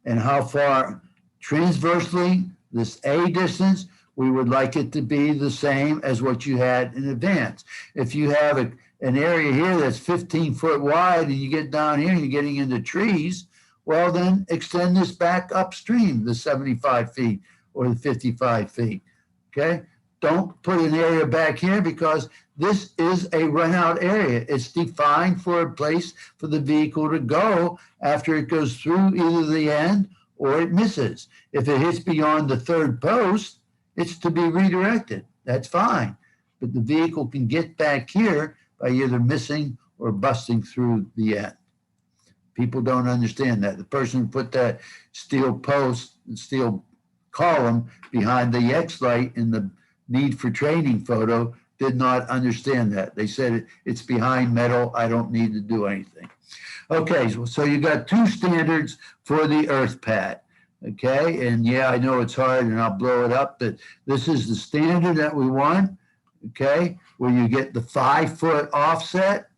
And how far transversely, this A distance, we would like it to be the same as what you had in advance. If you have an area here that's 15 foot wide and you get down here and you're getting into trees, well, then extend this back upstream, the 75 feet or the 55 feet, okay? Don't put an area back here because this is a run out area. It's defined for a place for the vehicle to go after it goes through either the end or it misses. If it hits beyond the third post, it's to be redirected. That's fine. But the vehicle can get back here by either missing or busting through the end. People don't understand that. The person who put that steel post, steel column behind the X light in the need for training photo did not understand that. They said it's behind metal. I don't need to do anything. Okay, so you got two standards for the earth pad. Okay, and yeah, I know it's hard and I'll blow it up, but this is the standard that we want. Okay, where you get the 5 foot offset.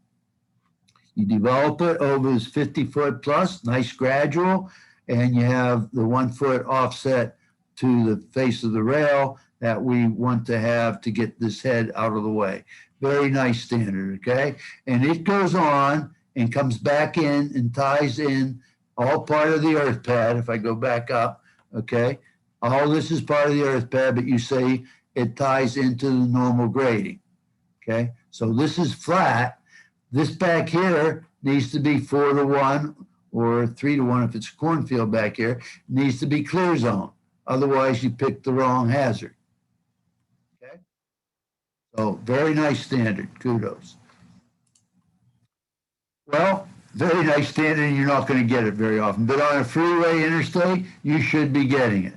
You develop it over this 50 foot plus, nice gradual, and you have the 1 foot offset to the face of the rail that we want to have to get this head out of the way. Very nice standard, okay? And it goes on and comes back in and ties in all part of the earth pad. If I go back up, okay? All this is part of the earth pad, but you say it ties into the normal grading, okay? So this is flat. This back here needs to be 4-to-1 or 3-to-1 if it's a cornfield back here. It needs to be clear zone. Otherwise, you pick the wrong hazard. Okay? So very nice standard. Kudos. Well, very nice standard, and you're not going to get it very often. But on a freeway interstate, you should be getting it.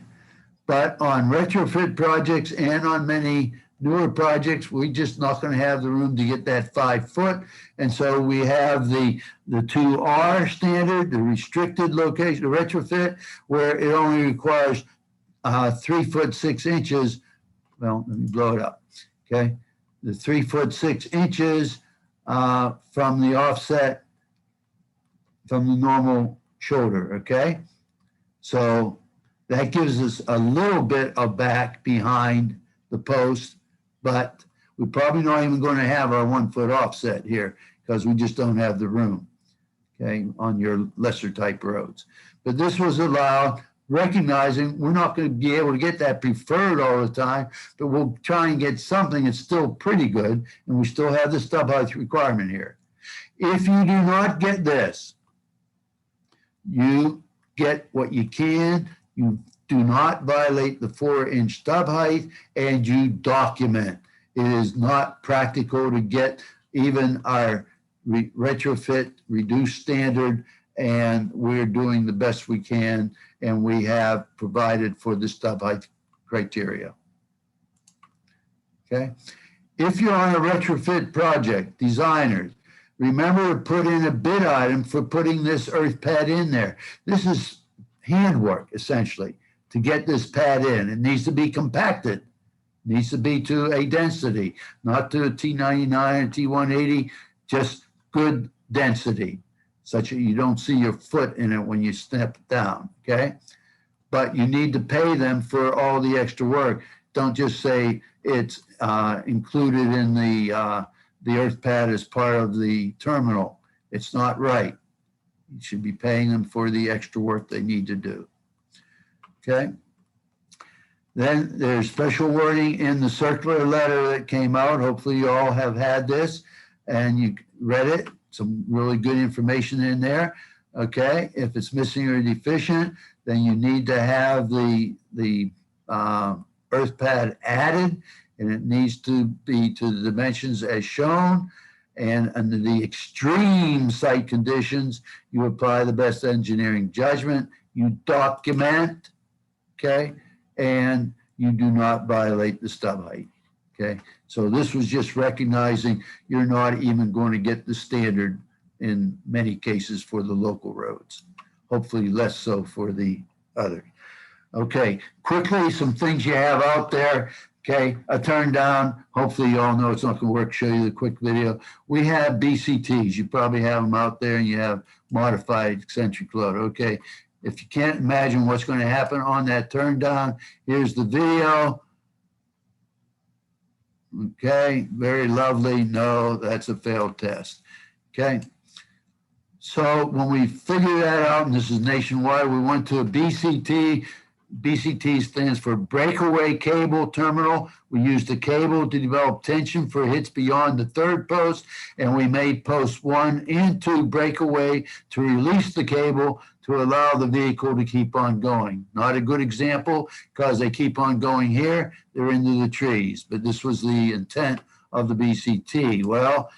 But on retrofit projects and on many newer projects, we're just not going to have the room to get that 5 foot. And so we have the 2R standard, the restricted location, the retrofit, where it only requires 3 foot 6 inches. Well, let me blow it up. Okay. The 3 foot 6 inches from the offset from the normal shoulder. Okay. So that gives us a little bit of back behind the post, but we're probably not even going to have our 1 foot offset here because we just don't have the room, okay, on your lesser type roads. But this was allowed, recognizing we're not going to be able to get that preferred all the time, but we'll try and get something that's still pretty good, and we still have the stub height requirement here. If you do not get this, you get what you can. You do not violate the 4-inch stub height, and you document. It is not practical to get even our retrofit reduced standard, and we're doing the best we can, and we have provided for the stub height criteria. Okay. If you're on a retrofit project, designers, remember to put in a bid item for putting this earth pad in there. This is handwork, essentially, to get this pad in. It needs to be compacted. It needs to be to a density, not to a T99 or T180, just good density, such that you don't see your foot in it when you step down, okay? But you need to pay them for all the extra work. Don't just say it's included in the earth pad as part of the terminal. It's not right. You should be paying them for the extra work they need to do. Okay. Then there's special wording in the circular letter that came out. Hopefully you all have had this and you read it. Some really good information in there. Okay. If it's missing or deficient, then you need to have the earth pad added, and it needs to be to the dimensions as shown. And under the extreme site conditions, you apply the best engineering judgment, you document, okay? and you do not violate the stub height. Okay, so this was just recognizing you're not even going to get the standard in many cases for the local roads. Hopefully less so for the others. Okay, quickly, some things you have out there. Okay, a turn down. Hopefully you all know it's not going to work. Show you the quick video. We have BCTs. You probably have them out there, and you have modified eccentric load. Okay, if you can't imagine what's going to happen on that turn down, here's the video. Okay, very lovely. No, that's a failed test. Okay, so when we figure that out, and this is nationwide, we went to a BCT. BCT stands for breakaway cable terminal. We used the cable to develop tension for hits beyond the third post, and we made posts 1 and 2 breakaway to release the cable to allow the vehicle to keep on going. Not a good example because they keep on going here, they're into the trees, but this was the intent of the BCT. Well,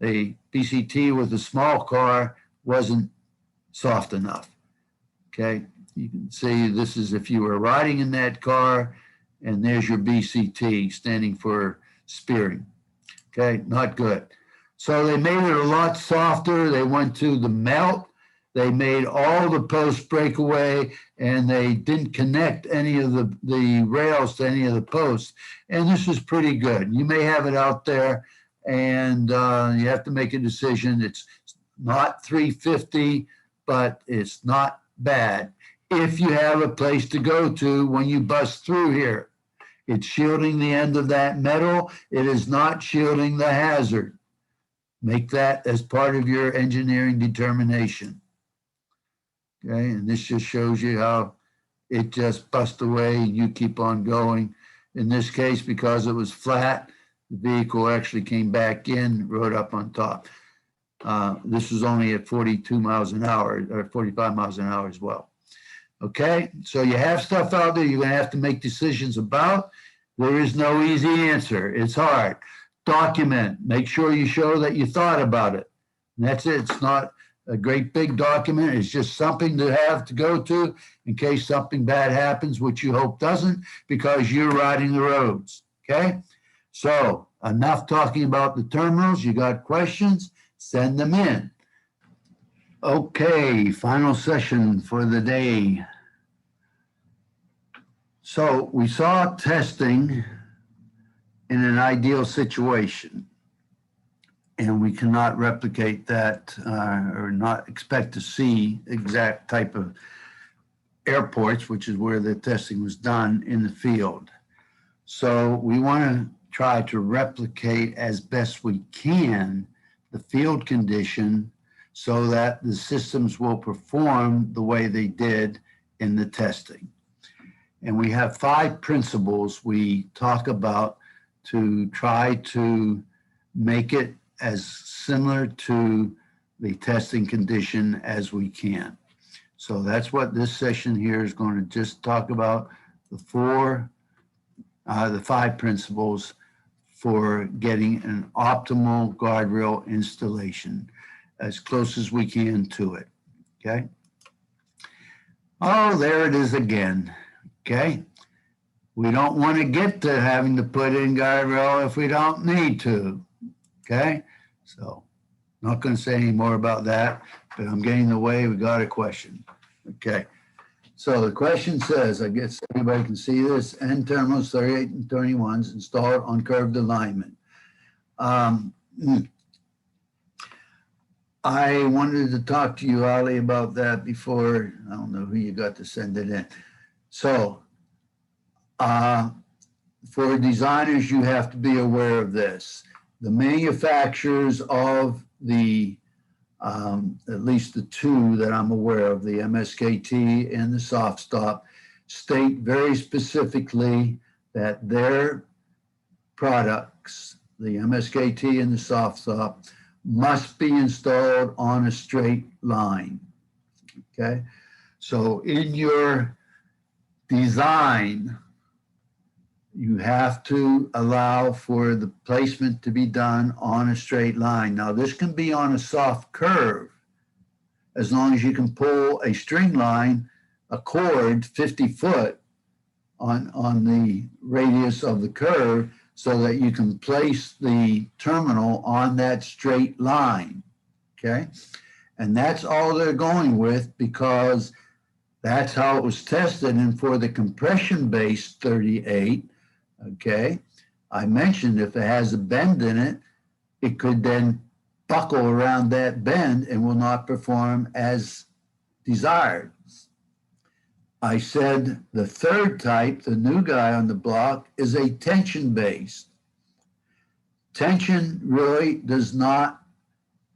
the BCT with a small car wasn't soft enough. Okay, you can see this is if you were riding in that car, and there's your BCT standing for spearing. Okay, not good. So they made it a lot softer. They went to the melt. They made all the posts breakaway, and they didn't connect any of the rails to any of the posts. And this is pretty good. You may have it out there, and you have to make a decision. It's not 350, but it's not bad if you have a place to go to when you bust through here. It's shielding the end of that metal. It is not shielding the hazard. Make that as part of your engineering determination. Okay, and this just shows you how it just busts away and you keep on going. In this case, because it was flat, the vehicle actually came back in, rode up on top. This was only at 42 miles an hour, or 45 miles an hour as well. Okay, so you have stuff out there you're going to have to make decisions about. There is no easy answer. It's hard. Document. Make sure you show that you thought about it. And that's it. It's not a great big document. It's just something to have to go to in case something bad happens, which you hope doesn't, because you're riding the roads. Okay, so enough talking about the terminals. You got questions? Send them in. Okay, final session for the day. So we saw testing in an ideal situation, and we cannot replicate that or not expect to see exact type of airports, which is where the testing was done in the field. So we want to try to replicate as best we can the field condition so that the systems will perform the way they did in the testing. And we have 5 principles we talk about to try to make it as similar to the testing condition as we can. So that's what this session here is going to just talk about, the 5 principles for getting an optimal guardrail installation as close as we can to it. Okay. Oh, there it is again. Okay. We don't want to get to having to put in guardrail if we don't need to. Okay. So not going to say any more about that, but I'm getting in the way. We got a question. Okay. So the question says, I guess everybody can see this, end terminals 38 and 21s installed on curved alignment. I wanted to talk to you, Ali, about that before. I don't know who you got to send it in. So for designers, you have to be aware of this. The manufacturers of the, at least the 2 that I'm aware of, the MSKT and the Soft Stop, state very specifically that their products, the MSKT and the Soft Stop, must be installed on a straight line. Okay, so in your design, you have to allow for the placement to be done on a straight line. Now, this can be on a soft curve as long as you can pull a string line, a cord 50 foot on the radius of the curve so that you can place the terminal on that straight line, okay? And that's all they're going with because that's how it was tested. And for the compression-based 38, okay, I mentioned if it has a bend in it, it could then buckle around that bend and will not perform as desired. I said the third type, the new guy on the block, is a tension-based. Tension really does not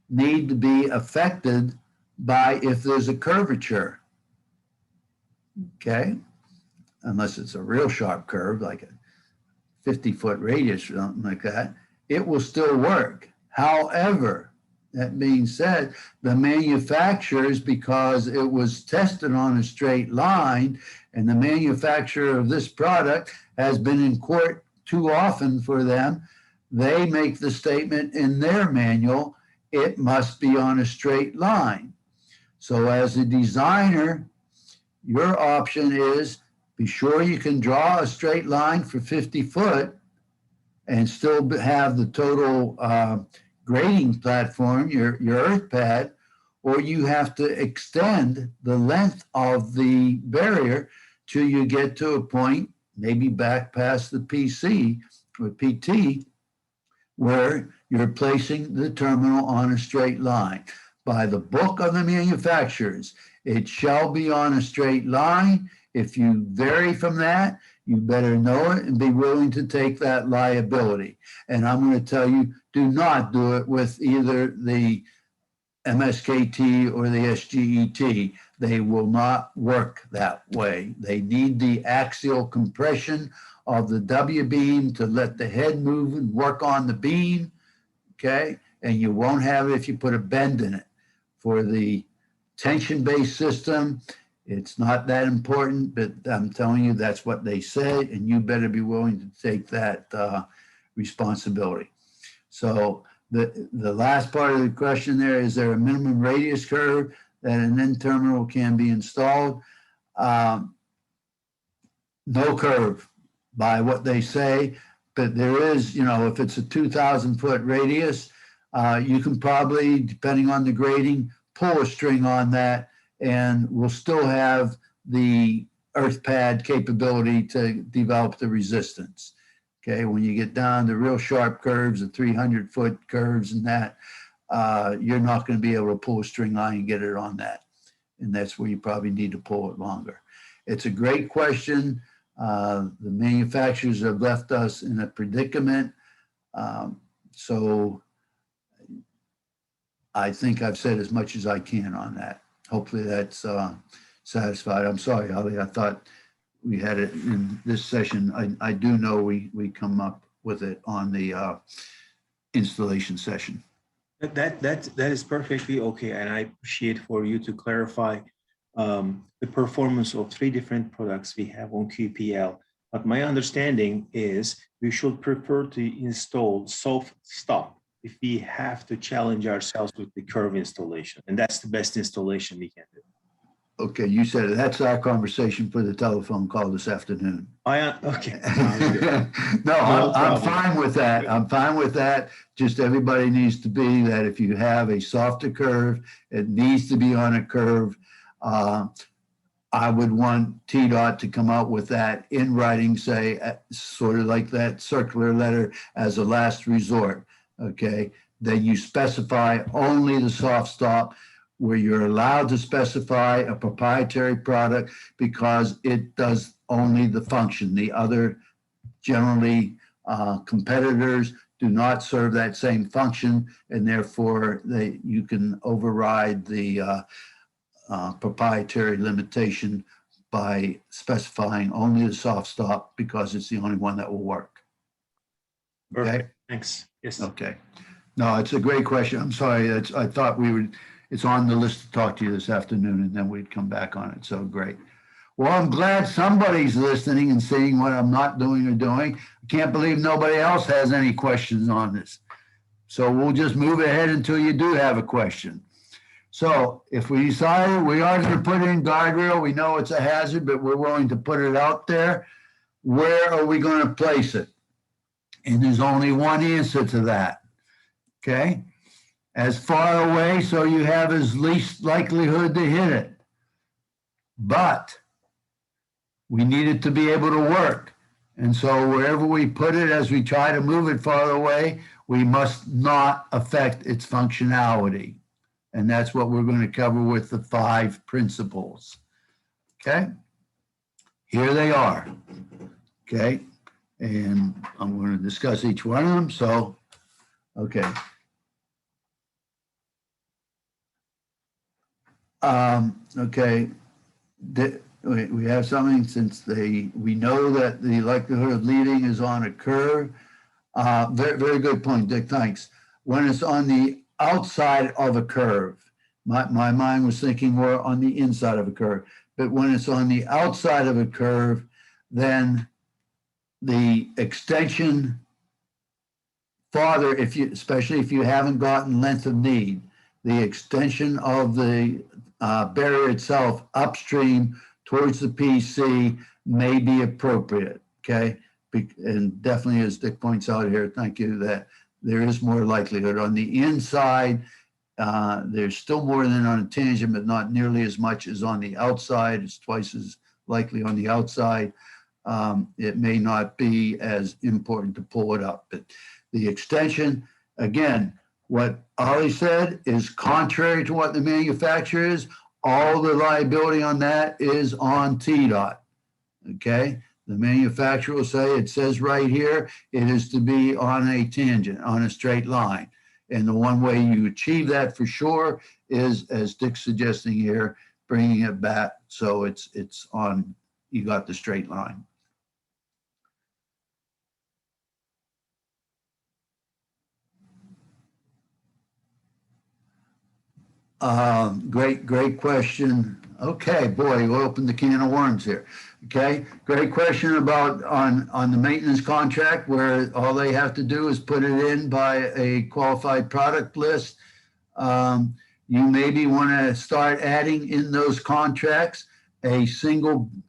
need to be affected by if there's a curvature, okay? Unless it's a real sharp curve, like a 50-foot radius or something like that, it will still work. However, that being said, the manufacturers, because it was tested on a straight line, and the manufacturer of this product has been in court too often for them, they make the statement in their manual, it must be on a straight line. So as a designer, your option is be sure you can draw a straight line for 50 foot and still have the total grading platform, your earth pad, or you have to extend the length of the barrier till you get to a point, maybe back past the PC or PT, where you're placing the terminal on a straight line. By the book of the manufacturers, it shall be on a straight line. If you vary from that, you better know it and be willing to take that liability. And I'm going to tell you, do not do it with either the MSKT or the SGET. They will not work that way. They need the axial compression of the W-beam to let the head move and work on the beam, okay? And you won't have it if you put a bend in it. For the tension-based system, it's not that important, but I'm telling you, that's what they say, and you better be willing to take that responsibility. So the last part of the question there, is there a minimum radius curve that an end terminal can be installed? No curve by what they say, but there is, you know, if it's a 2,000 foot radius, you can probably, depending on the grading, pull a string on that and we'll still have the earth pad capability to develop the resistance. Okay, when you get down to real sharp curves, the 300 foot curves and that, you're not going to be able to pull a string line and get it on that. And that's where you probably need to pull it longer. It's a great question. The manufacturers have left us in a predicament. So I think I've said as much as I can on that. Hopefully that's satisfied. I'm sorry, Ali, I thought we had it in this session. I do know we come up with it on the installation session. That is perfectly okay, and I appreciate for you to clarify the performance of 3 different products we have on QPL. But my understanding is we should prefer to install soft stop if we have to challenge ourselves with the curve installation, and that's the best installation we can do. Okay, you said it. That's our conversation for the telephone call this afternoon. Okay. No, I'm fine with that. I'm fine with that. Just everybody needs to be that if you have a softer curve, it needs to be on a curve. I would want TDOT to come out with that in writing, say, sort of like that circular letter as a last resort, okay? Then you specify only the soft stop, where you're allowed to specify a proprietary product because it does only the function. The other generally competitors do not serve that same function, and therefore you can override the proprietary limitation by specifying only the soft stop because it's the only one that will work. Okay? Perfect. Thanks. Yes. Okay. No, it's a great question. I'm sorry. I thought it's on the list to talk to you this afternoon, and then we'd come back on it. So great. Well, I'm glad somebody's listening and seeing what I'm not doing or doing. I can't believe nobody else has any questions on this. So we'll just move ahead until you do have a question. So if we decided we are going to put in guardrail, we know it's a hazard, but we're willing to put it out there. where are we going to place it? And there's only one answer to that. Okay? As far away so you have as least likelihood to hit it. But we need it to be able to work. And so wherever we put it, as we try to move it farther away, we must not affect its functionality. And that's what we're going to cover with the 5 principles. Okay? Here they are. Okay? And I'm going to discuss each one of them. So, okay. Okay. We have something since we know that the likelihood of leading is on a curve. Very, very good point, Dick. Thanks. When it's on the outside of a curve, my mind was thinking more on the inside of a curve. But when it's on the outside of a curve, then the extension farther, especially if you haven't gotten length of need, the extension of the barrier itself upstream towards the PC may be appropriate, okay? And definitely, as Dick points out here, thank you, that there is more likelihood. On the inside, there's still more than on a tangent, but not nearly as much as on the outside. It's twice as likely on the outside. It may not be as important to pull it up, but the extension, again, what Ollie said is contrary to what the manufacturer is. All the liability on that is on TDOT, okay? The manufacturer will say, it says right here, it is to be on a tangent, on a straight line. And the one way you achieve that for sure is, as Dick's suggesting here, bringing it back so it's on, you got the straight line. Great question. Okay, boy, you opened the can of worms here. Okay, great question about on the maintenance contract where all they have to do is put it in by a qualified product list. You maybe want to start adding in those contracts a second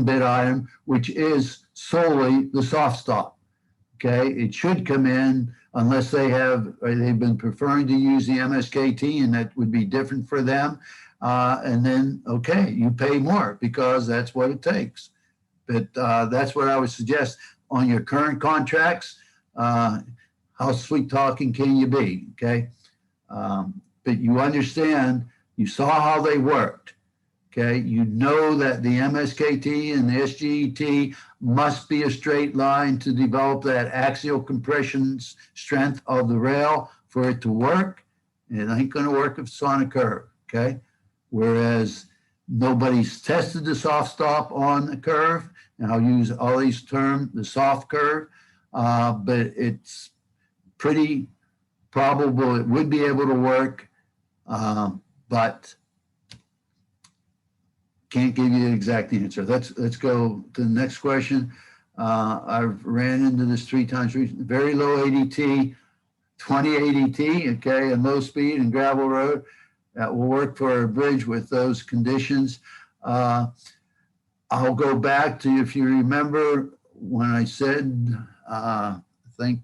bid item, which is solely the soft stop. Okay, it should come in unless they've been preferring to use the MSKT, and that would be different for them. And then, okay, you pay more because that's what it takes. But that's what I would suggest on your current contracts. How sweet talking can you be? Okay, but you understand, you saw how they worked. Okay, you know that the MSKT and the SGET must be a straight line to develop that axial compression strength of the rail for it to work. It ain't going to work if it's on a curve, okay? Whereas nobody's tested the soft stop on the curve, and I'll use Ollie's term, the soft curve, but it's pretty probable it would be able to work, but can't give you the exact answer. Let's go to the next question. I've ran into this 3 times. Very low ADT, 20 ADT, okay, and low speed and gravel road. That will work for a bridge with those conditions. I'll go back to, if you remember when I said, I think,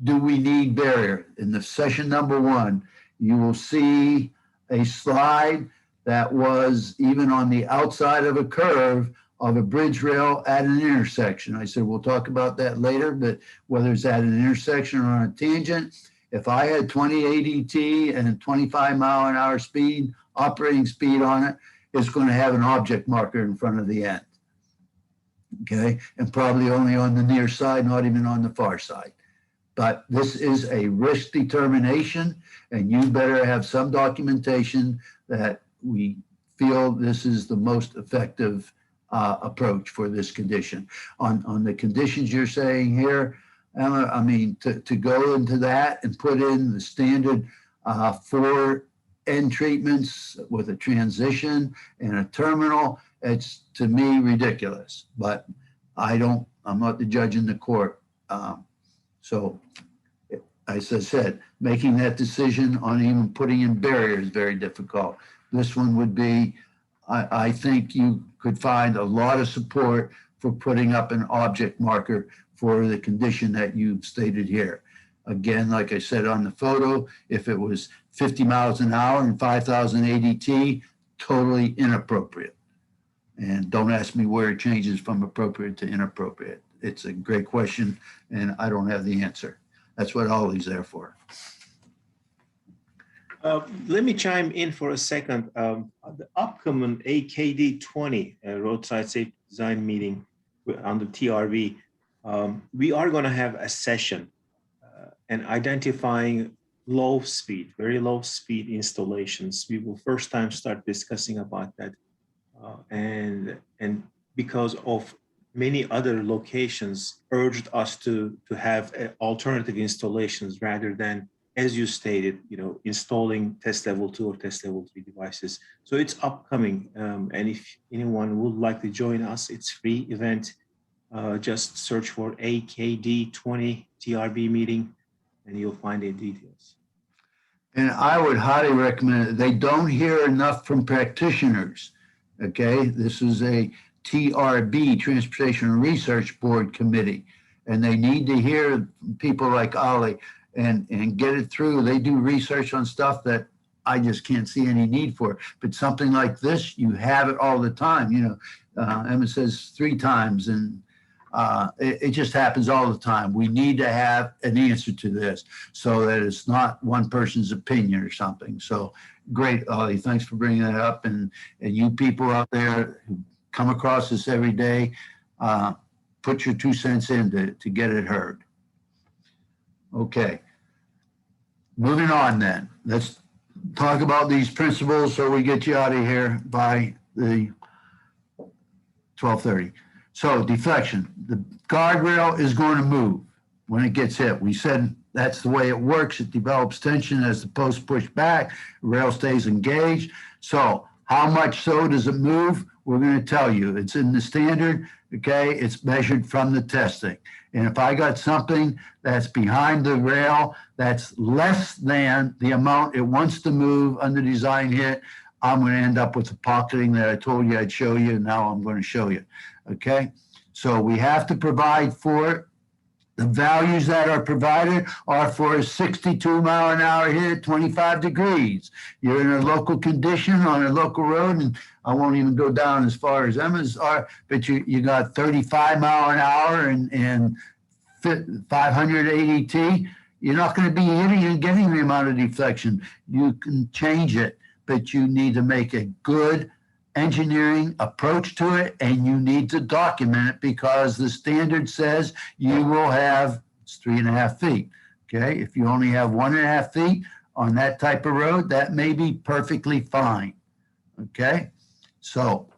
do we need barrier? In the session number 1, you will see a slide that was even on the outside of a curve of a bridge rail at an intersection. I said, we'll talk about that later, but whether it's at an intersection or on a tangent, if I had 20 ADT and 25 mile an hour speed, operating speed on it, it's going to have an object marker in front of the end. Okay, and probably only on the near side, not even on the far side. But this is a risk determination, and you better have some documentation that we feel this is the most effective approach for this condition. On the conditions you're saying here, Emma, I mean, to go into that and put in the standard 4 end treatments with a transition and a terminal, it's to me ridiculous. But I'm not the judge in the court. So as I said, making that decision on even putting in barriers is very difficult. This one would be, I think you could find a lot of support for putting up an object marker for the condition that you've stated here. Again, like I said on the photo, if it was 50 miles an hour and 5,000 ADT, totally inappropriate. And don't ask me where it changes from appropriate to inappropriate. It's a great question, and I don't have the answer. That's what Ollie's there for. Let me chime in for a second. The upcoming AKD 20 Roadside Safety Design meeting on the TRV, we are going to have a session and identifying low speed, very low speed installations. We will first time start discussing about that. And because of many other locations urged us to have alternative installations rather than, as you stated, installing test level 2 or test level 3 devices. So it's upcoming. And if anyone would like to join us, it's free event. Just search for AKD 20 TRB meeting and you'll find the details. And I would highly recommend it. They don't hear enough from practitioners. Okay, this is a TRB, Transportation Research Board Committee, and they need to hear people like Ollie and get it through. They do research on stuff that I just can't see any need for. But something like this, you have it all the time. Emma says 3 times, and it just happens all the time. We need to have an answer to this so that it's not one person's opinion or something. So great, Ollie. Thanks for bringing that up. And you people out there who come across this every day, put your 2 cents in to get it heard. Okay. Moving on then. Let's talk about these principles so we get you out of here by the 12:30. So deflection, the guardrail is going to move when it gets hit. We said that's the way it works. It develops tension as the post push back, rail stays engaged. So how much so does it move? We're going to tell you. It's in the standard, okay? It's measured from the testing. And if I got something that's behind the rail that's less than the amount it wants to move under design hit, I'm going to end up with the pocketing that I told you I'd show you. Now I'm going to show you. Okay, so we have to provide for it. The values that are provided are for a 62 mile an hour hit, 25 degrees. You're in a local condition on a local road, and I won't even go down as far as Emma's are, but you got 35 mile an hour and 500 ADT. You're not going to be hitting and getting the amount of deflection. You can change it, but you need to make a good engineering approach to it, and you need to document it because the standard says you will have 3.5 feet. Okay, if you only have 1.5 feet on that type of road, that may be perfectly fine. Okay, so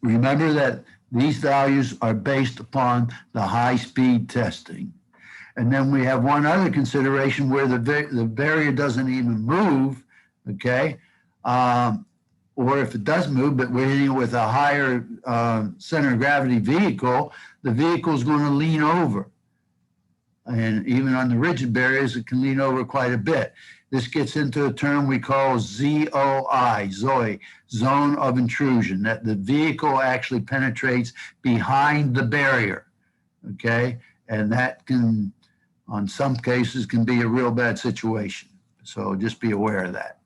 remember that these values are based upon the high-speed testing. And then we have one other consideration where the barrier doesn't even move. Okay. Or if it does move, but we're hitting it with a higher center of gravity vehicle, the vehicle is going to lean over. And even on the rigid barriers, it can lean over quite a bit. This gets into a term we call ZOI, zone of intrusion, that the vehicle actually penetrates behind the barrier, okay? And that can, on some cases, can be a real bad situation. So just be aware of that.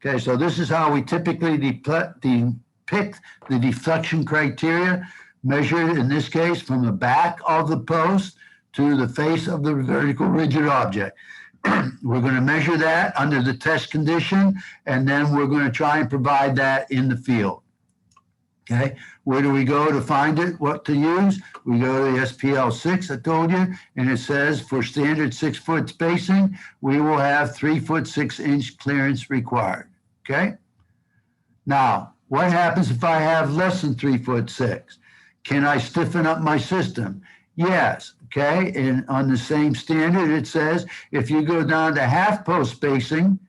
Okay, so this is how we typically depict the deflection criteria, measured in this case from the back of the post to the face of the vertical rigid object. We're going to measure that under the test condition, and then we're going to try and provide that in the field. Okay, where do we go to find it? What to use? We go to the SPL 6, I told you, and it says for standard 6-foot spacing, we will have 3-foot 6-inch clearance required. Okay. Now, what happens if I have less than 3'6"? Can I stiffen up my system? Yes. Okay. And on the same standard, it says if you go down to half post spacing,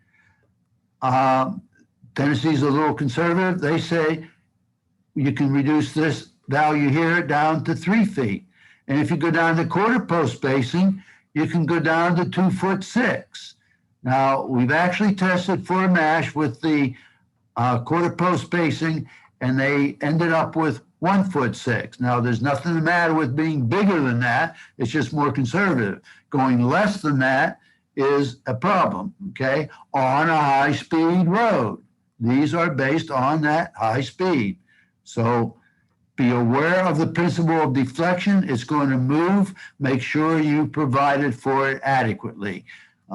Tennessee's a little conservative. They say you can reduce this value here down to 3 feet. And if you go down to quarter post spacing, you can go down to 2'6". Now, we've actually tested for MASH with the quarter post spacing, and they ended up with 1'6". Now, there's nothing the matter with being bigger than that. It's just more conservative. Going less than that is a problem, okay, on a high-speed road. These are based on that high speed. So be aware of the principle of deflection. It's going to move. Make sure you provided for it adequately,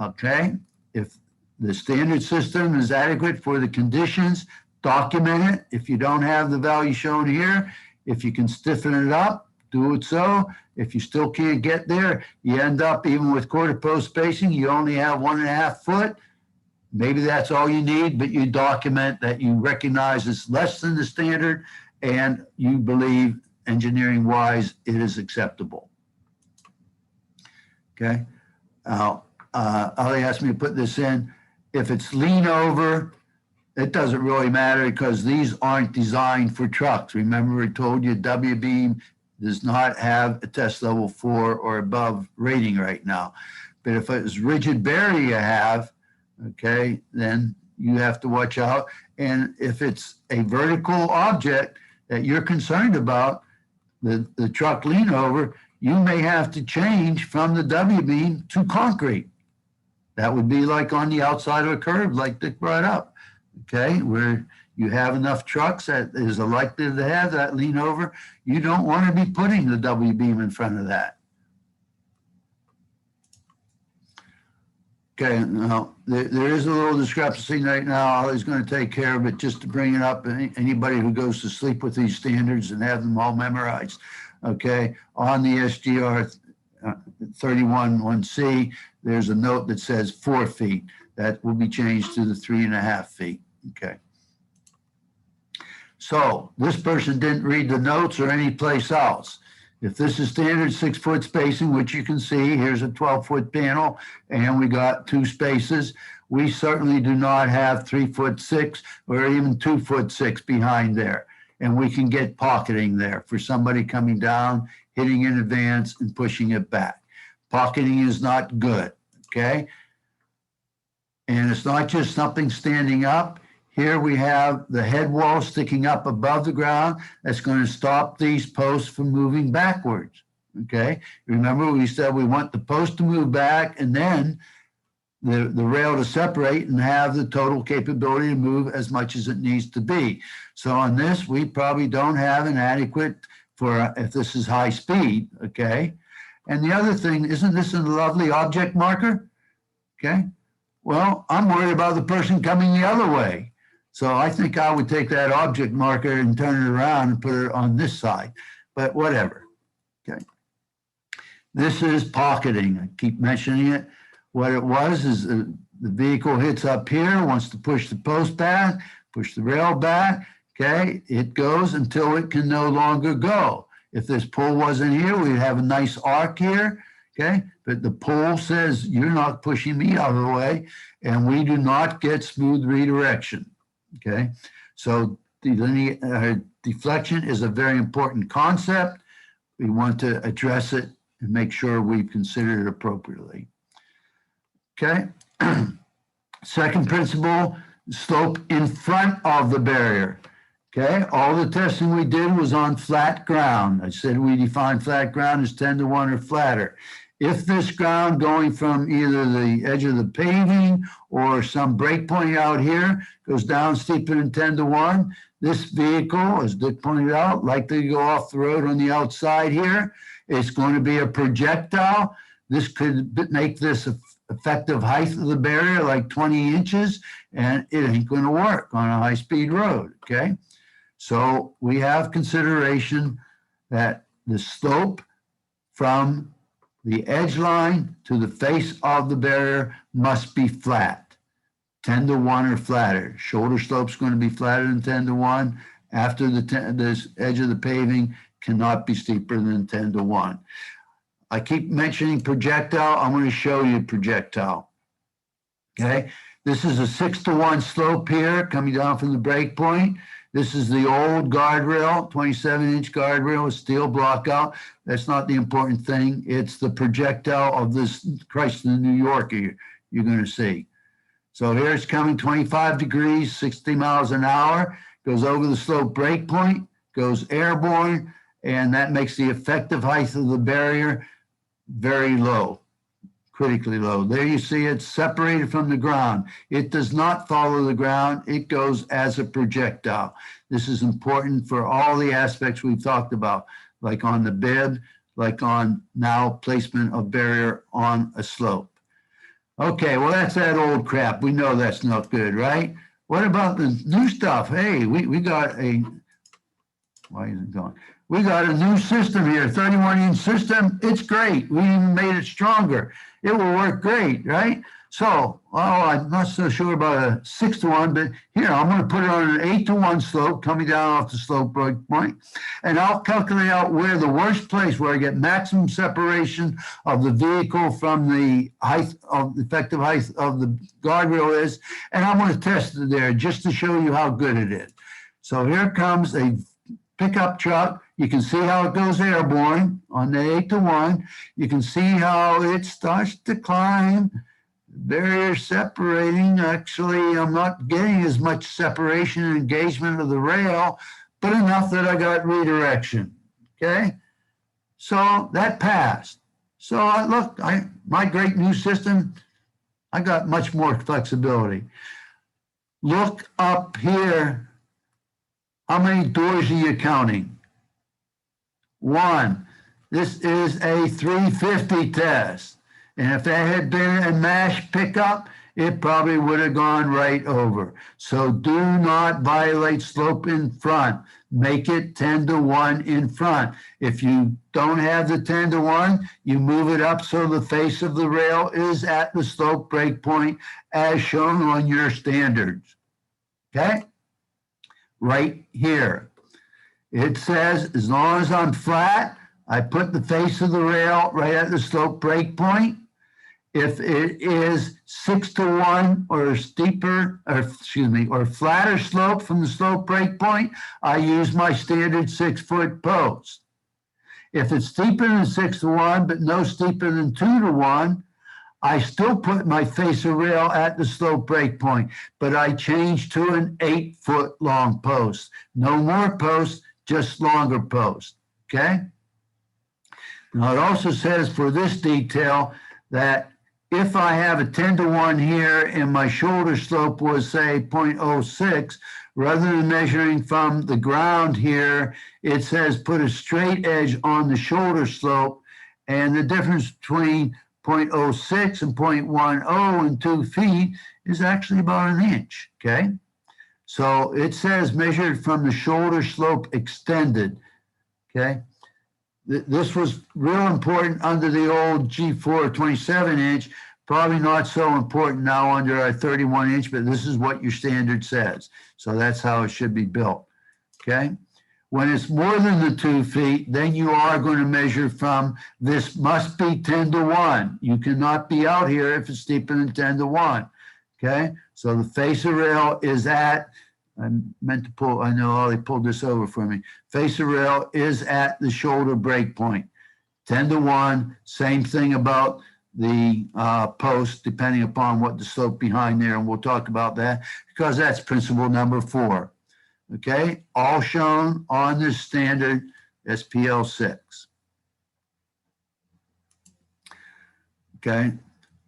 okay? If the standard system is adequate for the conditions, document it. If you don't have the value shown here, if you can stiffen it up, do it so. If you still can't get there, you end up, even with quarter post spacing, you only have 1.5 foot. Maybe that's all you need, but you document that you recognize it's less than the standard and you believe engineering-wise it is acceptable. Okay. Now, Ali asked me to put this in. If it's lean over, it doesn't really matter because these aren't designed for trucks. Remember, I told you W-beam does not have a test level 4 or above rating right now. But if it's rigid barrier you have, okay, then you have to watch out. And if it's a vertical object that you're concerned about, the truck lean over, you may have to change from the W-beam to concrete. That would be like on the outside of a curb, like Dick brought up, okay, where you have enough trucks that is likely to have that lean over. You don't want to be putting the W-beam in front of that. Okay, now there is a little discrepancy right now. Ollie's going to take care of it just to bring it up. Anybody who goes to sleep with these standards and have them all memorized, okay, on the SGR 31-1C, there's a note that says 4 feet. That will be changed to the 3.5 feet, okay. So this person didn't read the notes or any place else. If this is standard 6-foot spacing, which you can see, here's a 12-foot panel, and we got 2 spaces. We certainly do not have 3'6" or even 2'6" behind there. And we can get pocketing there for somebody coming down, hitting in advance and pushing it back. Pocketing is not good, okay? And it's not just something standing up. Here we have the head wall sticking up above the ground. That's going to stop these posts from moving backwards, okay? Remember we said we want the post to move back and then the rail to separate and have the total capability to move as much as it needs to be. So on this, we probably don't have an adequate for if this is high speed, okay? And the other thing, isn't this a lovely object marker, okay? Well, I'm worried about the person coming the other way. So I think I would take that object marker and turn it around and put it on this side, but whatever, okay? This is pocketing. I keep mentioning it. What it was is the vehicle hits up here, wants to push the post back, push the rail back, okay? It goes until it can no longer go. If this pull wasn't here, we'd have a nice arc here, okay? But the pull says, you're not pushing me out of the way, and we do not get smooth redirection. Okay, so deflection is a very important concept. We want to address it and make sure we've considered it appropriately. Okay, second principle, slope in front of the barrier. Okay, all the testing we did was on flat ground. I said we define flat ground as 10-to-1 or flatter. If this ground going from either the edge of the paving or some break point out here goes down steeper than 10-to-1, this vehicle, as Dick pointed out, likely to go off the road on the outside here. It's going to be a projectile. This could make this effective height of the barrier like 20 inches, and it ain't going to work on a high-speed road, okay? So we have consideration that the slope from the edge line to the face of the barrier must be flat, 10-to-1 or flatter. Shoulder slope's going to be flatter than 10-to-1. After the edge of the paving cannot be steeper than 10-to-1. I keep mentioning projectile. I'm going to show you projectile. Okay, this is a 6-to-1 slope here coming down from the break point. This is the old guardrail, 27-inch guardrail with steel block out. That's not the important thing. It's the projectile of this Chrysler New Yorker you're going to see. So here it's coming 25 degrees, 60 miles an hour, goes over the slope break point, goes airborne, and that makes the effective height of the barrier very low, critically low. There you see it's separated from the ground. It does not follow the ground. It goes as a projectile. This is important for all the aspects we've talked about, like on the bib, like on now placement of barrier on a slope. Okay, well, that's that old crap. We know that's not good, right? What about the new stuff? Hey, we got a, why isn't it going? We got a new system here, 31-inch system. It's great. We even made it stronger. It will work great, right? So, I'm not so sure about a 6-to-1, but here, I'm going to put it on an 8-to-1 slope coming down off the slope break point, and I'll calculate out where the worst place where I get maximum separation of the vehicle from the height of effective height of the guardrail is, and I'm going to test it there just to show you how good it is. So here comes a pickup truck. You can see how it goes airborne on the 8-to-1. You can see how it starts to climb. Barrier separating. Actually, I'm not getting as much separation and engagement of the rail, but enough that I got redirection. Okay, so that passed. So look, my great new system, I got much more flexibility. Look up here. How many doors are you counting? 1. This is a 350 test. And if that had been a MASH pickup, it probably would have gone right over. So do not violate slope in front. Make it 10-to-1 in front. If you don't have the 10-to-1, you move it up so the face of the rail is at the slope break point as shown on your standards. Okay? Right here. It says as long as I'm flat, I put the face of the rail right at the slope break point. If it is 6-to-1 or steeper, or flatter slope from the slope break point, I use my standard 6-foot post. If it's steeper than 6-to-1, but no steeper than 2-to-1, I still put my facer rail at the slope break point, but I change to an 8-foot long post. No more posts, just longer post, okay? Now it also says for this detail that if I have a 10-to-1 here and my shoulder slope was, say, 0.06, rather than measuring from the ground here, it says put a straight edge on the shoulder slope, and the difference between 0.06 and 0.10 in 2 feet is actually about 1 inch, okay? So it says measured from the shoulder slope extended, okay? This was real important under the old G4 27-inch, probably not so important now under our 31-inch, but this is what your standard says. So that's how it should be built, okay? When it's more than the 2 feet, then you are going to measure from, this must be 10-to-1. You cannot be out here if it's steeper than 10-to-1, okay? So the facer rail is at, I meant to pull, I know Ollie pulled this over for me. Facer rail is at the shoulder break point. 10-to-1, same thing about the post, depending upon what the slope behind there, and we'll talk about that because that's principle number 4. Okay, all shown on this standard SPL 6. Okay,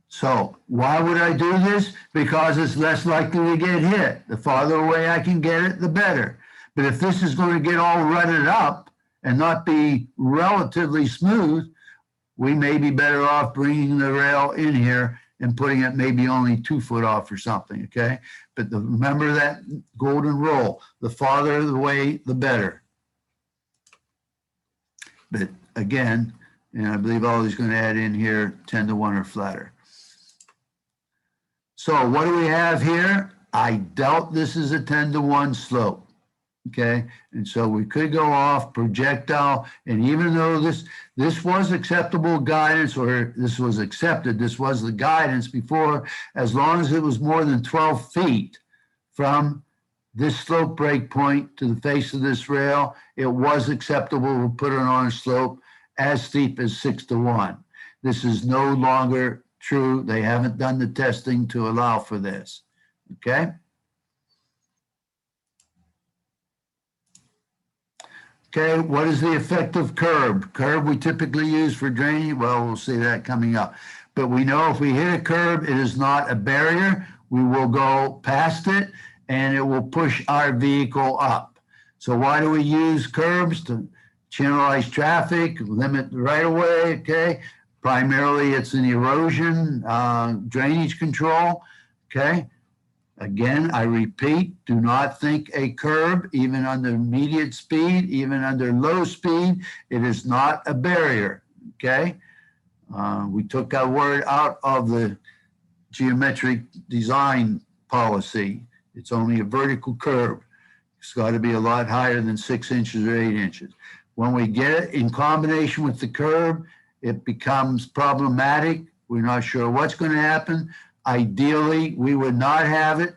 so why would I do this? Because it's less likely to get hit. The farther away I can get it, the better. But if this is going to get all rutted up and not be relatively smooth, we may be better off bringing the rail in here and putting it maybe only 2 foot off or something, okay? But remember that golden rule, the farther away, the better. But again, and I believe Ollie's going to add in here 10-to-1 or flatter. So what do we have here? I doubt this is a 10-to-1 slope. Okay, and so we could go off projectile, and even though this was acceptable guidance, or this was accepted, this was the guidance before, as long as it was more than 12 feet from this slope break point to the face of this rail, it was acceptable to put it on a slope as steep as 6-to-1. This is no longer true. They haven't done the testing to allow for this, okay? Okay, what is the effective curb? Curb we typically use for draining. Well, we'll see that coming up. But we know if we hit a curb, it is not a barrier. We will go past it and it will push our vehicle up. So why do we use curbs? To channelize traffic, limit the right of way, okay? Primarily it's an erosion, drainage control, okay? Again, I repeat, do not think a curb, even under medium speed, even under low speed, it is not a barrier, okay? We took that word out of the geometric design policy. It's only a vertical curb. It's got to be a lot higher than 6 inches or 8 inches. When we get it in combination with the curb, it becomes problematic. We're not sure what's going to happen. Ideally, we would not have it.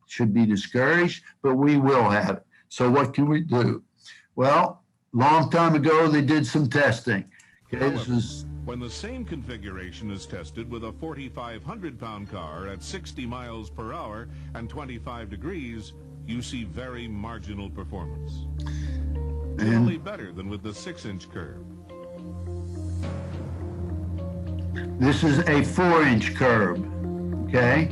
Should be discouraged, but we will have it. So what can we do? Well, long time ago, they did some testing. Okay, However, when the same configuration is tested with a 4,500-pound car at 60 miles per hour and 25 degrees, you see very marginal performance. Only better than with the 6-inch curb. This is a 4-inch curb. Okay,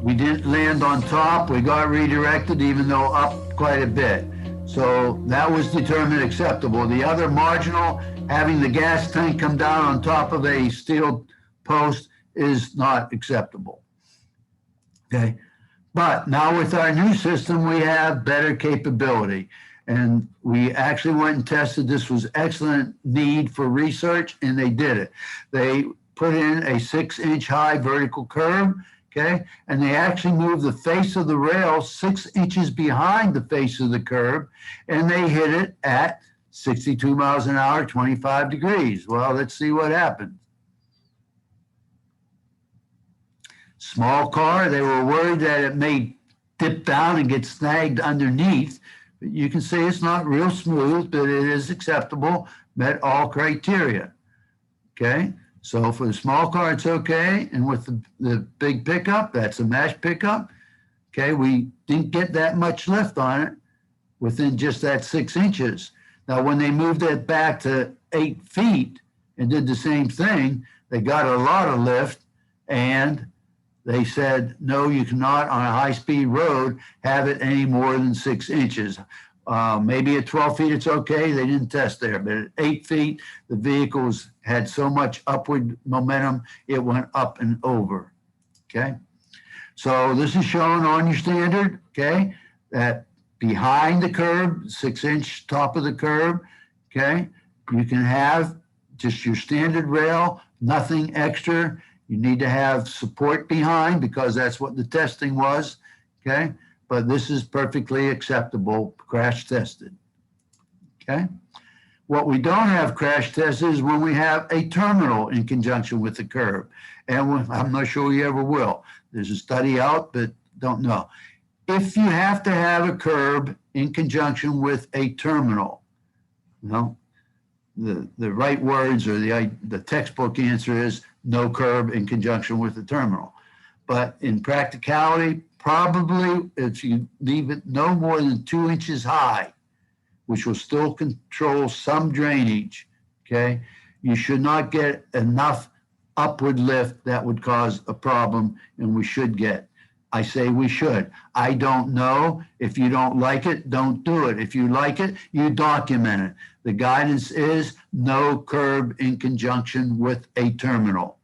we didn't land on top. We got redirected, even though up quite a bit. So that was determined acceptable. The other marginal, having the gas tank come down on top of a steel post, is not acceptable. Okay, but now with our new system, we have better capability. And we actually went and tested. This was excellent need for research, and they did it. They put in a 6-inch high vertical curb, okay? And they actually moved the face of the rail 6 inches behind the face of the curb, and they hit it at 62 miles an hour, 25 degrees. Well, let's see what happened. Small car, they were worried that it may dip down and get snagged underneath. But you can see it's not real smooth, but it is acceptable, met all criteria, okay? So for the small car, it's okay. And with the big pickup, that's a mash pickup. Okay, we didn't get that much lift on it within just that 6 inches. Now, when they moved it back to 8 feet and did the same thing, they got a lot of lift, and they said, no, you cannot on a high-speed road have it any more than 6 inches. Maybe at 12 feet, it's okay. They didn't test there, but at 8 feet, the vehicles had so much upward momentum, it went up and over, okay? So this is shown on your standard, okay? That behind the curb, 6-inch top of the curb, okay? You can have just your standard rail, nothing extra. You need to have support behind because that's what the testing was, okay? But this is perfectly acceptable, crash tested, okay? What we don't have crash tested is when we have a terminal in conjunction with the curb. And I'm not sure we ever will. There's a study out, but don't know. If you have to have a curb in conjunction with a terminal, you know, the right words or the textbook answer is no curb in conjunction with the terminal. But in practicality, probably if you leave it no more than 2 inches high, which will still control some drainage, okay, you should not get enough upward lift that would cause a problem, and we should get. I say we should. I don't know. If you don't like it, don't do it. If you like it, you document it. The guidance is no curb in conjunction with a terminal.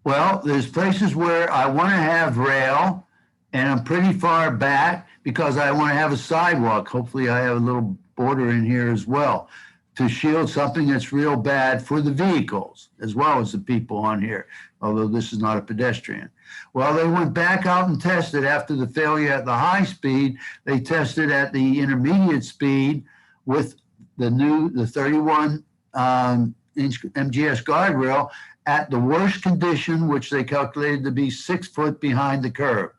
Well, there's places where I want to have rail, and I'm pretty far back because I want to have a sidewalk. Hopefully I have a little border in here as well to shield something that's real bad for the vehicles as well as the people on here, although this is not a pedestrian. Well, they went back out and tested after the failure at the high speed. They tested at the intermediate speed with the 31 inch MGS guardrail at the worst condition, which they calculated to be 6 foot behind the curb.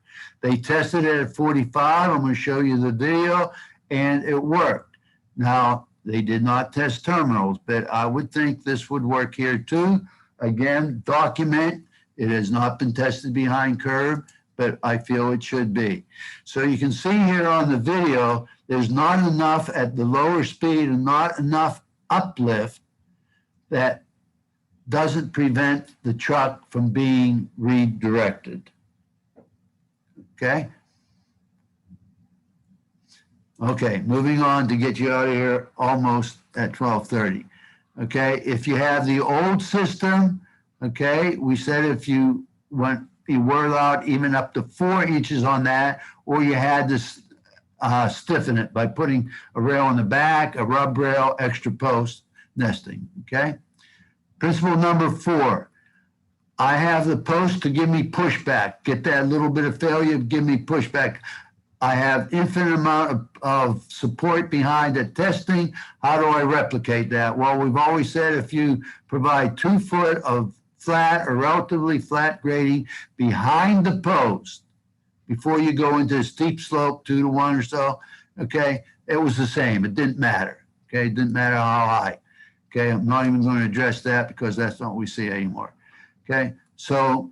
They tested it at 45. I'm going to show you the video, and it worked. Now, they did not test terminals, but I would think this would work here too. Again, document, it has not been tested behind curb, but I feel it should be. So you can see here on the video, there's not enough at the lower speed and not enough uplift that doesn't prevent the truck from being redirected. Okay? Okay, moving on to get you out of here almost at 12:30. Okay, if you have the old system, okay, we said if you were allowed even up to 4 inches on that, or you had to stiffen it by putting a rail on the back, a rub rail, extra post, nesting, okay? Principle number 4, I have the post to give me pushback. Get that little bit of failure, give me pushback. I have infinite amount of support behind the testing. How do I replicate that? Well, we've always said if you provide 2 foot of flat or relatively flat grading behind the post before you go into a steep slope, 2 to 1 or so, okay, it was the same. It didn't matter, okay? It didn't matter how high, okay? I'm not even going to address that because that's not what we see anymore, okay? So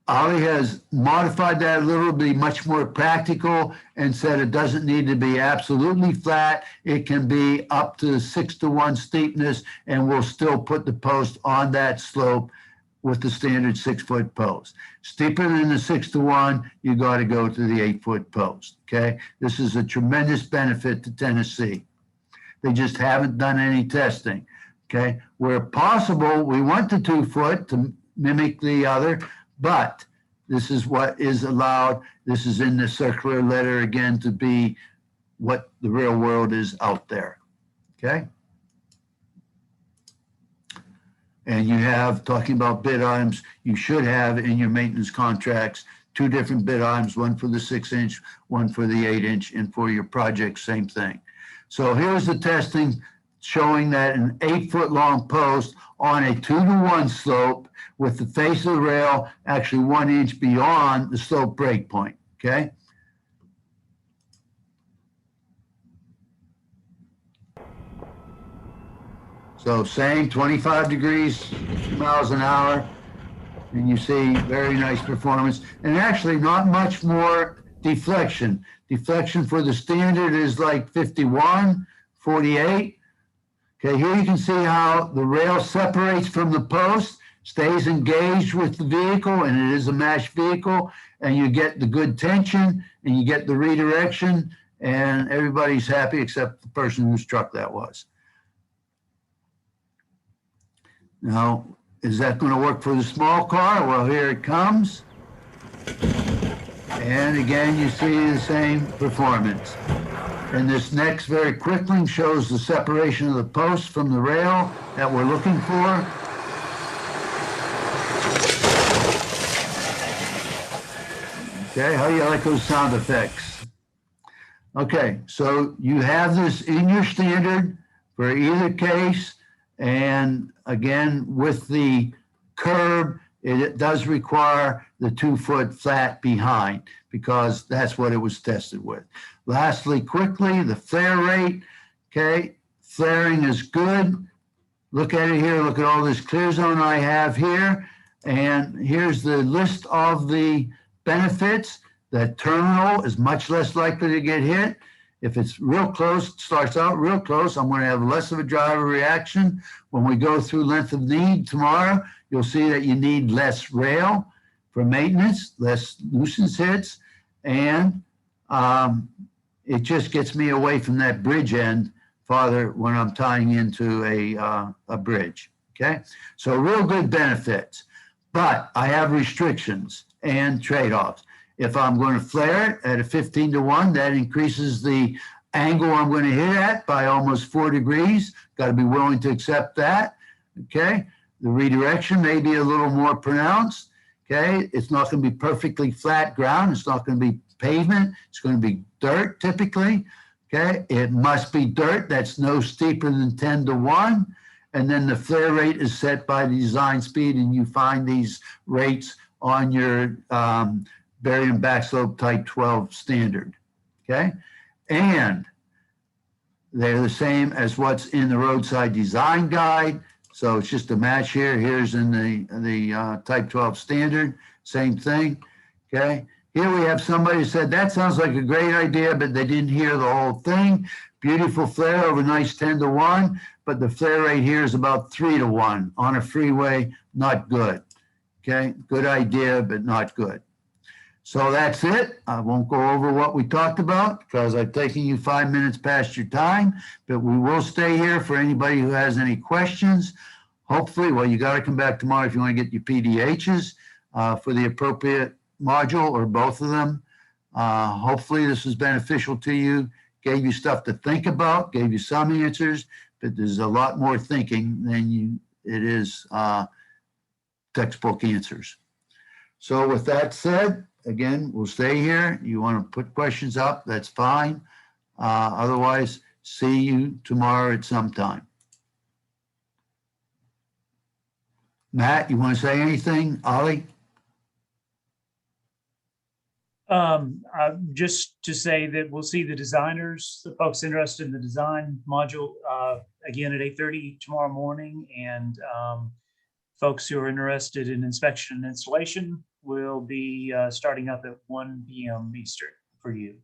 Ollie has modified that a little, be much more practical, and said it doesn't need to be absolutely flat. It can be up to 6 to 1 steepness, and we'll still put the post on that slope with the standard 6-foot post. Steeper than the 6 to 1, you got to go to the 8-foot post, okay? This is a tremendous benefit to Tennessee. They just haven't done any testing, okay? Where possible, we want the 2 foot to mimic the other, but this is what is allowed. This is in the circular letter again to be what the real world is out there, okay? And you have, talking about bid items, you should have in your maintenance contracts 2 different bid items, one for the 6-inch, one for the 8-inch, and for your project, same thing. So here's the testing showing that an 8-foot long post on a 2 to 1 slope with the face of the rail actually 1 inch beyond the slope break point, okay? So same 25 degrees, miles an hour, and you see very nice performance. And actually not much more deflection. Deflection for the standard is like 51, 48. Okay, here you can see how the rail separates from the post, stays engaged with the vehicle, and it is a matched vehicle, and you get the good tension, and you get the redirection, and everybody's happy except the person whose truck that was. Now, is that going to work for the small car? Well, here it comes. And again, you see the same performance. And this next very quickly shows the separation of the post from the rail that we're looking for. Okay, how do you like those sound effects? Okay, so you have this in your standard for either case. And again, with the curb, it does require the 2-foot flat behind because that's what it was tested with. Lastly, quickly, the flare rate, okay? Flaring is good. Look at it here. Look at all this clear zone I have here. And here's the list of the benefits. The terminal is much less likely to get hit. If it's real close, starts out real close, I'm going to have less of a driver reaction. When we go through length of need tomorrow, you'll see that you need less rail for maintenance, less nuisance hits, and it just gets me away from that bridge end farther when I'm tying into a bridge, okay? So real good benefits, but I have restrictions and trade-offs. If I'm going to flare it at a 15 to 1, that increases the angle I'm going to hit at by almost 4 degrees. Got to be willing to accept that, okay? The redirection may be a little more pronounced, okay? It's not going to be perfectly flat ground. It's not going to be pavement. It's going to be dirt typically, okay? It must be dirt that's no steeper than 10 to 1. And then the flare rate is set by the design speed, and you find these rates on your barium backslope type 12 standard, okay? And they're the same as what's in the roadside design guide. So it's just a match here. Here's in the type 12 standard, same thing. Okay, here we have somebody who said, that sounds like a great idea, but they didn't hear the whole thing. Beautiful flare over nice 10-to-1, but the flare rate here is about 3-to-1 on a freeway, not good. Okay, good idea, but not good. So that's it. I won't go over what we talked about because I've taken you 5 minutes past your time, but we will stay here for anybody who has any questions. Hopefully, well, you got to come back tomorrow if you want to get your PDHs for the appropriate module or both of them. Hopefully this was beneficial to you, gave you stuff to think about, gave you some answers, but there's a lot more thinking than it is textbook answers. So with that said, again, we'll stay here. You want to put questions up, that's fine. Otherwise, see you tomorrow at some time. Matt, you want to say anything? Ollie? Just to say that we'll see the designers, the folks interested in the design module, again at 8:30 tomorrow morning, and folks who are interested in inspection and installation will be starting up at 1 p.m. Eastern for you.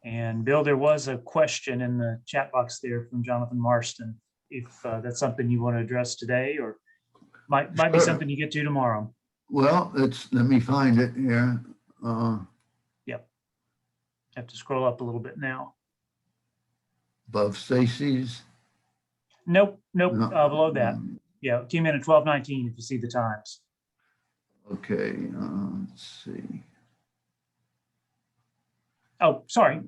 And Bill, there was a question in the chat box there from Jonathan Marston, if that's something you want to address today, or might be something you get to tomorrow. Well, let me find it here. Yep. Have to scroll up a little bit now. Above Stacy's. Nope, No. below that. Yeah, it came in at 12:19 if you see the times. Okay, let's see. Oh, sorry.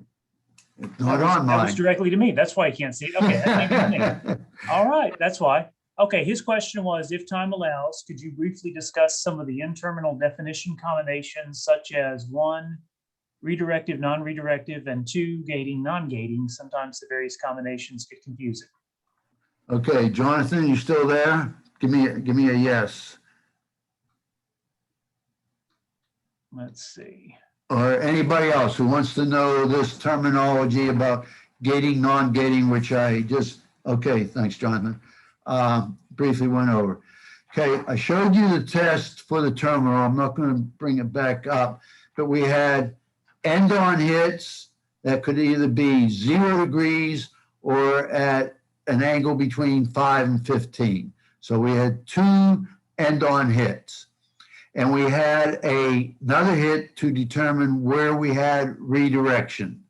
It's not on That was mine. directly to me. That's why I can't see it. Okay, that may be me. All right, that's why. Okay, his question was, if time allows, could you briefly discuss some of the in-terminal definition combinations, such as 1, redirective, non-redirective, and 2, gating, non-gating? Sometimes the various combinations get confusing. Okay, Jonathan, you still there? Give me a yes. Let's see. Or anybody else who wants to know this terminology about gating, non-gating, which I just, okay, thanks, Jonathan. Briefly went over. Okay, I showed you the test for the terminal. I'm not going to bring it back up, but we had end-on hits that could either be 0 degrees or at an angle between 5 and 15. So we had 2 end-on hits. And we had another hit to determine where we had redirection.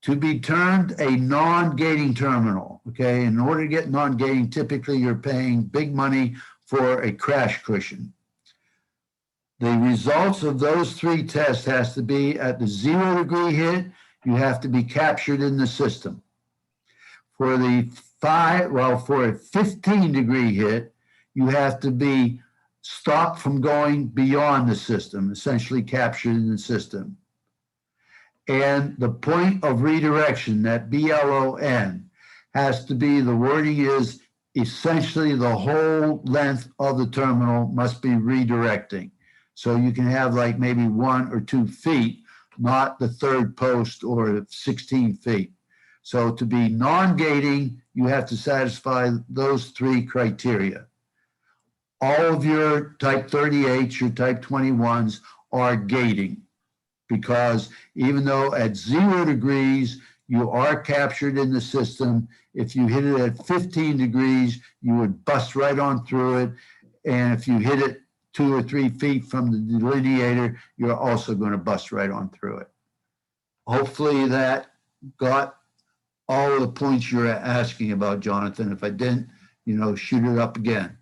To be termed a non-gating terminal, okay? In order to get non-gating, typically you're paying big money for a crash cushion. The results of those 3 tests has to be at the 0 degree hit, you have to be captured in the system. For for a 15 degree hit, you have to be stopped from going beyond the system, essentially captured in the system. And the point of redirection, that BLON, has to be, the wording is essentially the whole length of the terminal must be redirecting. So you can have like maybe 1 or 2 feet, not the 3rd post or 16 feet. So to be non-gating, you have to satisfy those 3 criteria. All of your type 38s, your type 21s are gating, because even though at 0 degrees, you are captured in the system, if you hit it at 15 degrees, you would bust right on through it. And if you hit it 2 or 3 feet from the delineator, you're also going to bust right on through it. Hopefully that got all of the points you're asking about, Jonathan. If I didn't, shoot it up again.